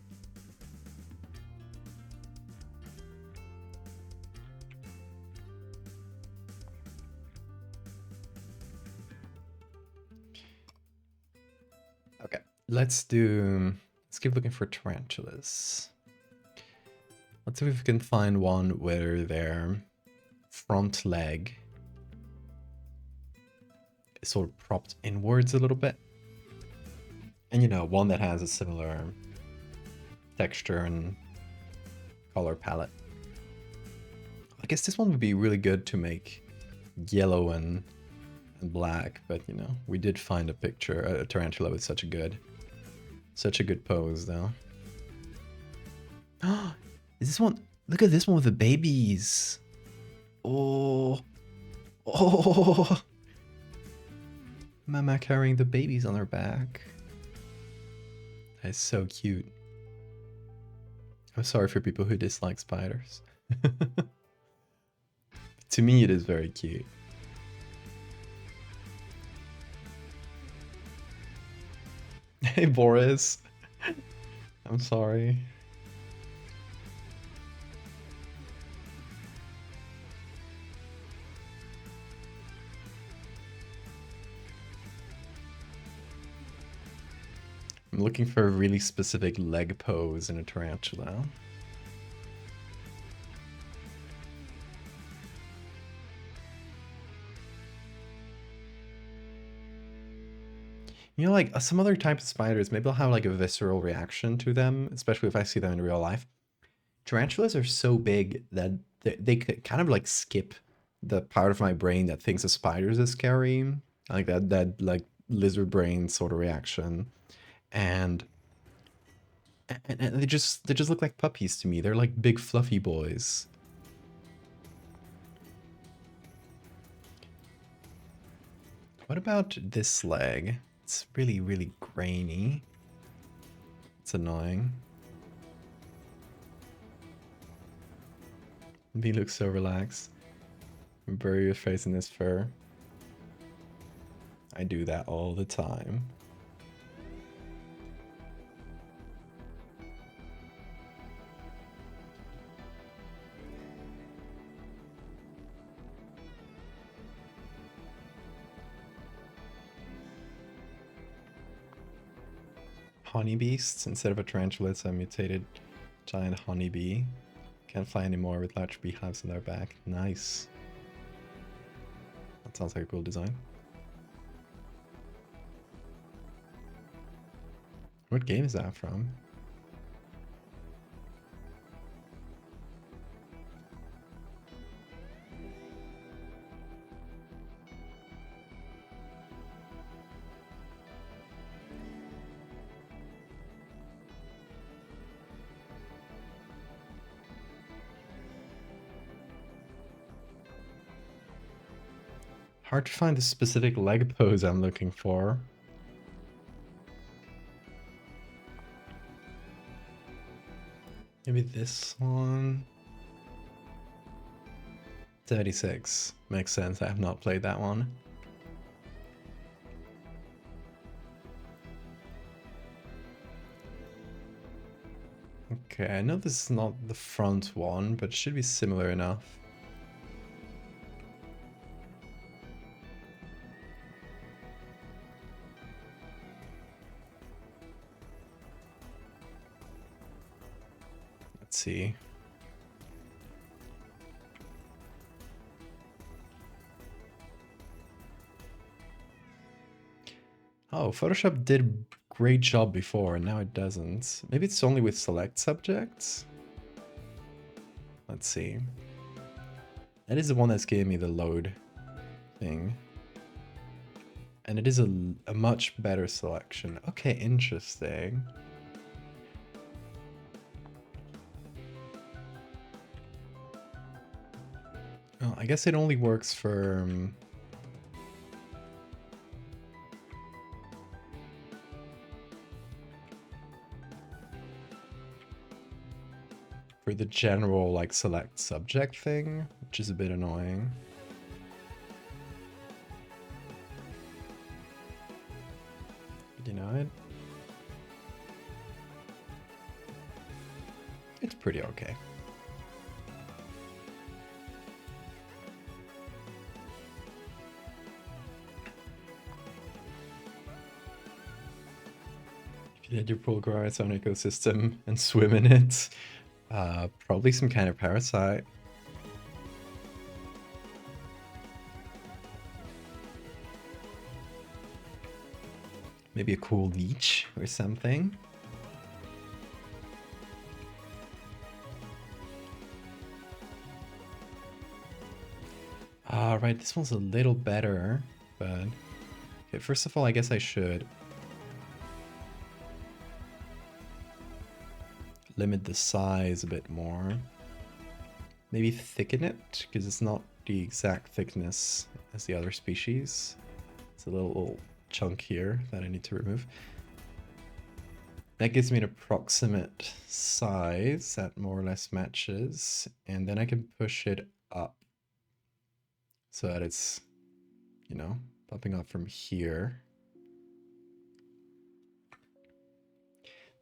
Okay, let's keep looking for tarantulas. Let's see if we can find one where their front leg is sort of propped inwards a little bit. And you know, one that has a similar texture and color palette. I guess this one would be really good to make yellow and black, but you know, we did find a picture, a tarantula with such a good pose though. Is this one? Look at this one with the babies. Oh, oh, Mama carrying the babies on her back. That is so cute. I'm sorry for people who dislike spiders. To me, it is very cute. Hey, Boris. I'm sorry. I'm looking for a really specific leg pose in a tarantula. You know, like some other types of spiders, maybe I'll have like a visceral reaction to them, especially if I see them in real life. Tarantulas are so big that they kind of like skip the part of my brain that thinks of spiders as scary, like that like lizard brain sort of reaction, and and they just look like puppies to me. They're like big fluffy boys. What about this leg? It's really, really grainy. It's annoying. He looks so relaxed. Bury your face in this fur. I do that all the time. Honey beasts. Instead of a tarantula, it's a mutated giant honeybee. Can't fly anymore with large beehives on their back. Nice. That sounds like a cool design. What game is that from? Hard to find the specific leg pose I'm looking for. Maybe this one. 36. Makes sense. I have not played that one. Okay, I know this is not the front one, but it should be similar enough. Let's see. Oh, Photoshop did a great job before, and now it doesn't. Maybe it's only with select subjects? Let's see. That is the one that's giving me the load thing. And it is a much better selection. Okay, interesting. Oh, I guess it only works for... for the general, like, select subject thing, which is a bit annoying. But, you know, it's pretty okay. If you let your pool grow its own ecosystem and swim in it, probably some kind of parasite. Maybe a cool leech or something. Right, this one's a little better. But okay, first of all, I guess I should limit the size a bit more. Maybe thicken it, because it's not the exact thickness as the other species. It's a little chunk here that I need to remove. That gives me an approximate size that more or less matches, and then I can push it up so that it's, you know, popping up from here.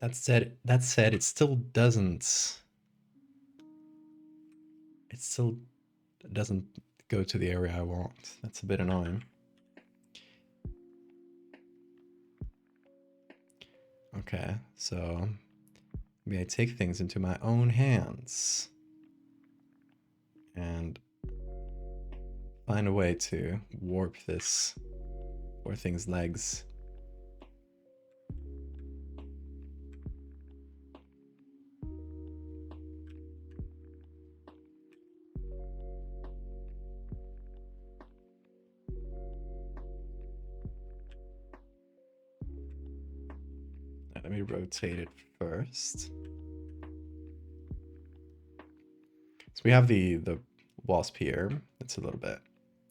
That said, it still doesn't go to the area I want. That's a bit annoying. Okay, so maybe I take things into my own hands and find a way to warp this poor thing's legs. Let me rotate it first. So we have the wasp here. It's a little bit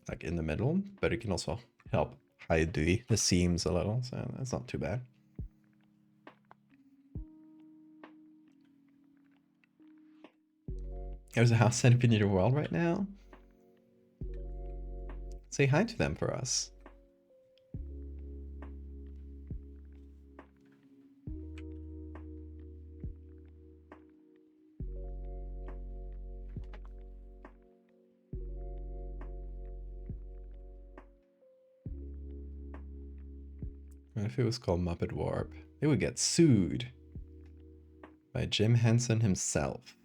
like in the middle, but it can also help hide the seams a little, so that's not too bad. There's a house centipede in your world right now. Say hi to them for us. What if it was called Muppet Warp? They would get sued by Jim Henson himself.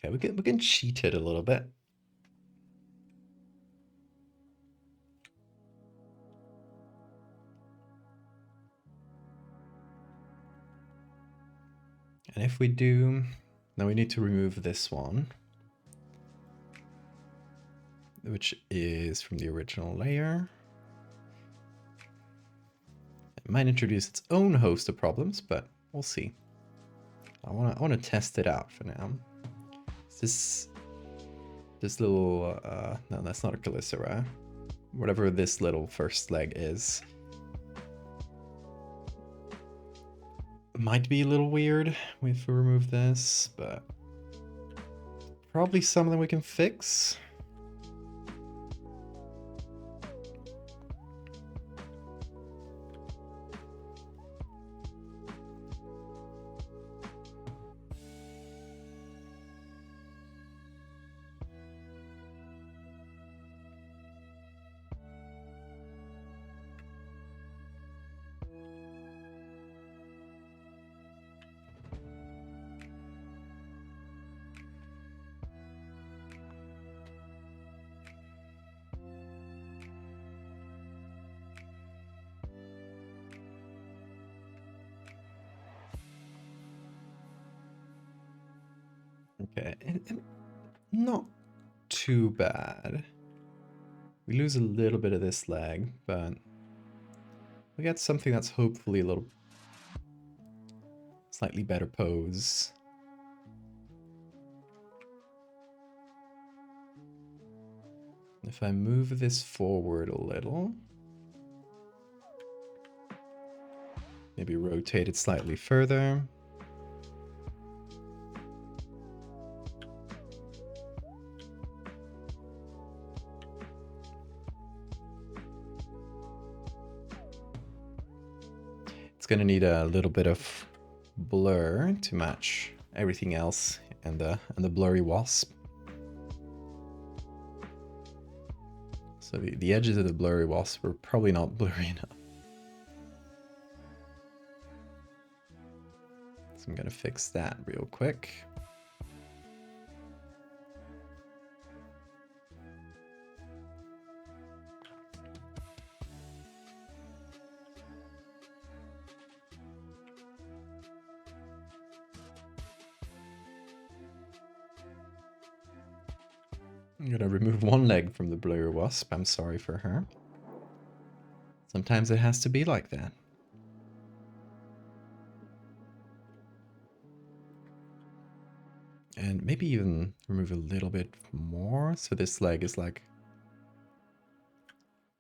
Okay, we can cheat it a little bit. And if we do, now we need to remove this one, which is from the original layer. It might introduce its own host of problems, but we'll see. I wanna test it out for now. Is this little no, that's not a Calicera. Whatever this little first leg is. Might be a little weird if we remove this, but probably something we can fix. Okay, and not too bad. We lose a little bit of this leg, but we got something that's hopefully a little slightly better pose. If I move this forward a little, maybe rotate it slightly further. It's gonna need a little bit of blur to match everything else and the blurry wasp. So the edges of the blurry wasp were probably not blurry enough. So I'm gonna fix that real quick. I'm gonna remove one leg from the blue wasp. I'm sorry for her. Sometimes it has to be like that. And maybe even remove a little bit more. So this leg is like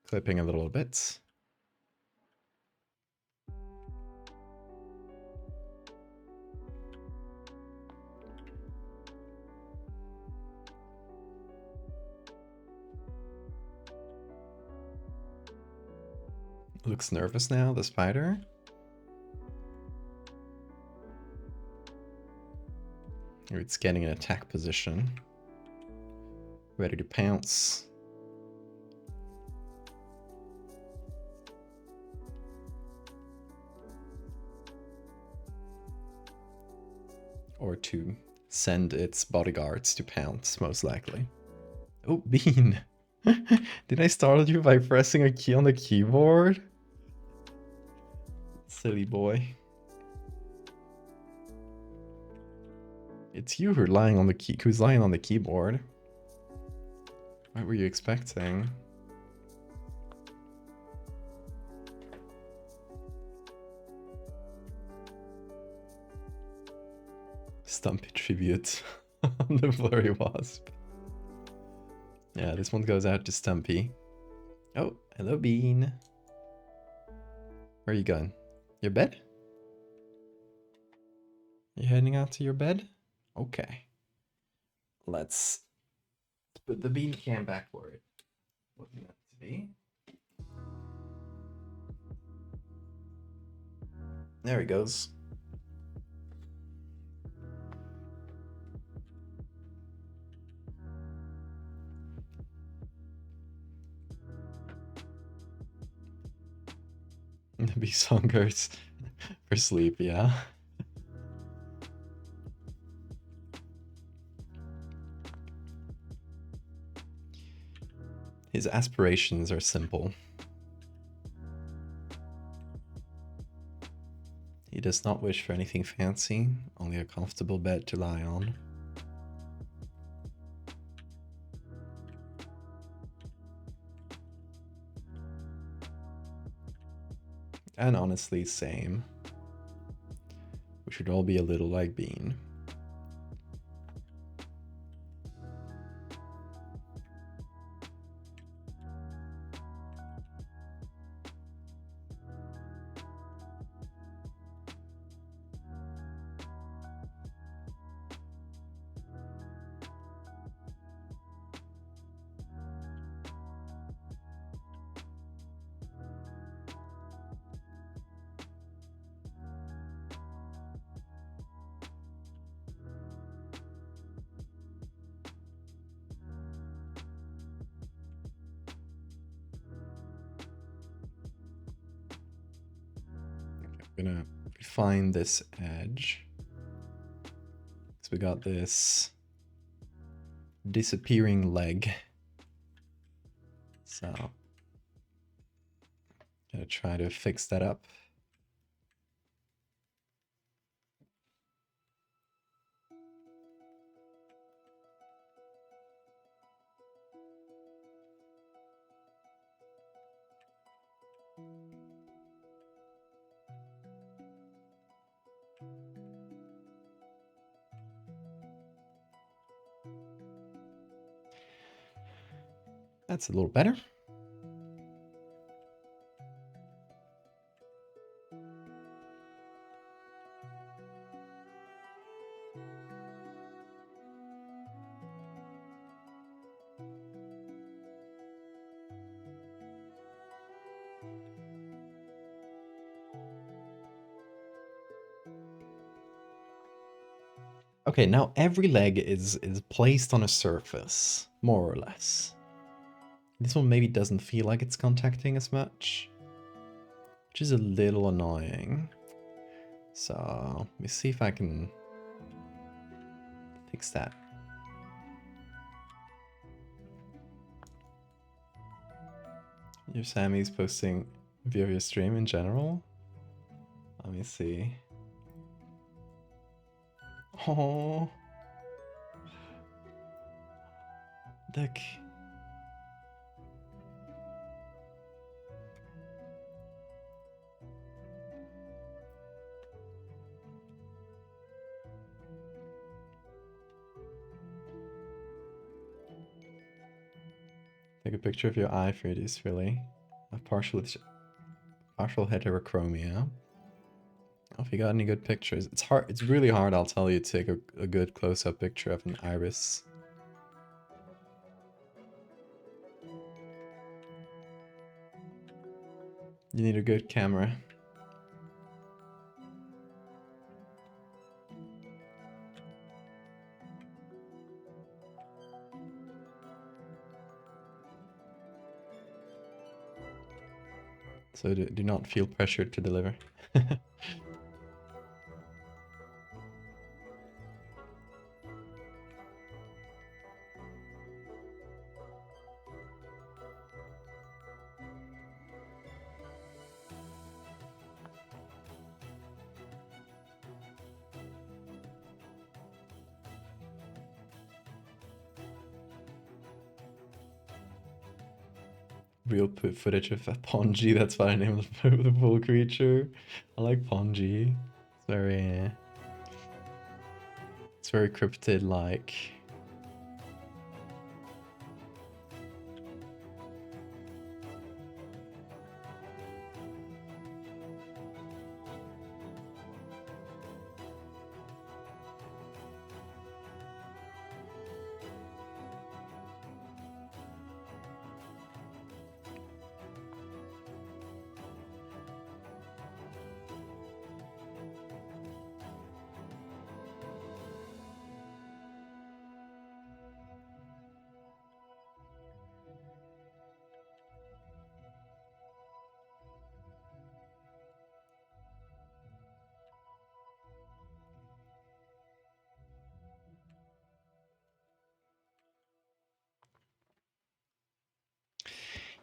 clipping a little bit. Looks nervous now, the spider. It's getting an attack position. Ready to pounce. Or to send its bodyguards to pounce, most likely. Oh, Bean! Did I startle you by pressing a key on the keyboard? Silly boy. It's you who's lying on the keyboard. What were you expecting? Stumpy tribute on the blurry wasp. Yeah, this one goes out to Stumpy. Oh, hello Bean. Where are you going? Your bed? You heading out to your bed? Okay. Let's put the bean can back where it was meant to be. There he goes. The bee song goes for sleep, yeah. His aspirations are simple. He does not wish for anything fancy, only a comfortable bed to lie on. And honestly, same. We should all be a little like Bean. I'm gonna refine this edge. So we got this disappearing leg. So gonna try to fix that up. That's a little better. Okay, now every leg is placed on a surface, more or less. This one maybe doesn't feel like it's contacting as much, which is a little annoying. So let me see if I can fix that. Your Sammy's posting via your stream in general. Let me see. Oh, Look. Take a picture of your eye for this, really. A partial heterochromia. Oh, if you got any good pictures. It's hard. It's really hard, I'll tell you, to take a good close-up picture of an iris. You need a good camera. So do not feel pressured to deliver. Real footage of a Ponji, that's why I named the full creature. I like Ponji. It's very cryptid-like.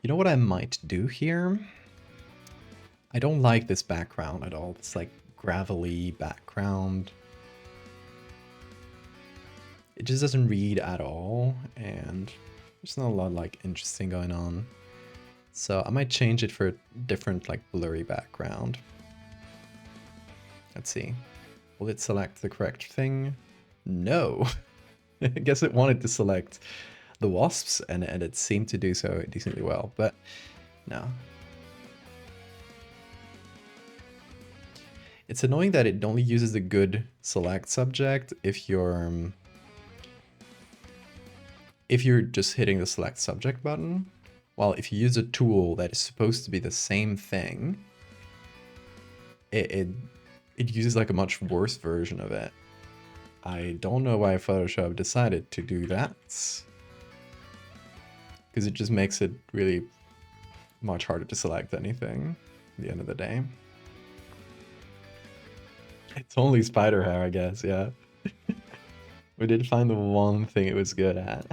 You know what I might do here? I don't like this background at all. It's like gravelly background. It just doesn't read at all, and there's not a lot like interesting going on. So I might change it for a different like blurry background. Let's see. Will it select the correct thing? No. I guess it wanted to select the wasps, and it seemed to do so decently well, but no. It's annoying that it only uses the good select subject if you're just hitting the select subject button. While if you use a tool that is supposed to be the same thing, it uses like a much worse version of it. I don't know why Photoshop decided to do that, because it just makes it really much harder to select anything at the end of the day. It's only spider hair, I guess, yeah. We did find the one thing it was good at.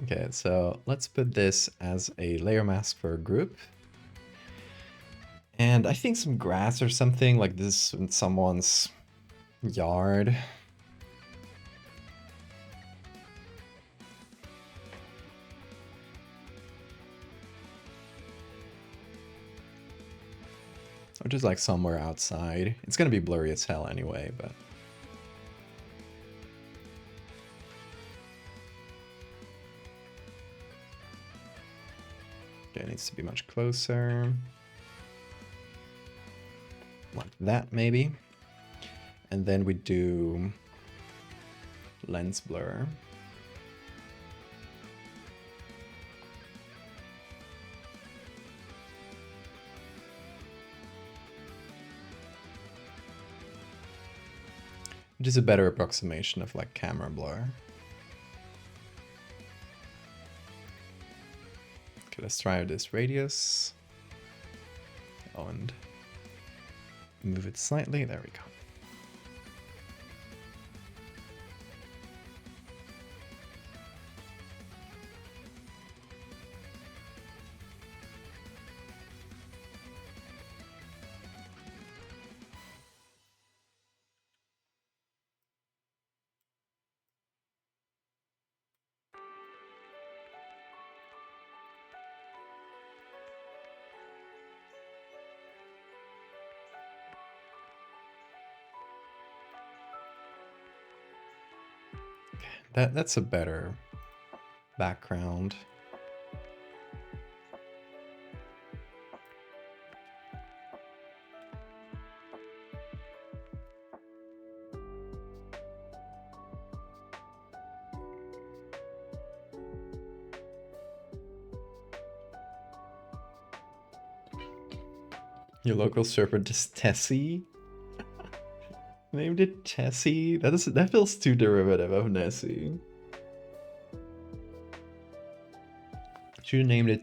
Okay, so let's put this as a layer mask for a group. And I think some grass or something like this in someone's yard. Or just like somewhere outside. It's gonna be blurry as hell anyway, but... Okay, it needs to be much closer. Like that, maybe. And then we do lens blur. Which is a better approximation of like camera blur. Okay, let's try this radius. Oh, and move it slightly. There we go. That's a better background. Your local serpent is Tessie. Named it Tessie? That feels too derivative of Nessie. Should have named it,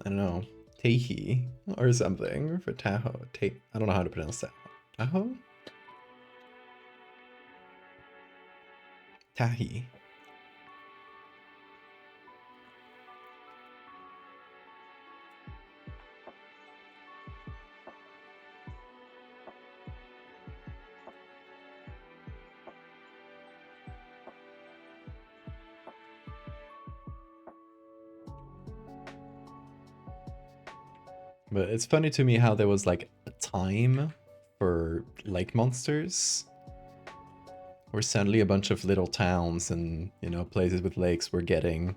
I don't know, Tahi or something for Tahoe. I don't know how to pronounce that. Tahoe? Tahi. But it's funny to me how there was like a time for lake monsters where suddenly a bunch of little towns and, you know, places with lakes were getting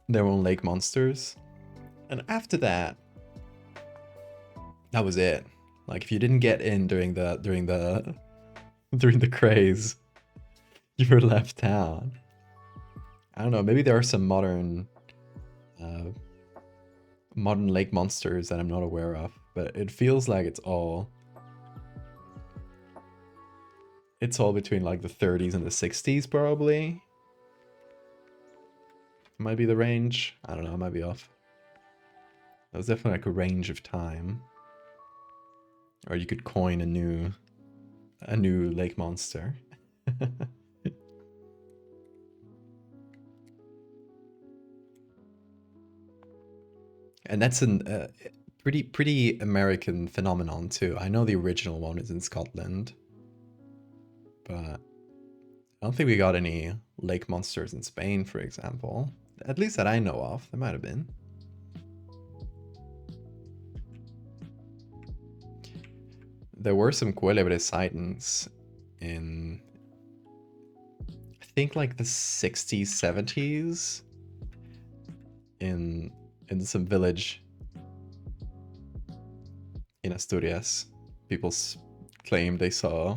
their own lake monsters. And after that, that was it. Like if you didn't get in during the craze, you were left out. I don't know, maybe there are some modern lake monsters that I'm not aware of, but it feels like it's all between like the 30s and the 60s probably. Might be the range. I don't know, I might be off. That was definitely like a range of time. Or you could coin a new lake monster. And that's a pretty American phenomenon too. I know the original one is in Scotland, but I don't think we got any lake monsters in Spain, for example. At least that I know of. There might have been. There were some Cuélebre sightings in, I think, like the 60s, 70s in some village in Asturias. People claim they saw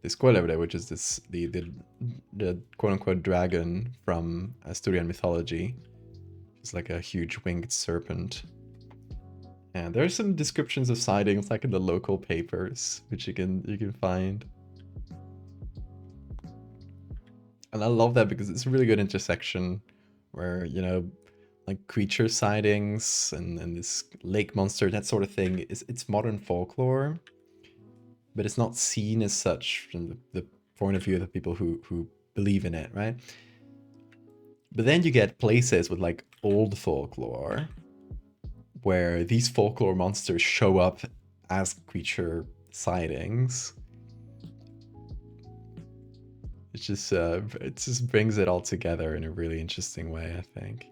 this Cuélebre, which is the quote-unquote dragon from Asturian mythology. It's like a huge winged serpent. And there are some descriptions of sightings like in the local papers, which you can find. And I love that because it's a really good intersection where, you know, like creature sightings and this lake monster, that sort of thing, it's modern folklore, but it's not seen as such from the point of view of the people who believe in it, right? But then you get places with like old folklore where these folklore monsters show up as creature sightings. It just brings it all together in a really interesting way, I think.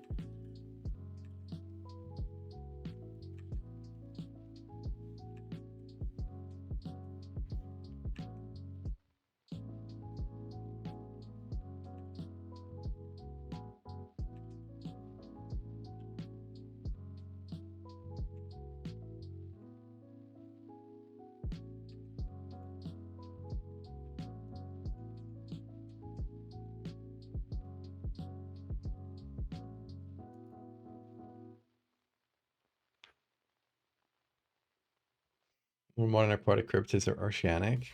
More modern aquatic cryptids are oceanic.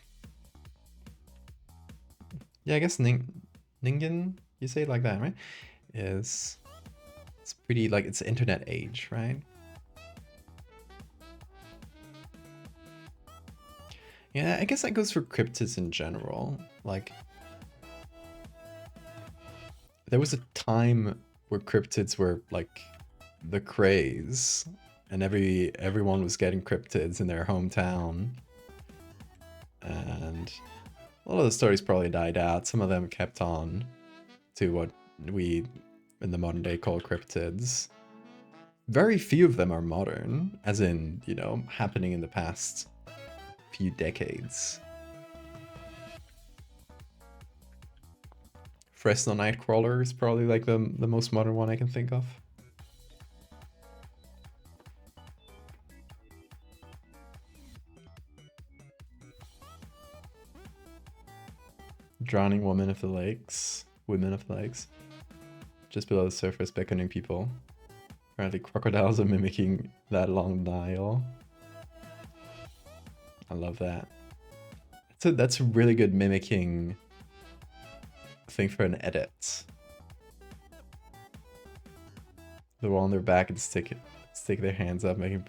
Yeah, I guess Ningen, you say it like that, right? It's pretty like it's internet age, right? Yeah, I guess that goes for cryptids in general. Like, there was a time where cryptids were like the craze, and everyone was getting cryptids in their hometown. And a lot of the stories probably died out. Some of them kept on to what we in the modern day call cryptids. Very few of them are modern, as in, you know, happening in the past few decades. Fresno Nightcrawler is probably like the most modern one I can think of. Drowning woman of the lakes. Women of the lakes. Just below the surface, beckoning people. Apparently crocodiles are mimicking that along the Nile. I love that. So that's a really good mimicking thing for an edit. They're all on their back and stick their hands up, making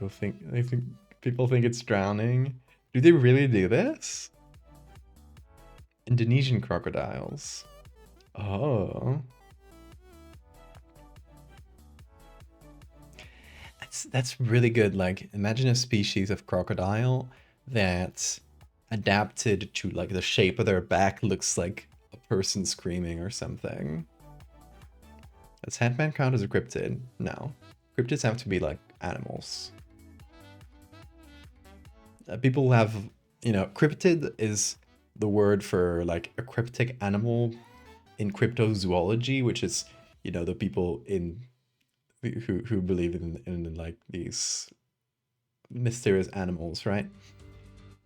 people think it's drowning. Do they really do this? Indonesian crocodiles. Oh. That's really good. Like, imagine a species of crocodile that adapted to like the shape of their back looks like a person screaming or something. Does Handman count as a cryptid? No. Cryptids have to be like animals. People have, you know, cryptid is the word for like a cryptic animal in cryptozoology, which is, you know, the people in who believe in like these mysterious animals, right?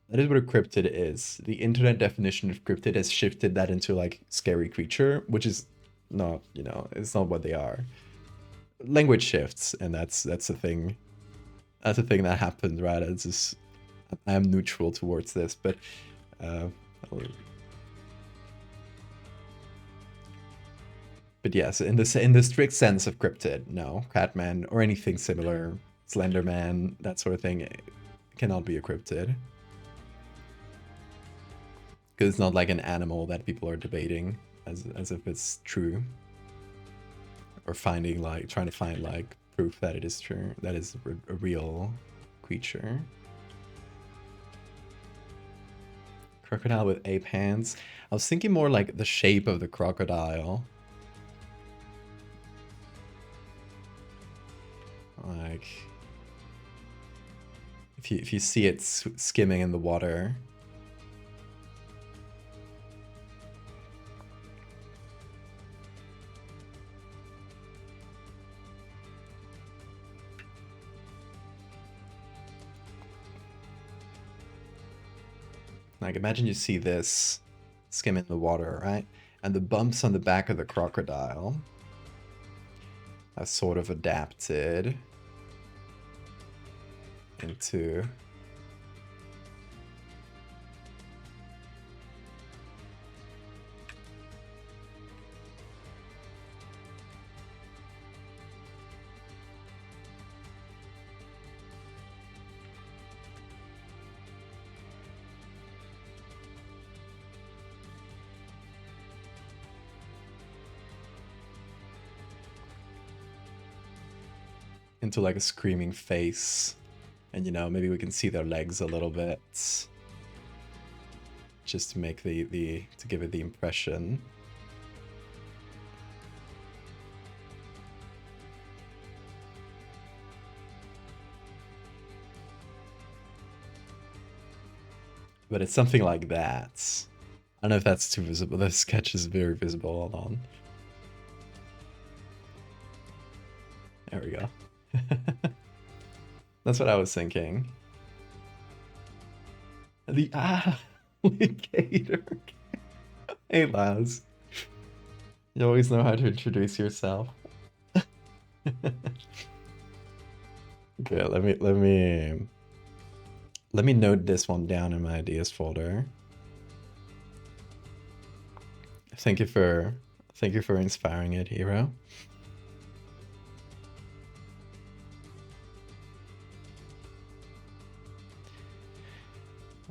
That is what a cryptid is. The internet definition of cryptid has shifted that into like scary creature, which is not, you know, it's not what they are. Language shifts, and that's the thing. That's the thing that happens, right? It's just I am neutral towards this, but yes, in the strict sense of cryptid, no, Catman or anything similar, Slenderman, that sort of thing, it cannot be a cryptid. Because it's not like an animal that people are debating as if it's true. Or finding like, trying to find like proof that it is true, that is a real creature. Crocodile with ape hands. I was thinking more like the shape of the crocodile. Like, if you see it skimming in the water. Like, imagine you see this skimming the water, right? And the bumps on the back of the crocodile are sort of adapted into like a screaming face. And, you know, maybe we can see their legs a little bit, just to make to give it the impression. But it's something like that. I don't know if that's too visible. The sketch is very visible. Hold on. There we go. That's what I was thinking. The alligator. Hey, Laz. You always know how to introduce yourself. Okay, let me note this one down in my ideas folder. Thank you for inspiring it, Hero.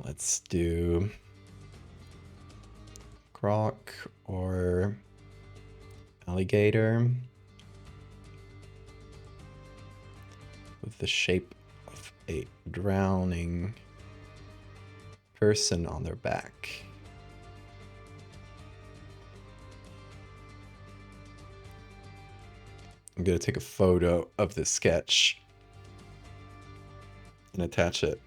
Let's do croc or alligator with the shape of a drowning person on their back. I'm gonna take a photo of this sketch and attach it.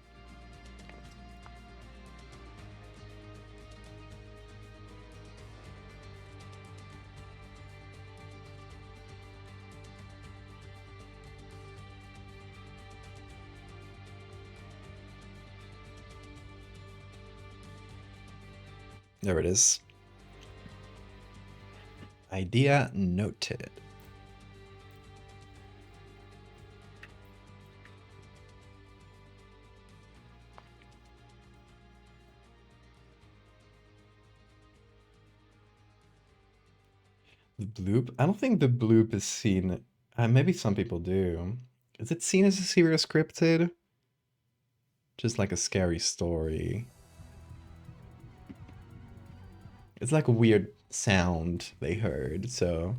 There it is. Idea noted. The bloop? I don't think the bloop is seen. Maybe some people do. Is it seen as a serious cryptid? Just like a scary story. It's like a weird sound they heard, so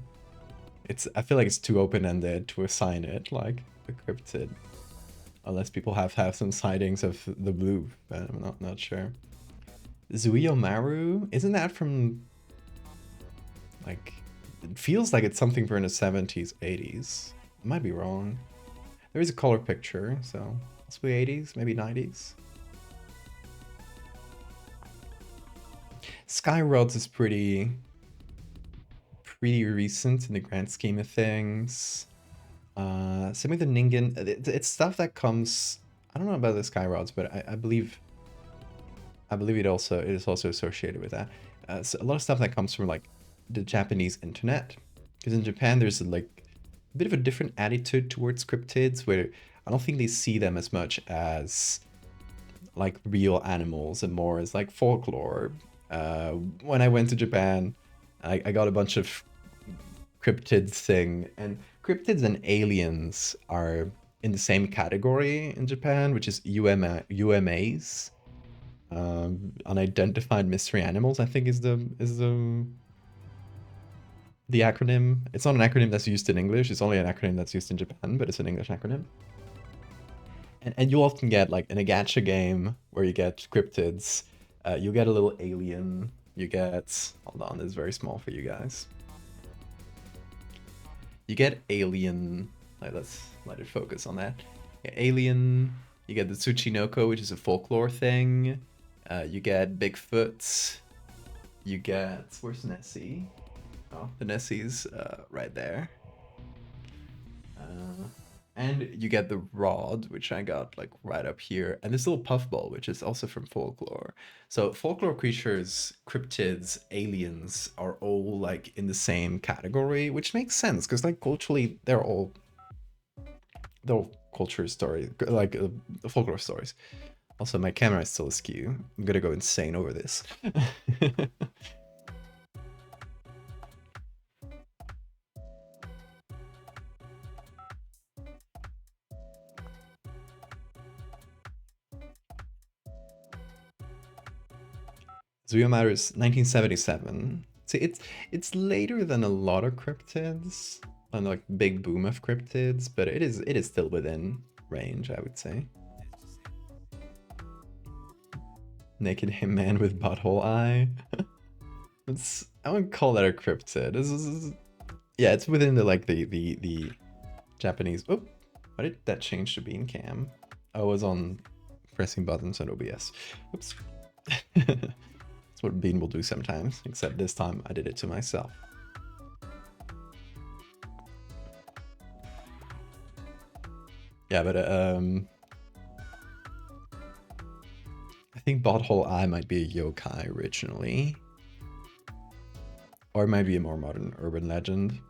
I feel like it's too open-ended to assign it like a cryptid. Unless people have some sightings of the bloop, but I'm not sure. Zuiomaru? Isn't that from like, it feels like it's something from the 70s, 80s. I might be wrong. There is a color picture, so possibly 80s, maybe 90s. Skyrods is pretty recent in the grand scheme of things. Same with the Ningen. It's stuff that comes. I don't know about the Skyrods, but I believe it is also associated with that. So a lot of stuff that comes from like the Japanese internet, because in Japan there's like a bit of a different attitude towards cryptids, where I don't think they see them as much as like real animals and more as like folklore. When I went to Japan, I got a bunch of cryptids thing, and cryptids and aliens are in the same category in Japan, which is UMAs. Unidentified mystery animals, I think is the acronym. It's not an acronym that's used in English. It's only an acronym that's used in Japan, but it's an English acronym. And you often get like in a gacha game where you get cryptids, you get a little alien. You get, hold on, this is very small for you guys. You get alien. Let's let it focus on that. Yeah, alien. You get the Tsuchinoko, which is a folklore thing. You get Bigfoot. You get, where's Nessie? Oh, the Nessie's right there. And you get the rod, which I got like right up here, and this little puffball, which is also from folklore. So folklore creatures, cryptids, aliens are all like in the same category, which makes sense because like culturally they're all culture stories, like folklore stories. Also, my camera is still askew. I'm gonna go insane over this. Zuyomaru is 1977. See, it's later than a lot of cryptids, and like big boom of cryptids, but it is still within range, I would say. Naked man with butthole eye. I wouldn't call that a cryptid. Yeah, it's within the like the Japanese. Oh, why did that change to bean cam? I was on pressing buttons on OBS. Oops. That's what Bean will do sometimes, except this time I did it to myself. Yeah, but I think Butthole Eye might be a yokai originally. Or it might be a more modern urban legend.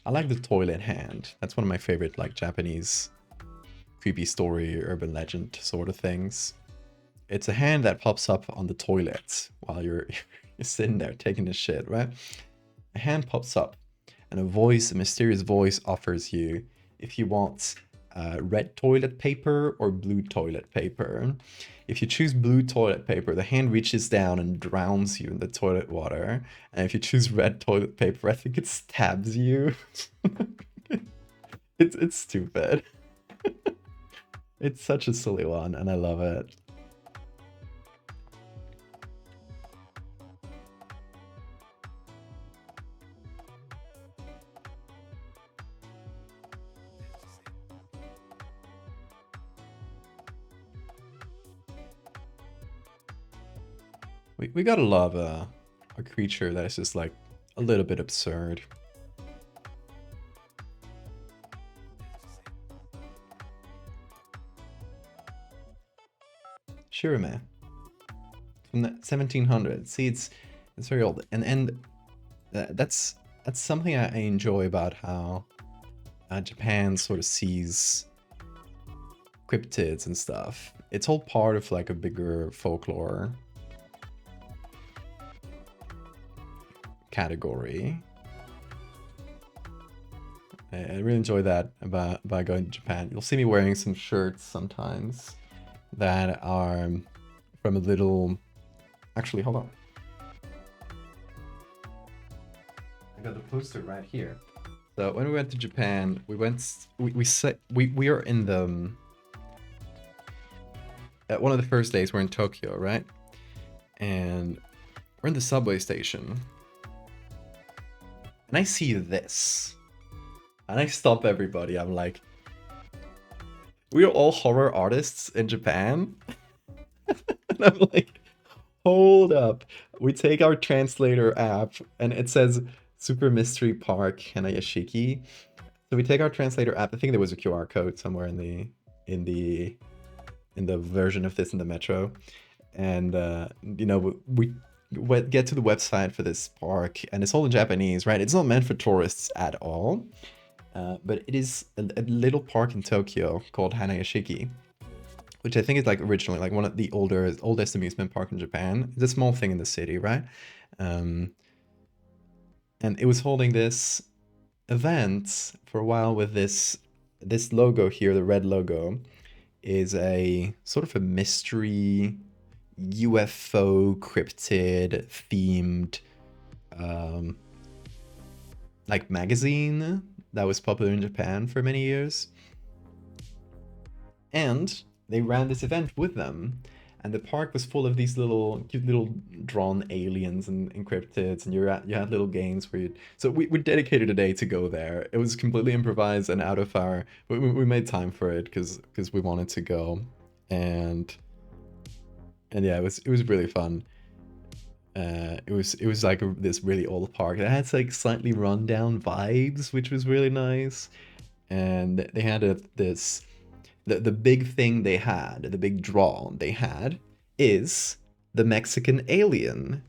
I like the toilet hand. That's one of my favorite like Japanese creepy story, urban legend sort of things. It's a hand that pops up on the toilet while you're sitting there taking a shit, right? A hand pops up and a mysterious voice offers you if you want red toilet paper or blue toilet paper. If you choose blue toilet paper, the hand reaches down and drowns you in the toilet water. And if you choose red toilet paper, I think it stabs you. It's stupid. It's such a silly one, and I love it. We gotta love a creature that is just like a little bit absurd. Shirime from the 1700s. See, it's very old, and that's something I enjoy about how Japan sort of sees cryptids and stuff. It's all part of like a bigger folklore category. I really enjoy that by going to Japan. You'll see me wearing some shirts sometimes that are from a little... Actually, hold on. I got the poster right here. So when we went to Japan, we are in the... one of the first days we're in Tokyo, right? And we're in the subway station. And I see this. And I stop everybody. I'm like, we are all horror artists in Japan. And I'm like, hold up. We take our translator app and it says Super Mystery Park Hanayashiki. So we take our translator app. I think there was a QR code somewhere in the version of this in the metro. And you know, we get to the website for this park and it's all in Japanese, right? It's not meant for tourists at all. But it is a little park in Tokyo called Hanayashiki, which I think is like originally like one of the oldest amusement park in Japan. It's a small thing in the city, right? And it was holding this event for a while with this logo here. The red logo is a sort of a mystery UFO cryptid themed like magazine that was popular in Japan for many years. And they ran this event with them. And the park was full of these cute little drawn aliens and cryptids, and you had little games where so we dedicated a day to go there. It was completely improvised and out of our... We made time for it because we wanted to go. And yeah, it was really fun. It was like this really old park. It had like slightly rundown vibes, which was really nice. And they had the big thing they had, the big draw they had, is the Mexican alien.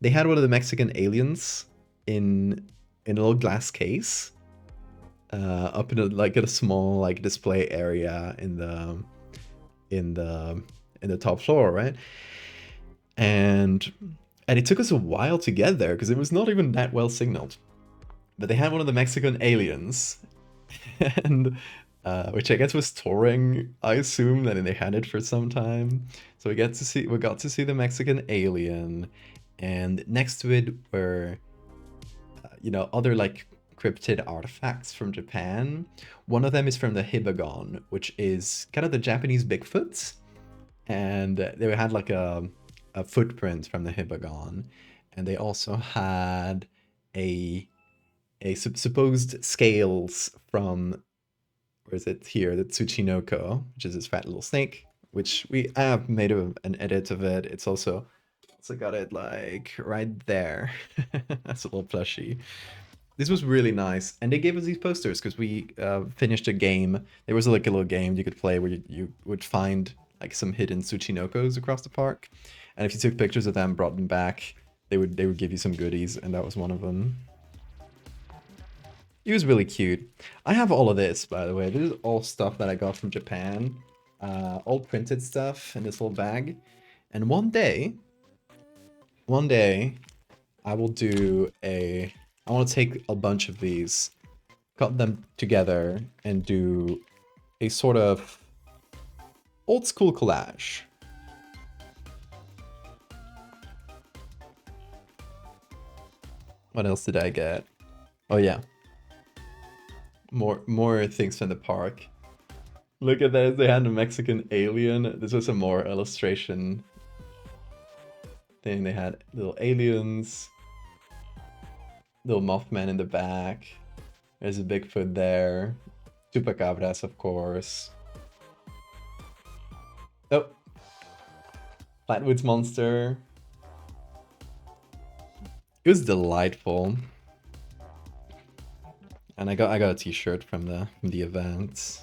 They had one of the Mexican aliens in a little glass case, up in a small like display area in the top floor, right? And it took us a while to get there because it was not even that well signaled. But they had one of the Mexican aliens, and which I guess was touring, I assume, that they had it for some time. So we got to see the Mexican alien, and next to it were other like cryptid artifacts from Japan. One of them is from the Hibagon, which is kind of the Japanese Bigfoot, and they had like a footprint from the Hibagon, and they also had a supposed scales from, where is it here, the Tsuchinoko, which is this fat little snake, which I have made an edit of it. It's also got it like right there. That's a little plushie. This was really nice, and they gave us these posters because we finished a game. There was like a little game you could play where you would find like some hidden Tsuchinokos across the park, and if you took pictures of them, brought them back, they would give you some goodies, and that was one of them. It was really cute. I have all of this, by the way. This is all stuff that I got from Japan, all printed stuff in this little bag. And one day, I will do I want to take a bunch of these, cut them together, and do a sort of old school collage. What else did I get? Oh yeah. More things from the park. Look at that, they had a Mexican alien. This was a more illustration thing. They had little aliens, little Mothman in the back. There's a Bigfoot there. Chupacabras, of course. Oh, Flatwoods Monster. It was delightful. And I got a t-shirt from the event,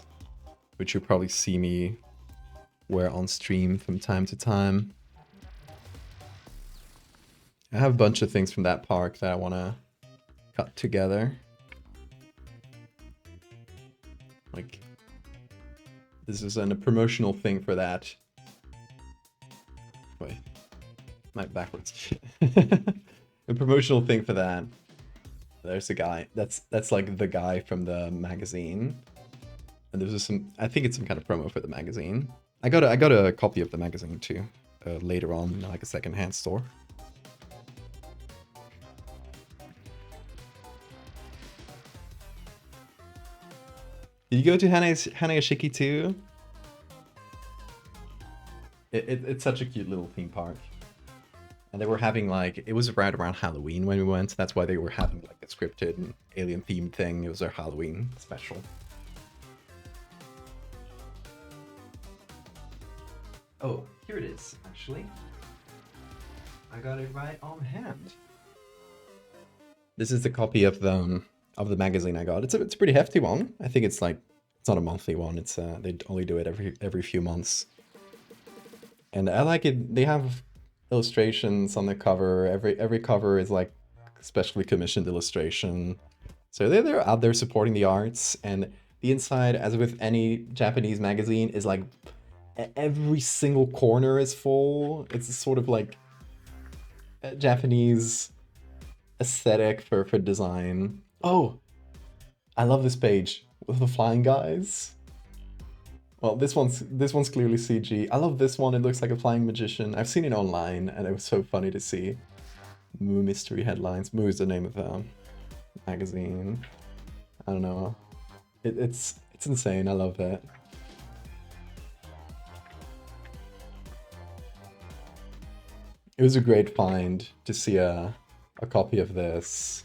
which you'll probably see me wear on stream from time to time. I have a bunch of things from that park that I want to cut together. Like, this is a promotional thing for that. Wait, my backwards. A promotional thing for that. There's a guy. That's like the guy from the magazine. And there's some. I think it's some kind of promo for the magazine. I got a copy of the magazine too. Later on, in like a secondhand store. Did you go to Hanayashiki too? It's such a cute little theme park. And they were having like, it was right around Halloween when we went. That's why they were having like a scripted and alien themed thing. It was their Halloween special. Oh, here it is, actually. I got it right on hand. This is the copy of the magazine I got. It's a pretty hefty one. I think it's like, it's not a monthly one. It's they only do it every few months. And I like it. They have illustrations on the cover. Every cover is like specially commissioned illustration. So they're out there supporting the arts, and the inside, as with any Japanese magazine, is like every single corner is full. It's sort of like a Japanese aesthetic for design. Oh, I love this page with the flying guys. Well, this one's clearly CG. I love this one. It looks like a flying magician. I've seen it online, and it was so funny to see. Moo Mystery Headlines. Moo is the name of the magazine. I don't know. It's insane. I love that. It was a great find to see a copy of this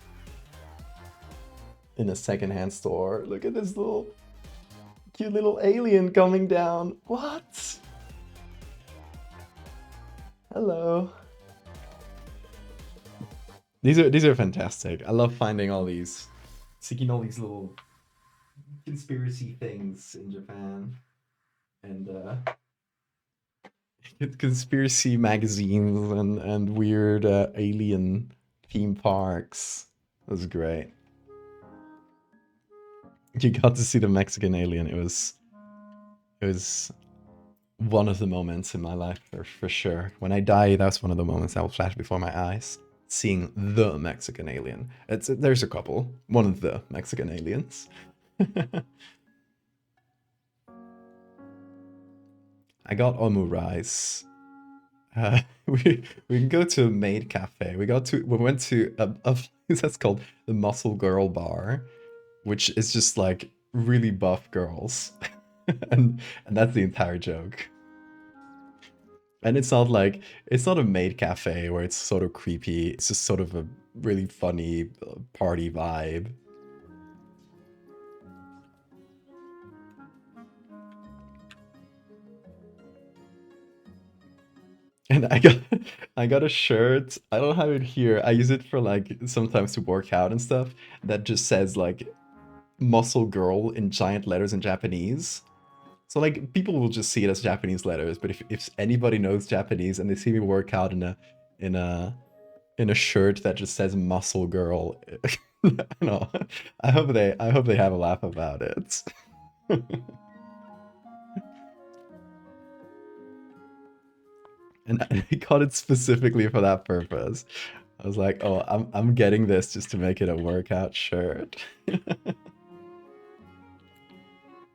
in a secondhand store. Look at this little cute little alien coming down. What? Hello. These are fantastic. I love finding all these, seeking all these little conspiracy things in Japan, and conspiracy magazines and weird alien theme parks. It was great. You got to see the Mexican alien. It was one of the moments in my life for sure. When I die, that's one of the moments that will flash before my eyes. Seeing the Mexican alien. There's a couple. One of the Mexican aliens. I got omurice. We can go to a maid cafe. We went to a place that's called the Muscle Girl Bar, which is just like really buff girls. and that's the entire joke. And it's not a maid cafe where it's sort of creepy. It's just sort of a really funny party vibe. And I got a shirt. I don't have it here. I use it for like sometimes to work out and stuff. That just says like muscle girl in giant letters in Japanese. So like people will just see it as Japanese letters, but if anybody knows Japanese and they see me work out in a shirt that just says muscle girl, no, I hope they have a laugh about it. And I got it specifically for that purpose. I was like, oh, I'm getting this just to make it a workout shirt.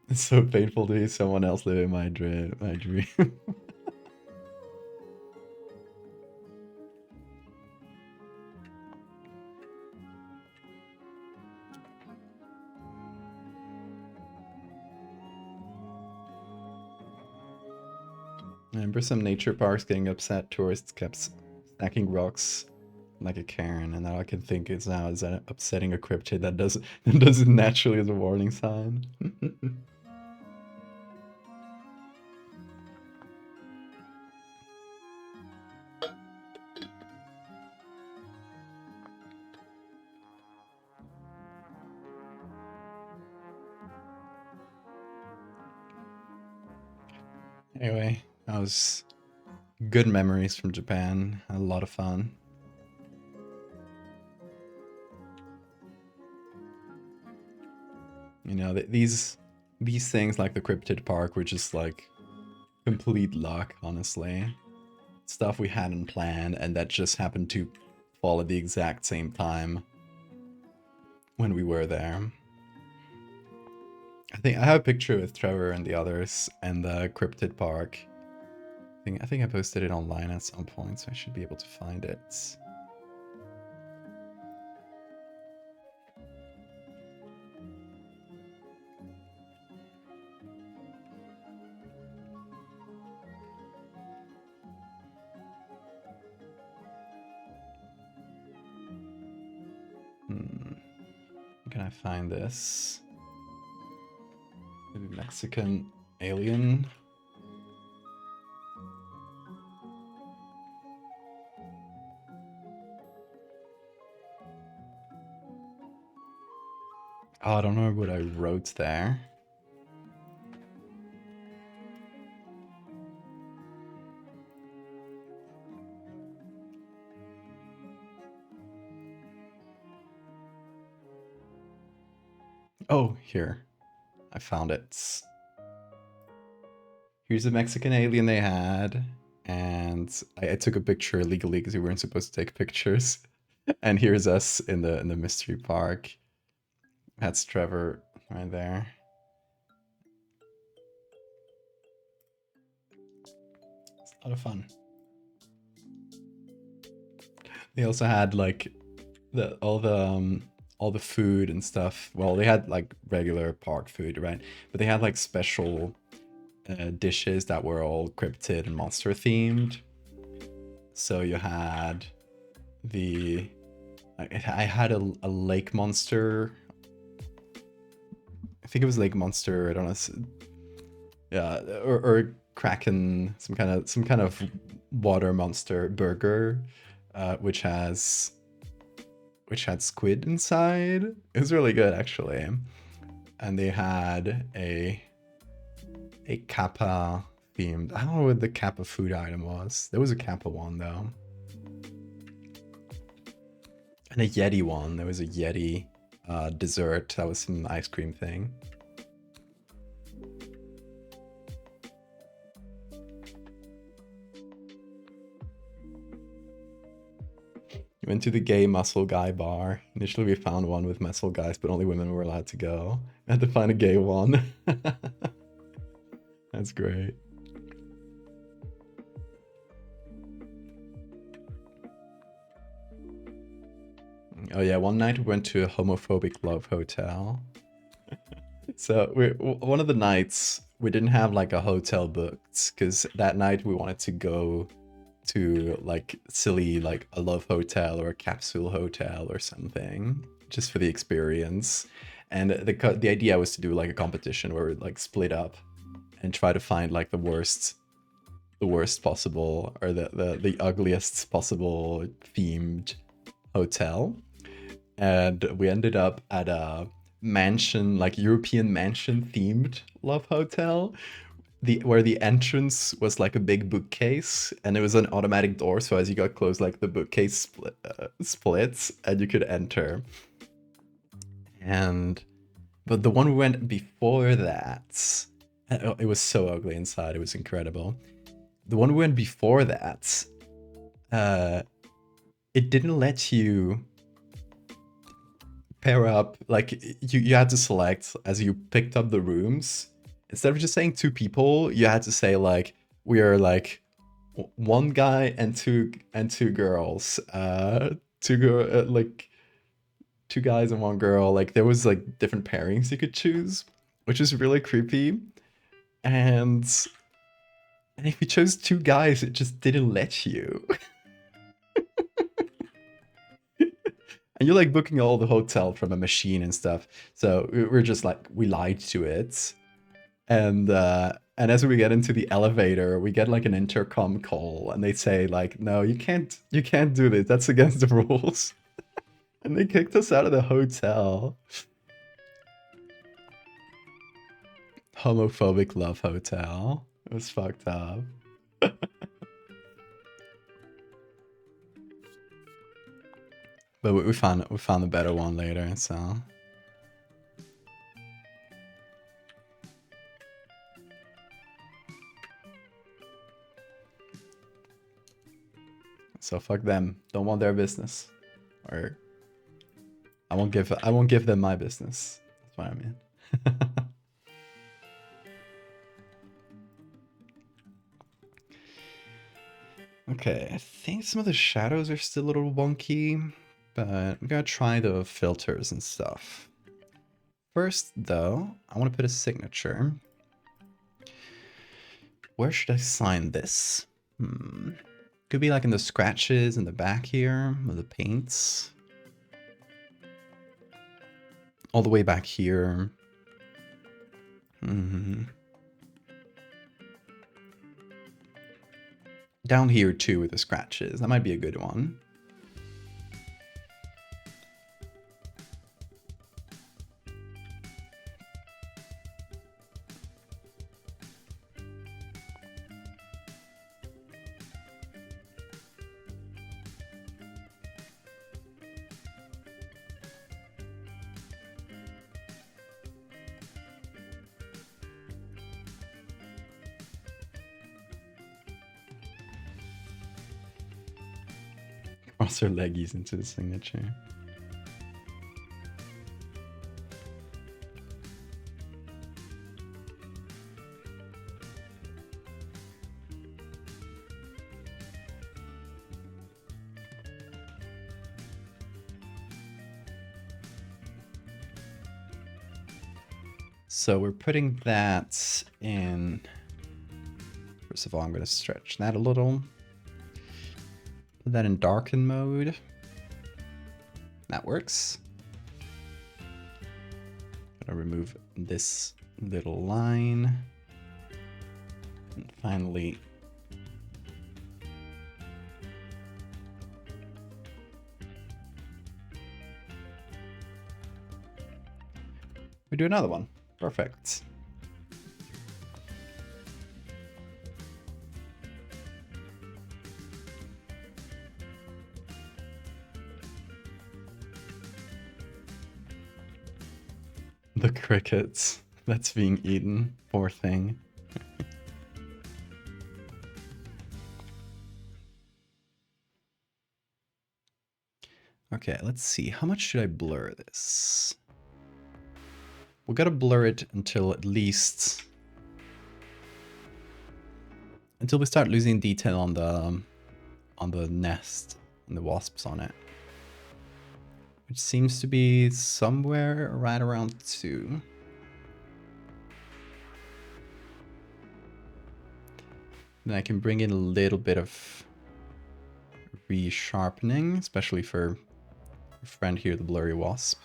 It's so painful to see someone else living my dream. I remember some nature parks getting upset tourists kept stacking rocks like a cairn, and all I can think is now is that upsetting a cryptid that does it naturally as a warning sign. Anyway, that was good memories from Japan. Had a lot of fun. You know, these things like the cryptid park were just like complete luck, honestly. Stuff we hadn't planned and that just happened to fall at the exact same time when we were there. I think I have a picture with Trevor and the others and the cryptid park. I think I posted it online at some point, so I should be able to find it. Can I find this? Maybe Mexican alien? Oh, I don't know what I wrote there. Oh, here. I found it. Here's the Mexican alien they had. And I took a picture illegally because we weren't supposed to take pictures. And here's us in the mystery park. That's Trevor right there. It's a lot of fun. They also had like all the food and stuff. Well, they had like regular park food, right? But they had like special dishes that were all cryptid and monster themed. So you had I had a lake monster. I think it was lake monster. I don't know. Yeah, or kraken, some kind of water monster burger, which had squid inside. It was really good actually. And they had a kappa themed. I don't know what the kappa food item was. There was a kappa one though. And a Yeti one. There was a Yeti dessert. That was some ice cream thing. We went to the gay muscle guy bar. Initially we found one with muscle guys, but only women were allowed to go. I had to find a gay one. That's great. Oh yeah, one night we went to a homophobic love hotel. So one of the nights we didn't have like a hotel booked because that night we wanted to go to like silly like a love hotel or a capsule hotel or something just for the experience. And the idea was to do like a competition where we'd like split up and try to find like the worst possible or the ugliest possible themed hotel. And we ended up at a mansion, like European mansion themed love hotel, where the entrance was like a big bookcase and it was an automatic door, so as you got close, like the bookcase splits and you could enter. But the one we went before that, it was so ugly inside, it was incredible. The one we went before that, it didn't let you pair up, like you had to select as you picked up the rooms. Instead of just saying two people, you had to say like we are like one guy and two girls, like two guys and one girl. Like there was like different pairings you could choose, which is really creepy. And if you chose two guys, it just didn't let you. And you're like booking all the hotel from a machine and stuff. So we're just like, we lied to it. And as we get into the elevator, we get like an intercom call and they say like, no, you can't do this. That's against the rules. And they kicked us out of the hotel. Homophobic love hotel. It was fucked up. But we found a better one later, so. So fuck them. Don't want their business. Or I won't give them my business. That's what I mean. Okay, I think some of the shadows are still a little wonky, but we gotta try the filters and stuff. First, though, I want to put a signature. Where should I sign this? Could be like in the scratches in the back here, of the paints. All the way back here. Down here too with the scratches. That might be a good one. Cross her leggies into the signature. So we're putting that in. First of all, I'm going to stretch that a little. Put that in darken mode. That works. Gonna remove this little line. And finally, we do another one. Perfect. The crickets that's being eaten. Poor thing. Okay, let's see. How much should I blur this? We gotta blur it until at least... until we start losing detail on the nest and the wasps on it. Which seems to be somewhere right around 2. Then I can bring in a little bit of resharpening, especially for a friend here, the blurry wasp.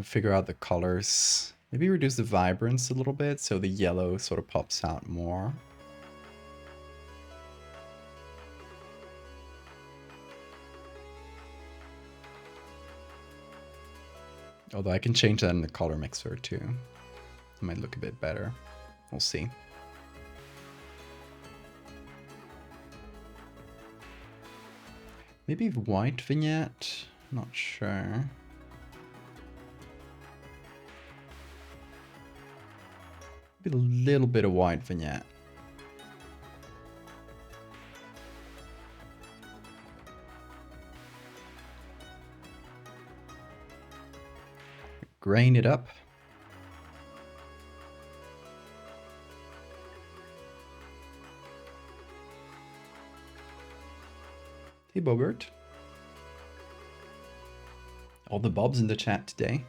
Figure out the colors. Maybe reduce the vibrance a little bit so the yellow sort of pops out more. Although I can change that in the color mixer too. It might look a bit better. We'll see. Maybe white vignette? Not sure. Maybe a little bit of white vignette. Grain it up. Hey Bogart. All the Bobs in the chat today.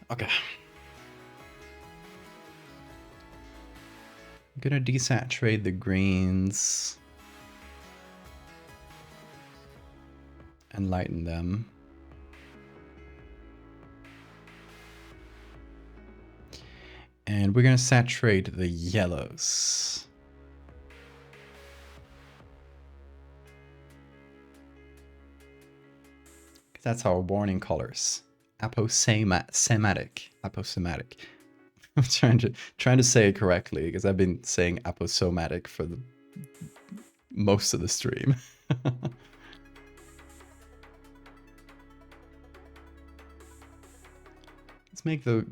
Okay. I'm gonna desaturate the greens and lighten them. And we're gonna saturate the yellows. That's our warning colors. Aposematic. Aposematic. I'm trying to say it correctly because I've been saying aposomatic for the most of the stream. Let's make the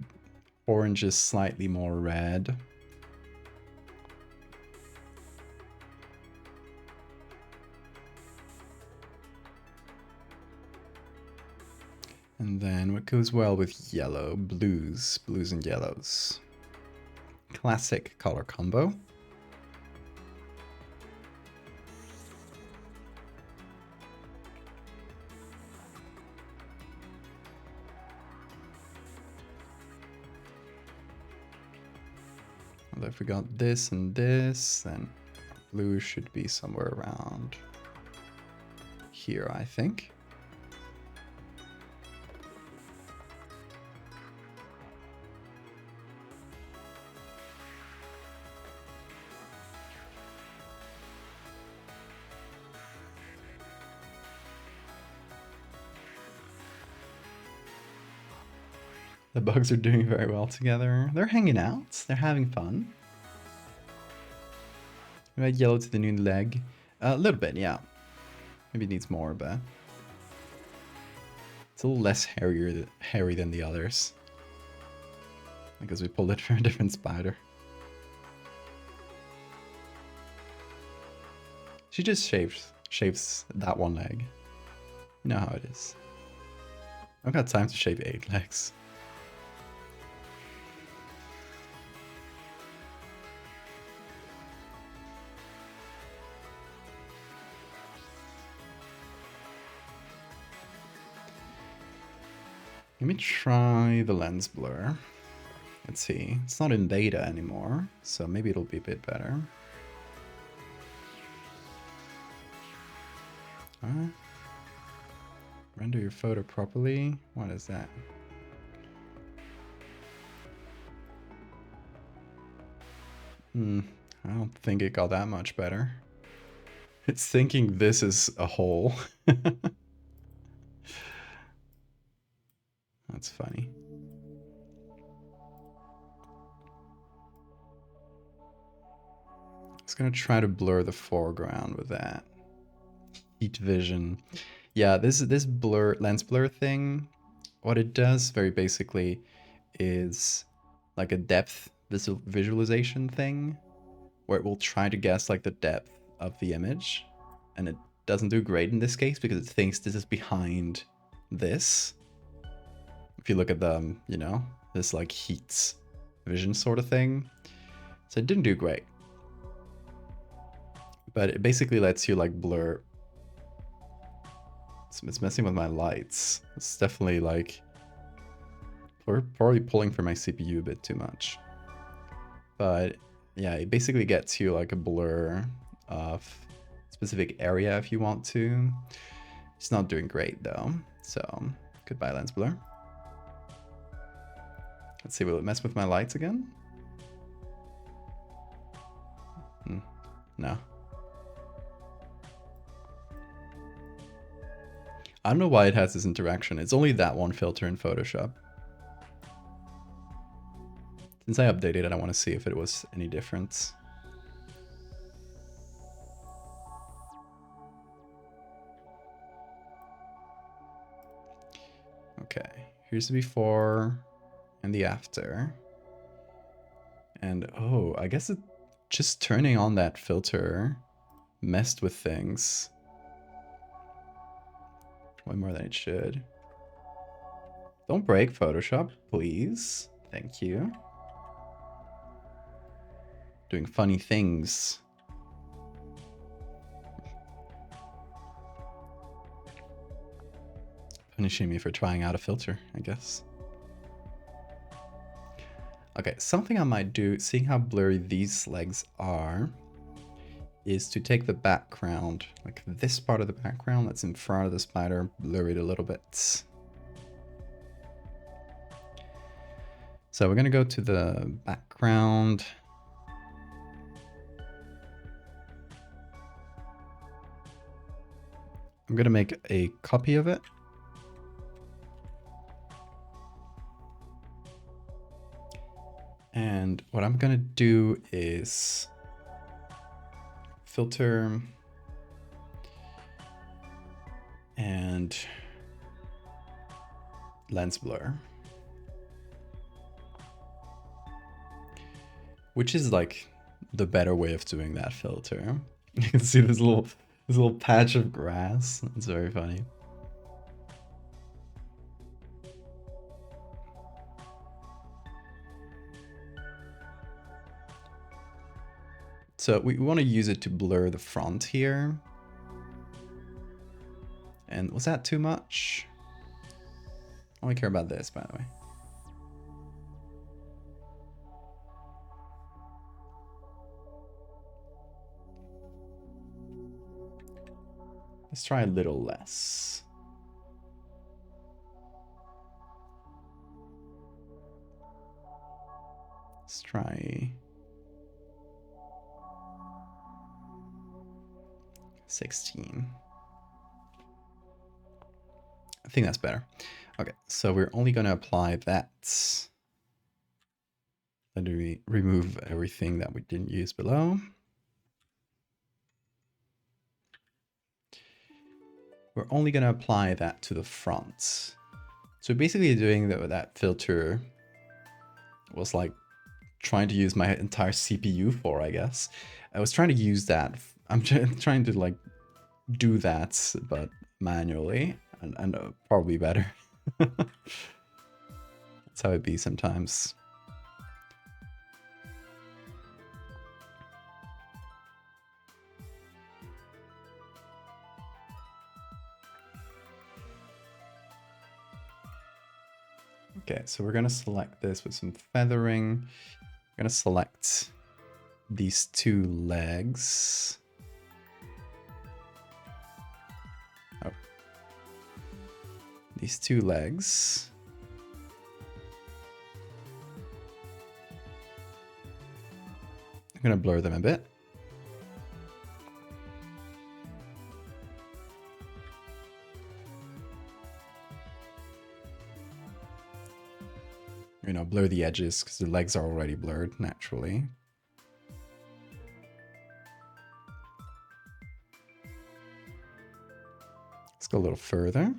oranges slightly more red. And then what goes well with yellow? Blues and yellows. Classic color combo. Well, if we got this and this, then blue should be somewhere around here, I think. The bugs are doing very well together. They're hanging out. They're having fun. We add yellow to the new leg. A little bit, yeah. Maybe it needs more, but it's a little less hairy than the others. Because we pulled it from a different spider. She just shaves that one leg. You know how it is. I've got time to shave 8 legs. Let me try the lens blur. Let's see. It's not in beta anymore, so maybe it'll be a bit better. Render your photo properly. What is that? I don't think it got that much better. It's thinking this is a hole. That's funny. I was gonna try to blur the foreground with that. Heat vision. Yeah, this lens blur thing, what it does very basically is like a depth visualization thing where it will try to guess like the depth of the image, and it doesn't do great in this case because it thinks this is behind this. If you look at the, you know, this like heat vision sort of thing. So it didn't do great. But it basically lets you like blur. It's messing with my lights. It's definitely like, we're probably pulling for my CPU a bit too much. But yeah, it basically gets you like a blur of specific area if you want to. It's not doing great though. So goodbye lens blur. Let's see, will it mess with my lights again? No. I don't know why it has this interaction. It's only that one filter in Photoshop. Since I updated it, I want to see if it was any different. Okay, here's the before and the after. And oh, I guess it just turning on that filter messed with things. Way more than it should. Don't break Photoshop, please. Thank you. Doing funny things. Punishing me for trying out a filter, I guess. Okay, something I might do, seeing how blurry these legs are, is to take the background, like this part of the background that's in front of the spider, blur it a little bit. So we're gonna go to the background. I'm gonna make a copy of it. And what I'm gonna do is filter and lens blur, which is like the better way of doing that filter. You can see this little patch of grass. It's very funny. So we want to use it to blur the front here. And was that too much? I only care about this, by the way. Let's try a little less. Let's try 16. I think that's better. Okay, so we're only going to apply that. Let me remove everything that we didn't use below. We're only going to apply that to the front. So basically doing that filter was like trying to use my entire CPU for, I guess. I was trying to use that. I'm trying to like do that, but manually, and probably better. That's how it be sometimes. Okay, so we're gonna select this with some feathering. We're gonna select these two legs. Oh. These two legs. I'm gonna blur them a bit. You know, blur the edges because the legs are already blurred naturally. Let's go a little further.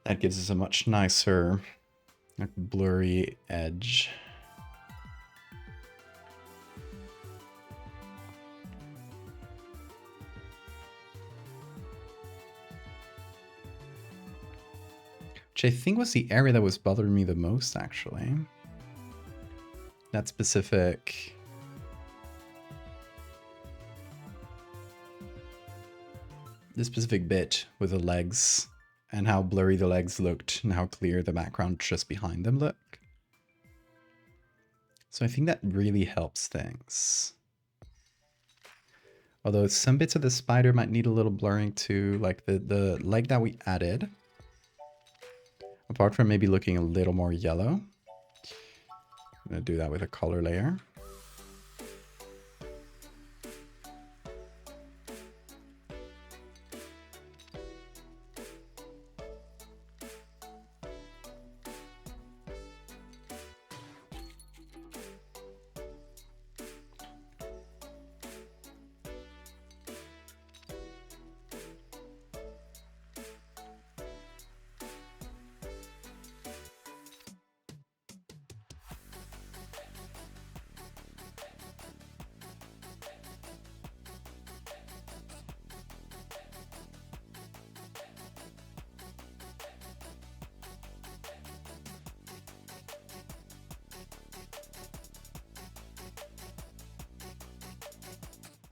That gives us a much nicer, like, blurry edge. Which I think was the area that was bothering me the most, actually. That specific... this specific bit with the legs. And how blurry the legs looked and how clear the background just behind them looked. So I think that really helps things. Although some bits of the spider might need a little blurring too, like the leg that we added. Apart from maybe looking a little more yellow. I'm gonna do that with a color layer.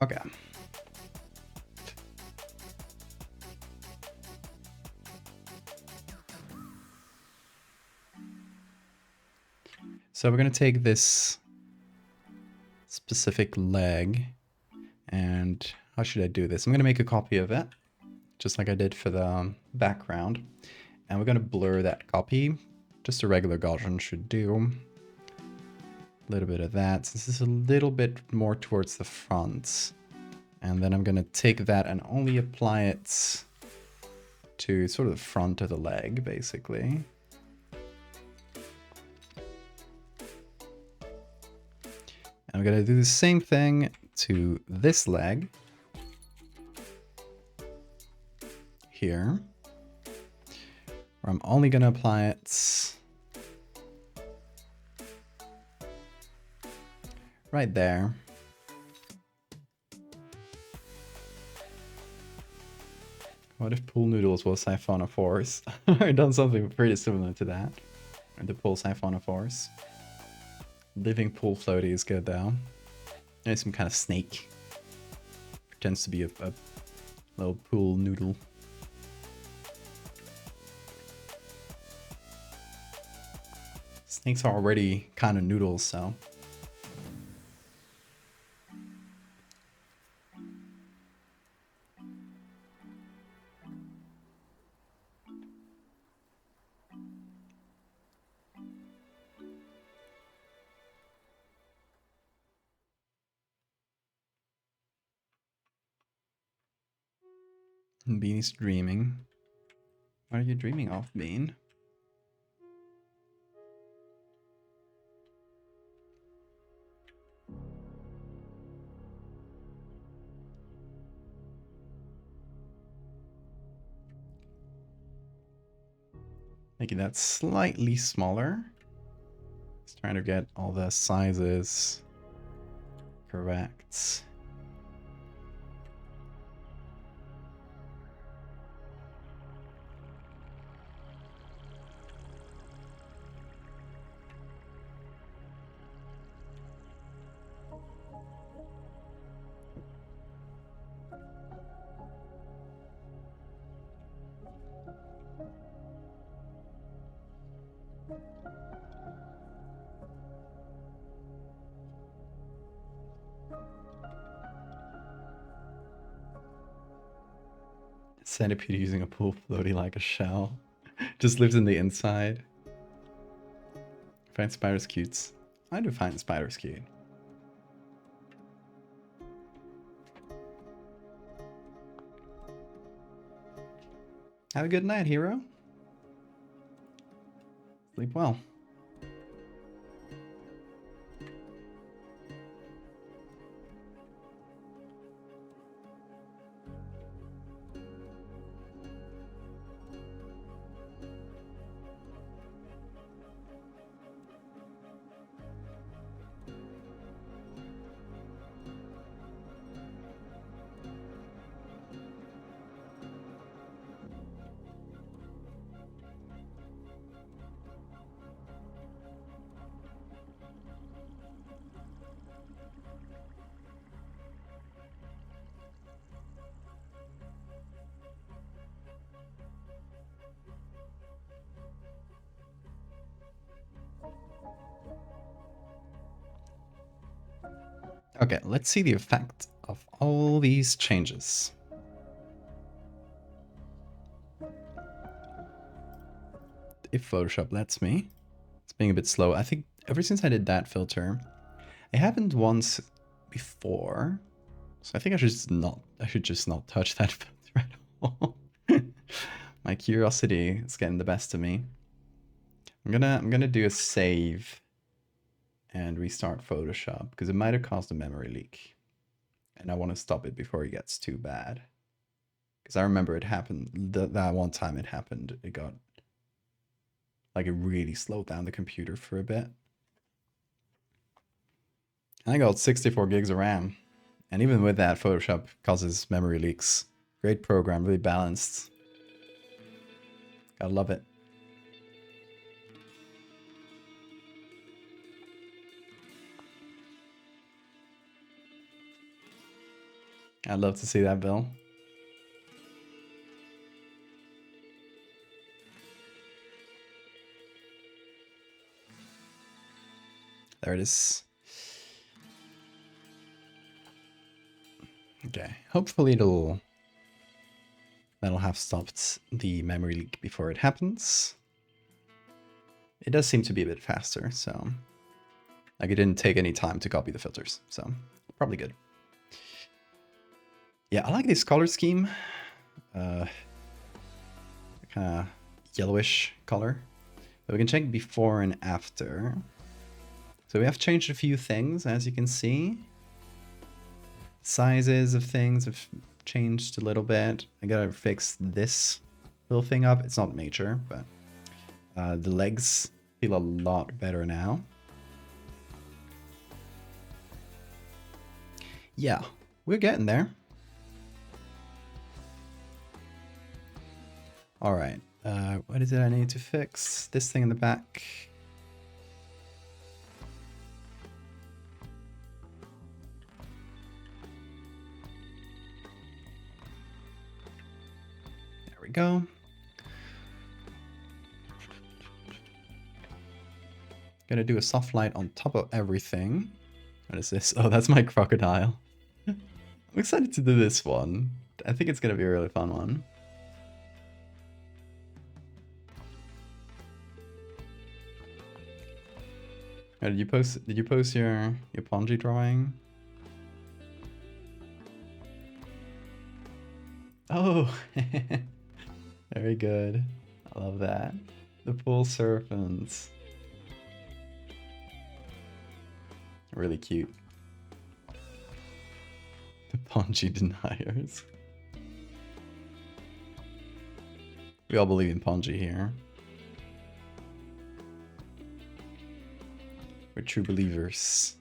Okay. So we're going to take this specific leg, and how should I do this? I'm going to make a copy of it, just like I did for the background. And we're going to blur that copy, just a regular Gaussian should do. A little bit of that, since this is a little bit more towards the front. And then I'm going to take that and only apply it to sort of the front of the leg, basically. And I'm going to do the same thing to this leg here, where I'm only going to apply it right there. What if pool noodles was siphonophores? I've done something pretty similar to that. The pool siphonophores. Living pool floaty is good though. There's some kind of snake. Pretends to be a little pool noodle. Snakes are already kind of noodles, so. Bean's dreaming. What are you dreaming of, Bean? Making that slightly smaller. Just trying to get all the sizes correct. Centipede using a pool floaty like a shell. Just lives in the inside. Find spiders cute. I do find spiders cute. Have a good night, hero. Sleep well. Okay, let's see the effect of all these changes. If Photoshop lets me. It's being a bit slow. I think ever since I did that filter, it happened once before. So I think I should just not touch that filter at all. My curiosity is getting the best of me. I'm gonna do a save and restart Photoshop because it might have caused a memory leak. And I want to stop it before it gets too bad. Because I remember it happened, that one time it happened, it got, like it really slowed down the computer for a bit. I got 64 gigs of RAM. And even with that, Photoshop causes memory leaks. Great program, really balanced. Gotta love it. I'd love to see that, Bill. There it is. Okay, hopefully that'll have stopped the memory leak before it happens. It does seem to be a bit faster, so like it didn't take any time to copy the filters, so probably good. Yeah, I like this color scheme. Kind of yellowish color. But we can check before and after. So we have changed a few things, as you can see. Sizes of things have changed a little bit. I gotta fix this little thing up. It's not major, but the legs feel a lot better now. Yeah, we're getting there. All right, what is it I need to fix? This thing in the back. There we go. Gonna do a soft light on top of everything. What is this? Oh, that's my crocodile. I'm excited to do this one. I think it's gonna be a really fun one. Oh, did you post your Ponji drawing? Oh, very good. I love that. The pool serpents. Really cute. The Ponji deniers. We all believe in Ponji here. We're true believers.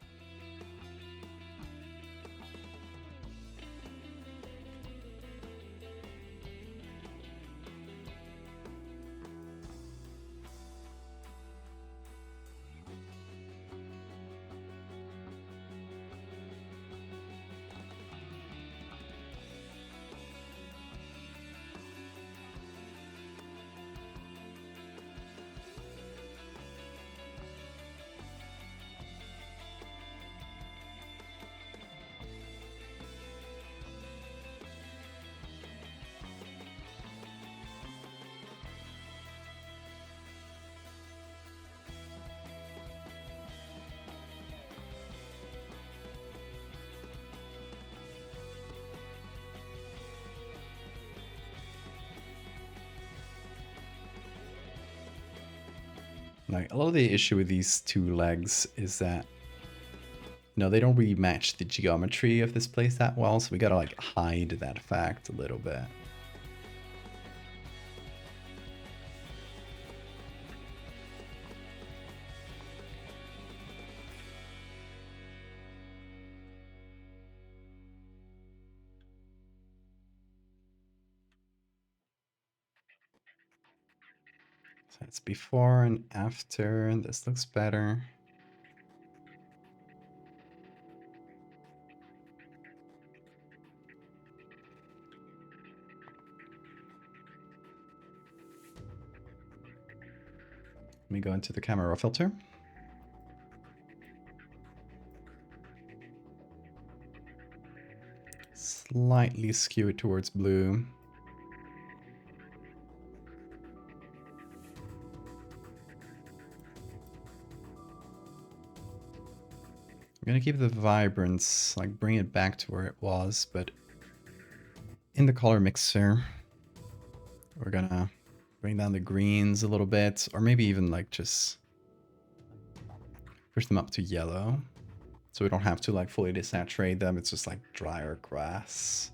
Like, a lot of the issue with these two legs is that, you know, they don't really match the geometry of this place that well, so we gotta like hide that fact a little bit. So it's before and after, and this looks better. Let me go into the camera filter. Slightly skew it towards blue. I'm gonna keep the vibrance, like bring it back to where it was, but in the color mixer, we're gonna bring down the greens a little bit, or maybe even like just push them up to yellow. So we don't have to like fully desaturate them, it's just like drier grass.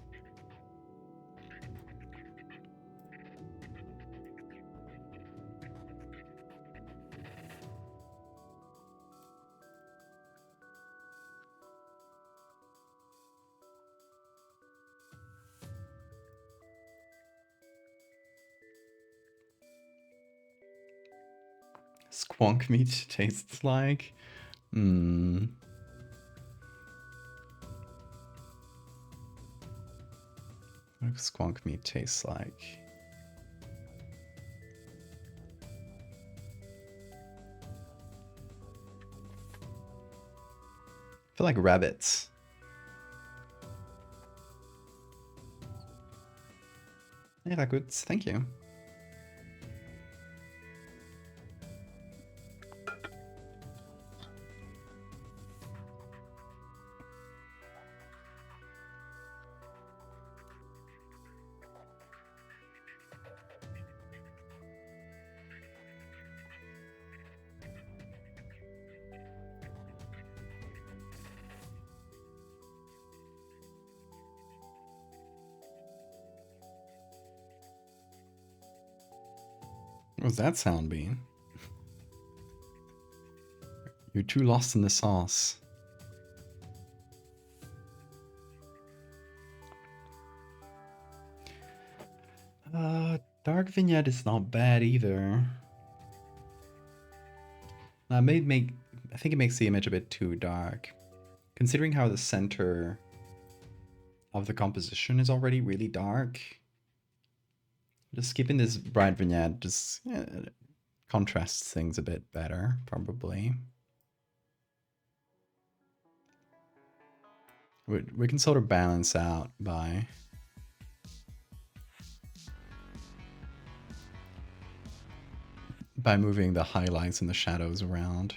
Squonk meat tastes like? Hmm. What does squonk meat taste like? I feel like rabbits. Yeah, good. Thank you. What was that sound being? You're too lost in the sauce. Dark vignette is not bad either. I think it makes the image a bit too dark. Considering how the center of the composition is already really dark. Just skipping this bright vignette just contrasts things a bit better, probably. We can sort of balance out by moving the highlights and the shadows around.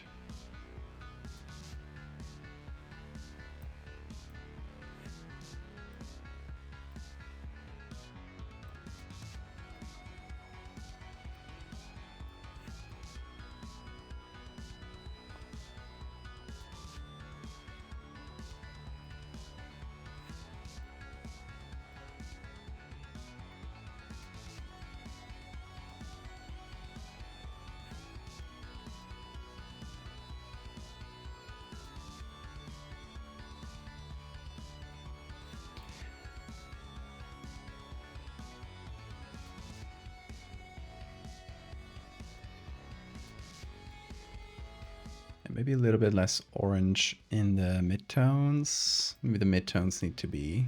Maybe a little bit less orange in the midtones. Maybe the midtones need to be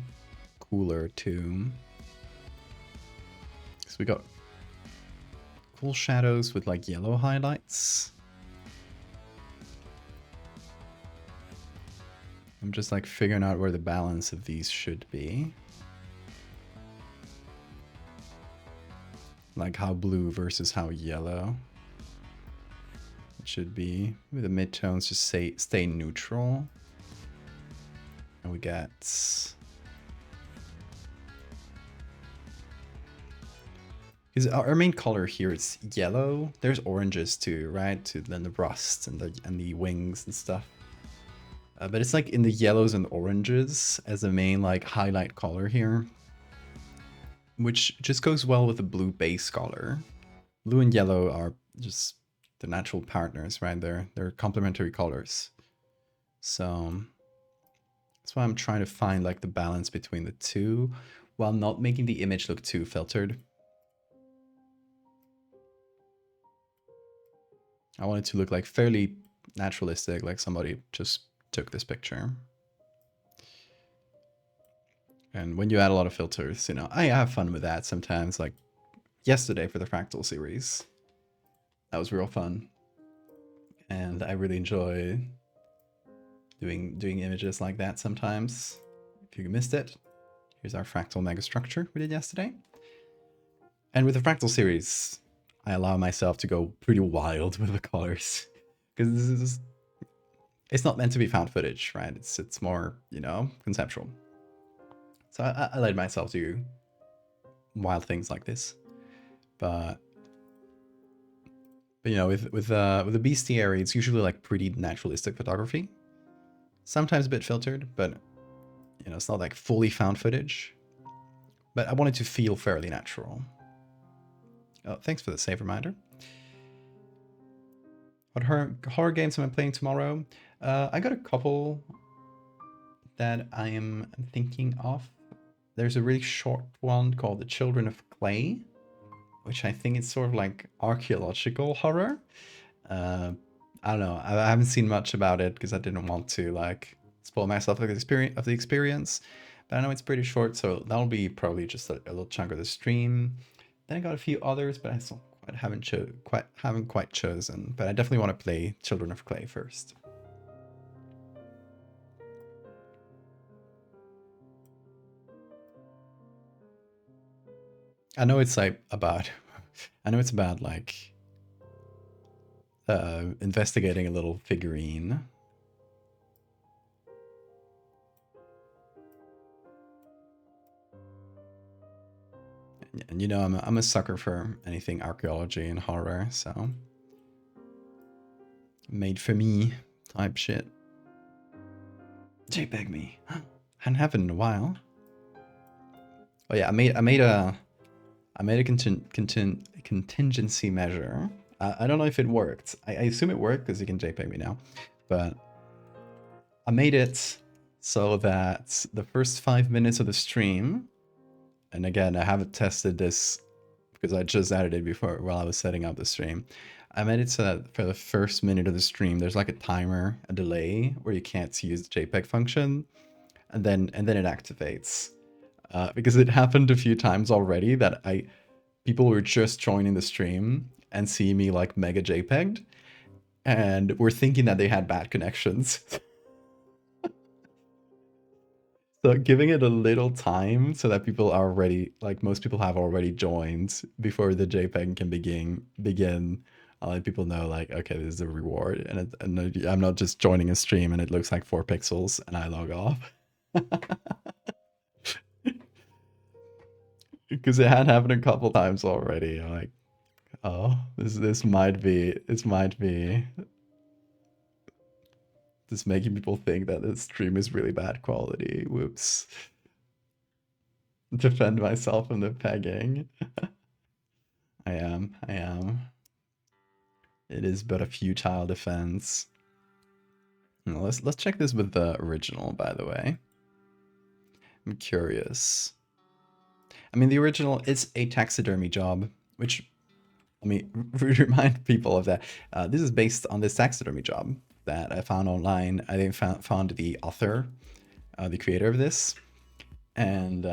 cooler too. So we got cool shadows with like yellow highlights. I'm just like figuring out where the balance of these should be. Like how blue versus how yellow. Should be. Maybe the midtones just stay neutral. And we get because our main color here is yellow. There's oranges too, right? To then the rust and the wings and stuff. But it's like in the yellows and oranges as the main like highlight color here, which just goes well with the blue base color. Blue and yellow are just the natural partners, right? They're complementary colors. So that's why I'm trying to find like the balance between the two while not making the image look too filtered. I want it to look like fairly naturalistic, like somebody just took this picture. And when you add a lot of filters, you know, I have fun with that sometimes, like yesterday for the Fractal series. That was real fun. And I really enjoy doing images like that sometimes. If you missed it, here's our fractal megastructure we did yesterday. And with the Fractal series, I allow myself to go pretty wild with the colors. Because it's not meant to be found footage, right? It's more, you know, conceptual. So I let myself do wild things like this. But you know, with the bestiary, it's usually like pretty naturalistic photography. Sometimes a bit filtered, but you know, it's not like fully found footage. But I want it to feel fairly natural. Oh, thanks for the save reminder. What horror games am I playing tomorrow? I got a couple that I am thinking of. There's a really short one called The Children of Clay, which I think is sort of like archaeological horror. I don't know. I haven't seen much about it because I didn't want to like spoil myself of the experience. But But I know it's pretty short, so that'll be probably just a little chunk of the stream. Then I got a few others, but I still haven't quite chosen. But I definitely want to play Children of Clay first. I know it's like about like investigating a little figurine. And you know, I'm a sucker for anything archaeology and horror, so made for me type shit. JPEG me. Hadn't happened in a while. Oh yeah, I made a contingency measure. I don't know if it worked. I assume it worked because you can JPEG me now, but I made it so that the first 5 minutes of the stream, and again, I haven't tested this because I just added it before while I was setting up the stream. I made it so that for the first minute of the stream, there's like a timer, a delay where you can't use the JPEG function, and then it activates. Because it happened a few times already that people were just joining the stream and see me like mega JPEG'd, and were thinking that they had bad connections. So giving it a little time so that people are already, like most people have already joined before the JPEG can begin. I'll let people know like, okay, this is a reward, and I'm not just joining a stream and it looks like 4 pixels and I log off. Because it had happened a couple times already. I'm like, oh, this might be just making people think that this stream is really bad quality. Whoops. Defend myself from the pegging. I am. It is but a futile defense. Let's check this with the original, by the way. I'm curious. I mean, the original is a taxidermy job, which, let me remind people of that. This is based on this taxidermy job that I found online. I then found the author, the creator of this, and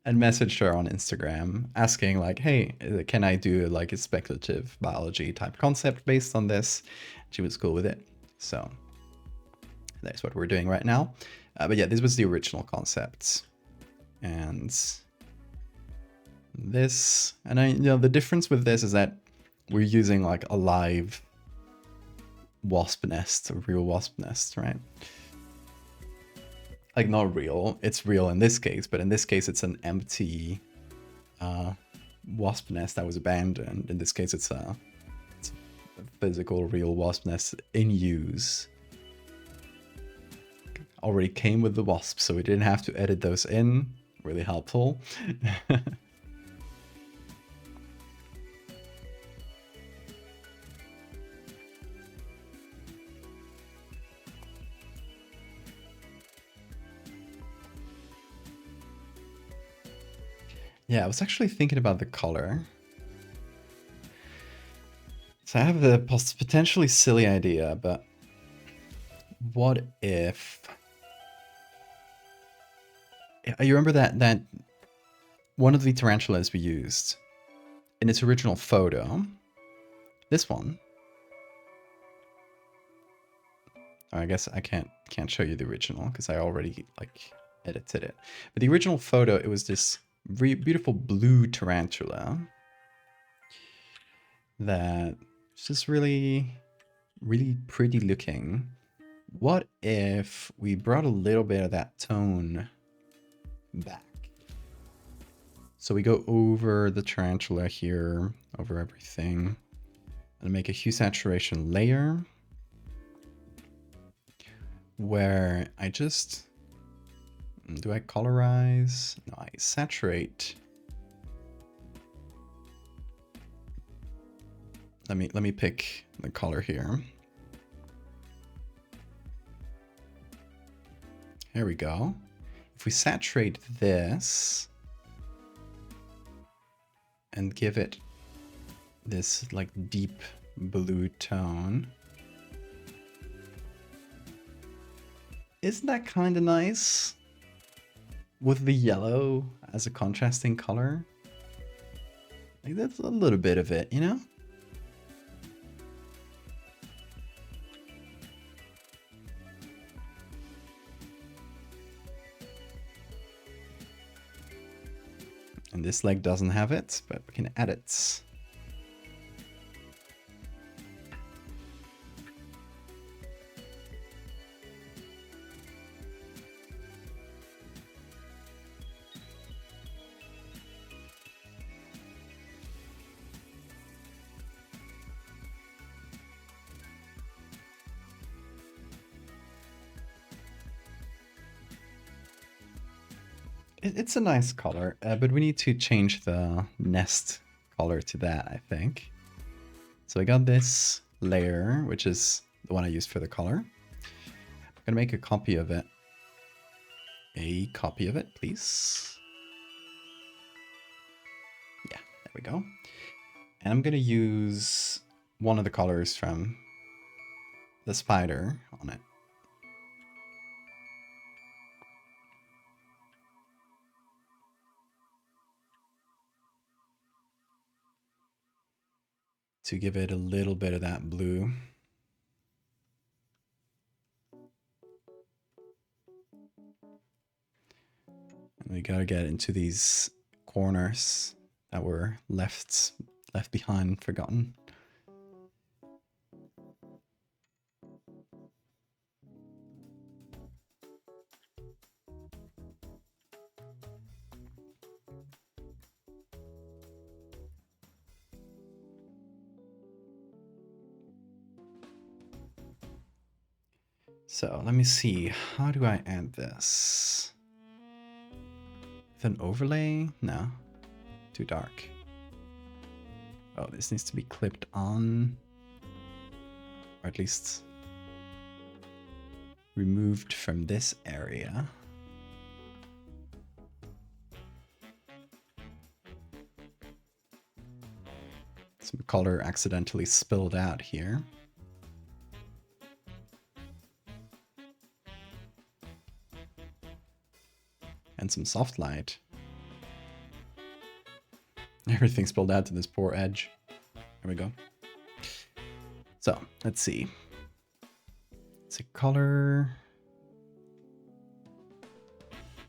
messaged her on Instagram asking like, hey, can I do like a speculative biology type concept based on this? She was cool with it. So that's what we're doing right now. But yeah, this was the original concept. And this, and the difference with this is that we're using like a live wasp nest, a real wasp nest, right? Like not real, it's real in this case, but in this case it's an empty wasp nest that was abandoned. In this case it's a physical real wasp nest in use. Already came with the wasps, so we didn't have to edit those in. Really helpful. Yeah, I was actually thinking about the color. So I have a potentially silly idea, but what if... You remember that one of the tarantulas we used in its original photo, this one. Oh, I guess I can't show you the original because I already like edited it. But the original photo, it was this beautiful blue tarantula that is just really, really pretty looking. What if we brought a little bit of that tone back? So we go over the tarantula here, over everything, and make a hue saturation layer where I just... Do I colorize? No, I saturate. Let me pick the color here. Here we go. If we saturate this and give it this like deep blue tone, isn't that kind of nice? with the yellow as a contrasting color. Like that's a little bit of it, you know? And this leg doesn't have it, but we can add it. It's a nice color, but we need to change the nest color to that, I think. So I got this layer, which is the one I used for the color. I'm gonna make a copy of it. A copy of it, please. Yeah, there we go. And I'm gonna use one of the colors from the spider on it. To give it a little bit of that blue. And we gotta get into these corners that were left behind, forgotten. So let me see, how do I add this? With an overlay? No, too dark. Oh, this needs to be clipped on, or at least removed from this area. Some color accidentally spilled out here. And some soft light. Everything spilled out to this poor edge. There we go. So, let's see. It's a color.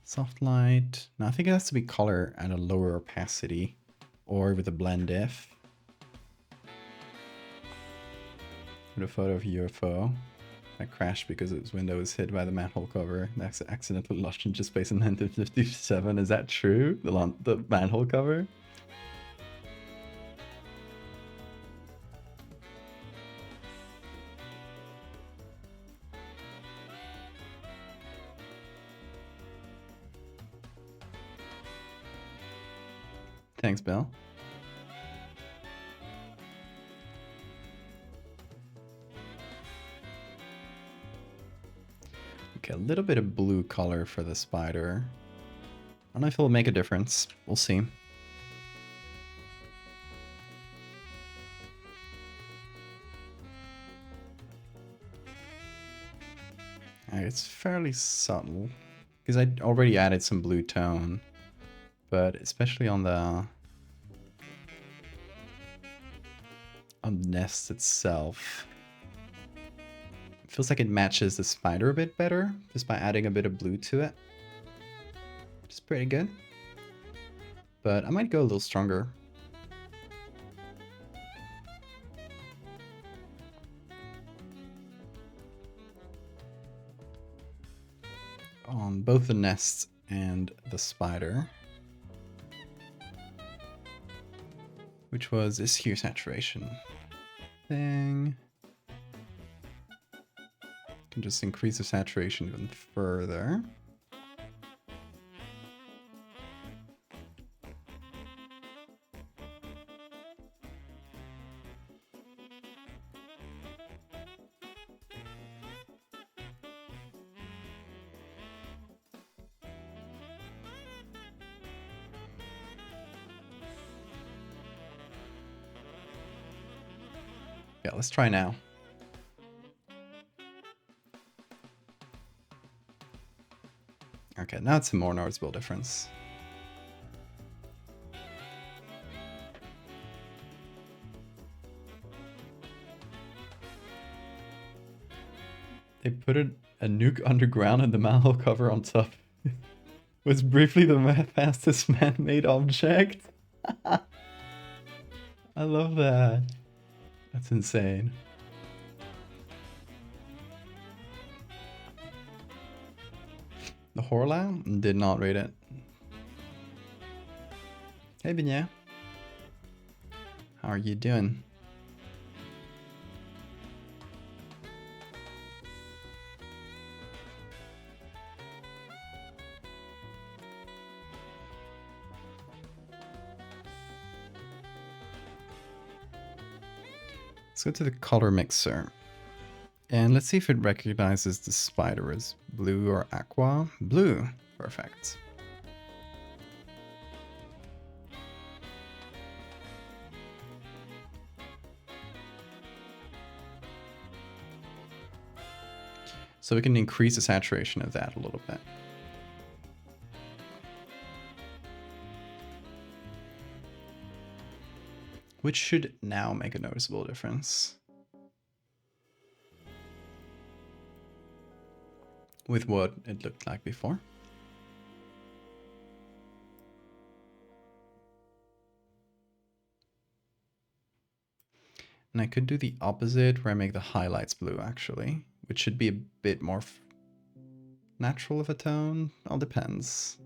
Soft light. No, I think it has to be color at a lower opacity. Or with a blend if. With a photo of a UFO. That crashed because its window was hit by the manhole cover. That's accidentally launched into space in 1957. Is that true? The manhole cover? Thanks, Bill. Okay, a little bit of blue color for the spider. I don't know if it'll make a difference. We'll see. It's fairly subtle because I already added some blue tone, but especially on the nest itself, it feels like it matches the spider a bit better just by adding a bit of blue to it, which is pretty good. But I might go a little stronger. On both the nest and the spider, which was this hue saturation thing. Can just increase the saturation even further. Yeah, let's try now. Okay, now it's a more noticeable difference. They put a nuke underground and the manhole cover on top was briefly the fastest man-made object. I love that. That's insane. The Horla? Did not read it. Hey, Binya. How are you doing? Let's go to the color mixer. And let's see if it recognizes the spider as blue or aqua. Blue. Perfect. So we can increase the saturation of that a little bit. Which should now make a noticeable difference. With what it looked like before. And I could do the opposite where I make the highlights blue actually, which should be a bit more natural of a tone. All depends.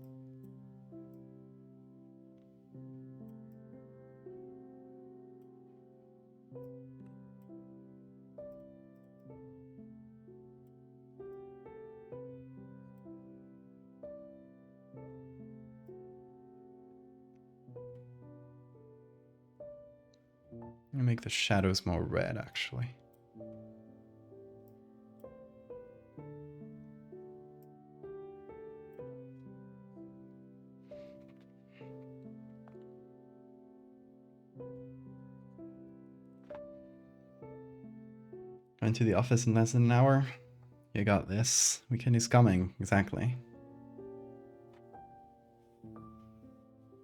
I'm gonna make the shadows more red actually. Going to the office in less than an hour. You got this. Weekend is coming. Exactly.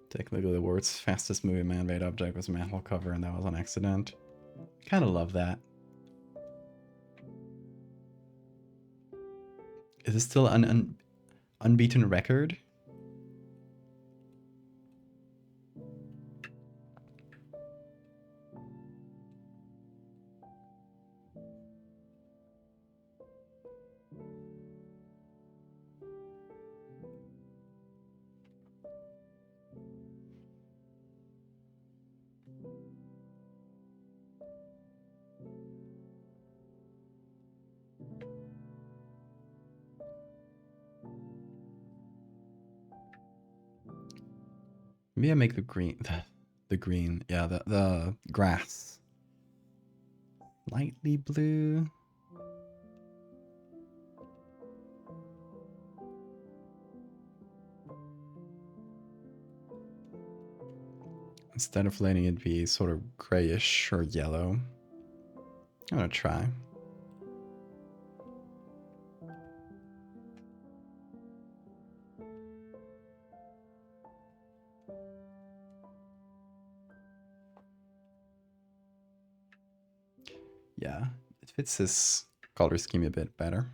Take a look at the words. Fastest moving man-made object was a manhole cover, and that was an accident. Kind of love that. Is this still an unbeaten record? Maybe I make the green, the green, yeah, the grass lightly blue. Instead of letting it be sort of grayish or yellow. I'm gonna try. Yeah, it fits this color scheme a bit better.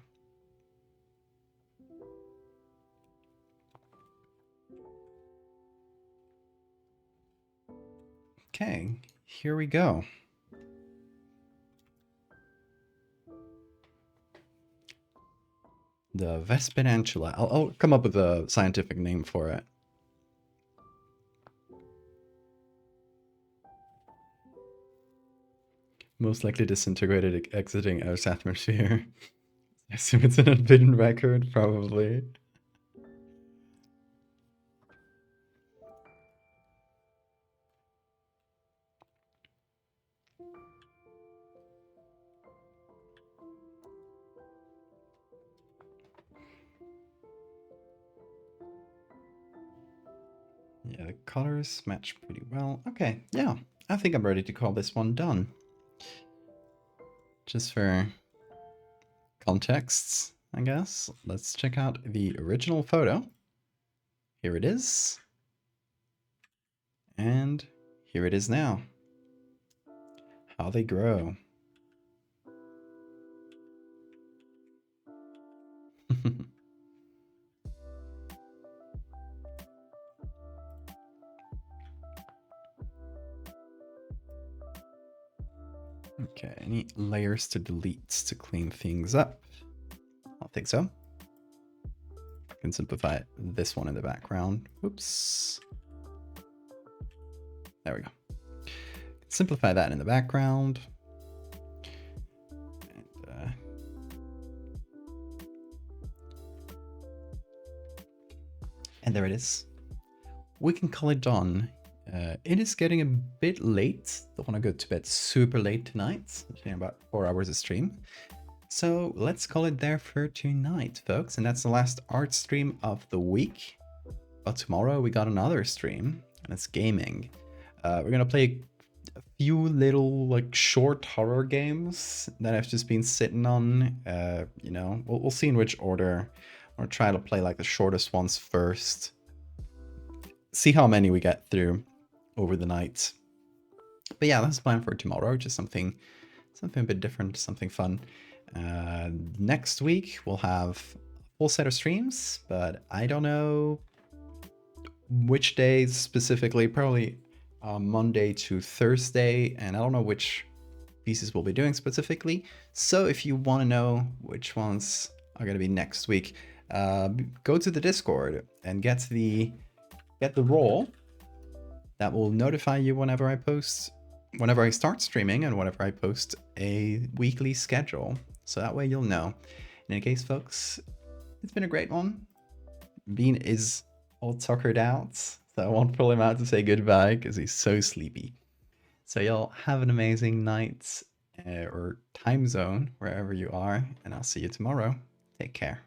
Okay, here we go. The Vespidantula. I'll come up with a scientific name for it. Most likely disintegrated exiting Earth's atmosphere. I assume it's an unbidden record, probably. Yeah, the colors match pretty well. Okay, yeah, I think I'm ready to call this one done. Just for contexts, I guess. Let's check out the original photo. Here it is. And here it is now. How they grow. Okay, any layers to delete to clean things up? I don't think so. I can simplify this one in the background. Whoops. There we go. Simplify that in the background. And there it is. We can call it done. It is getting a bit late. Don't want to go to bed super late tonight. In about 4 hours of stream. So let's call it there for tonight, folks. And that's the last art stream of the week. But tomorrow we got another stream, and it's gaming. We're gonna play a few little like short horror games that I've just been sitting on. You know, we'll see in which order. I'll try to play like the shortest ones first. See how many we get through over the night. But yeah, that's the plan for tomorrow. Just something a bit different, something fun. Next week we'll have a full set of streams, but I don't know which days specifically. Probably Monday to Thursday, and I don't know which pieces we'll be doing specifically. So if you want to know which ones are going to be next week, go to the Discord and get the role that will notify you whenever I post, whenever I start streaming, and whenever I post a weekly schedule. So that way you'll know. In any case, folks, it's been a great one. Bean is all tuckered out, so I won't pull him out to say goodbye because he's so sleepy. So y'all have an amazing night or time zone wherever you are, and I'll see you tomorrow. Take care.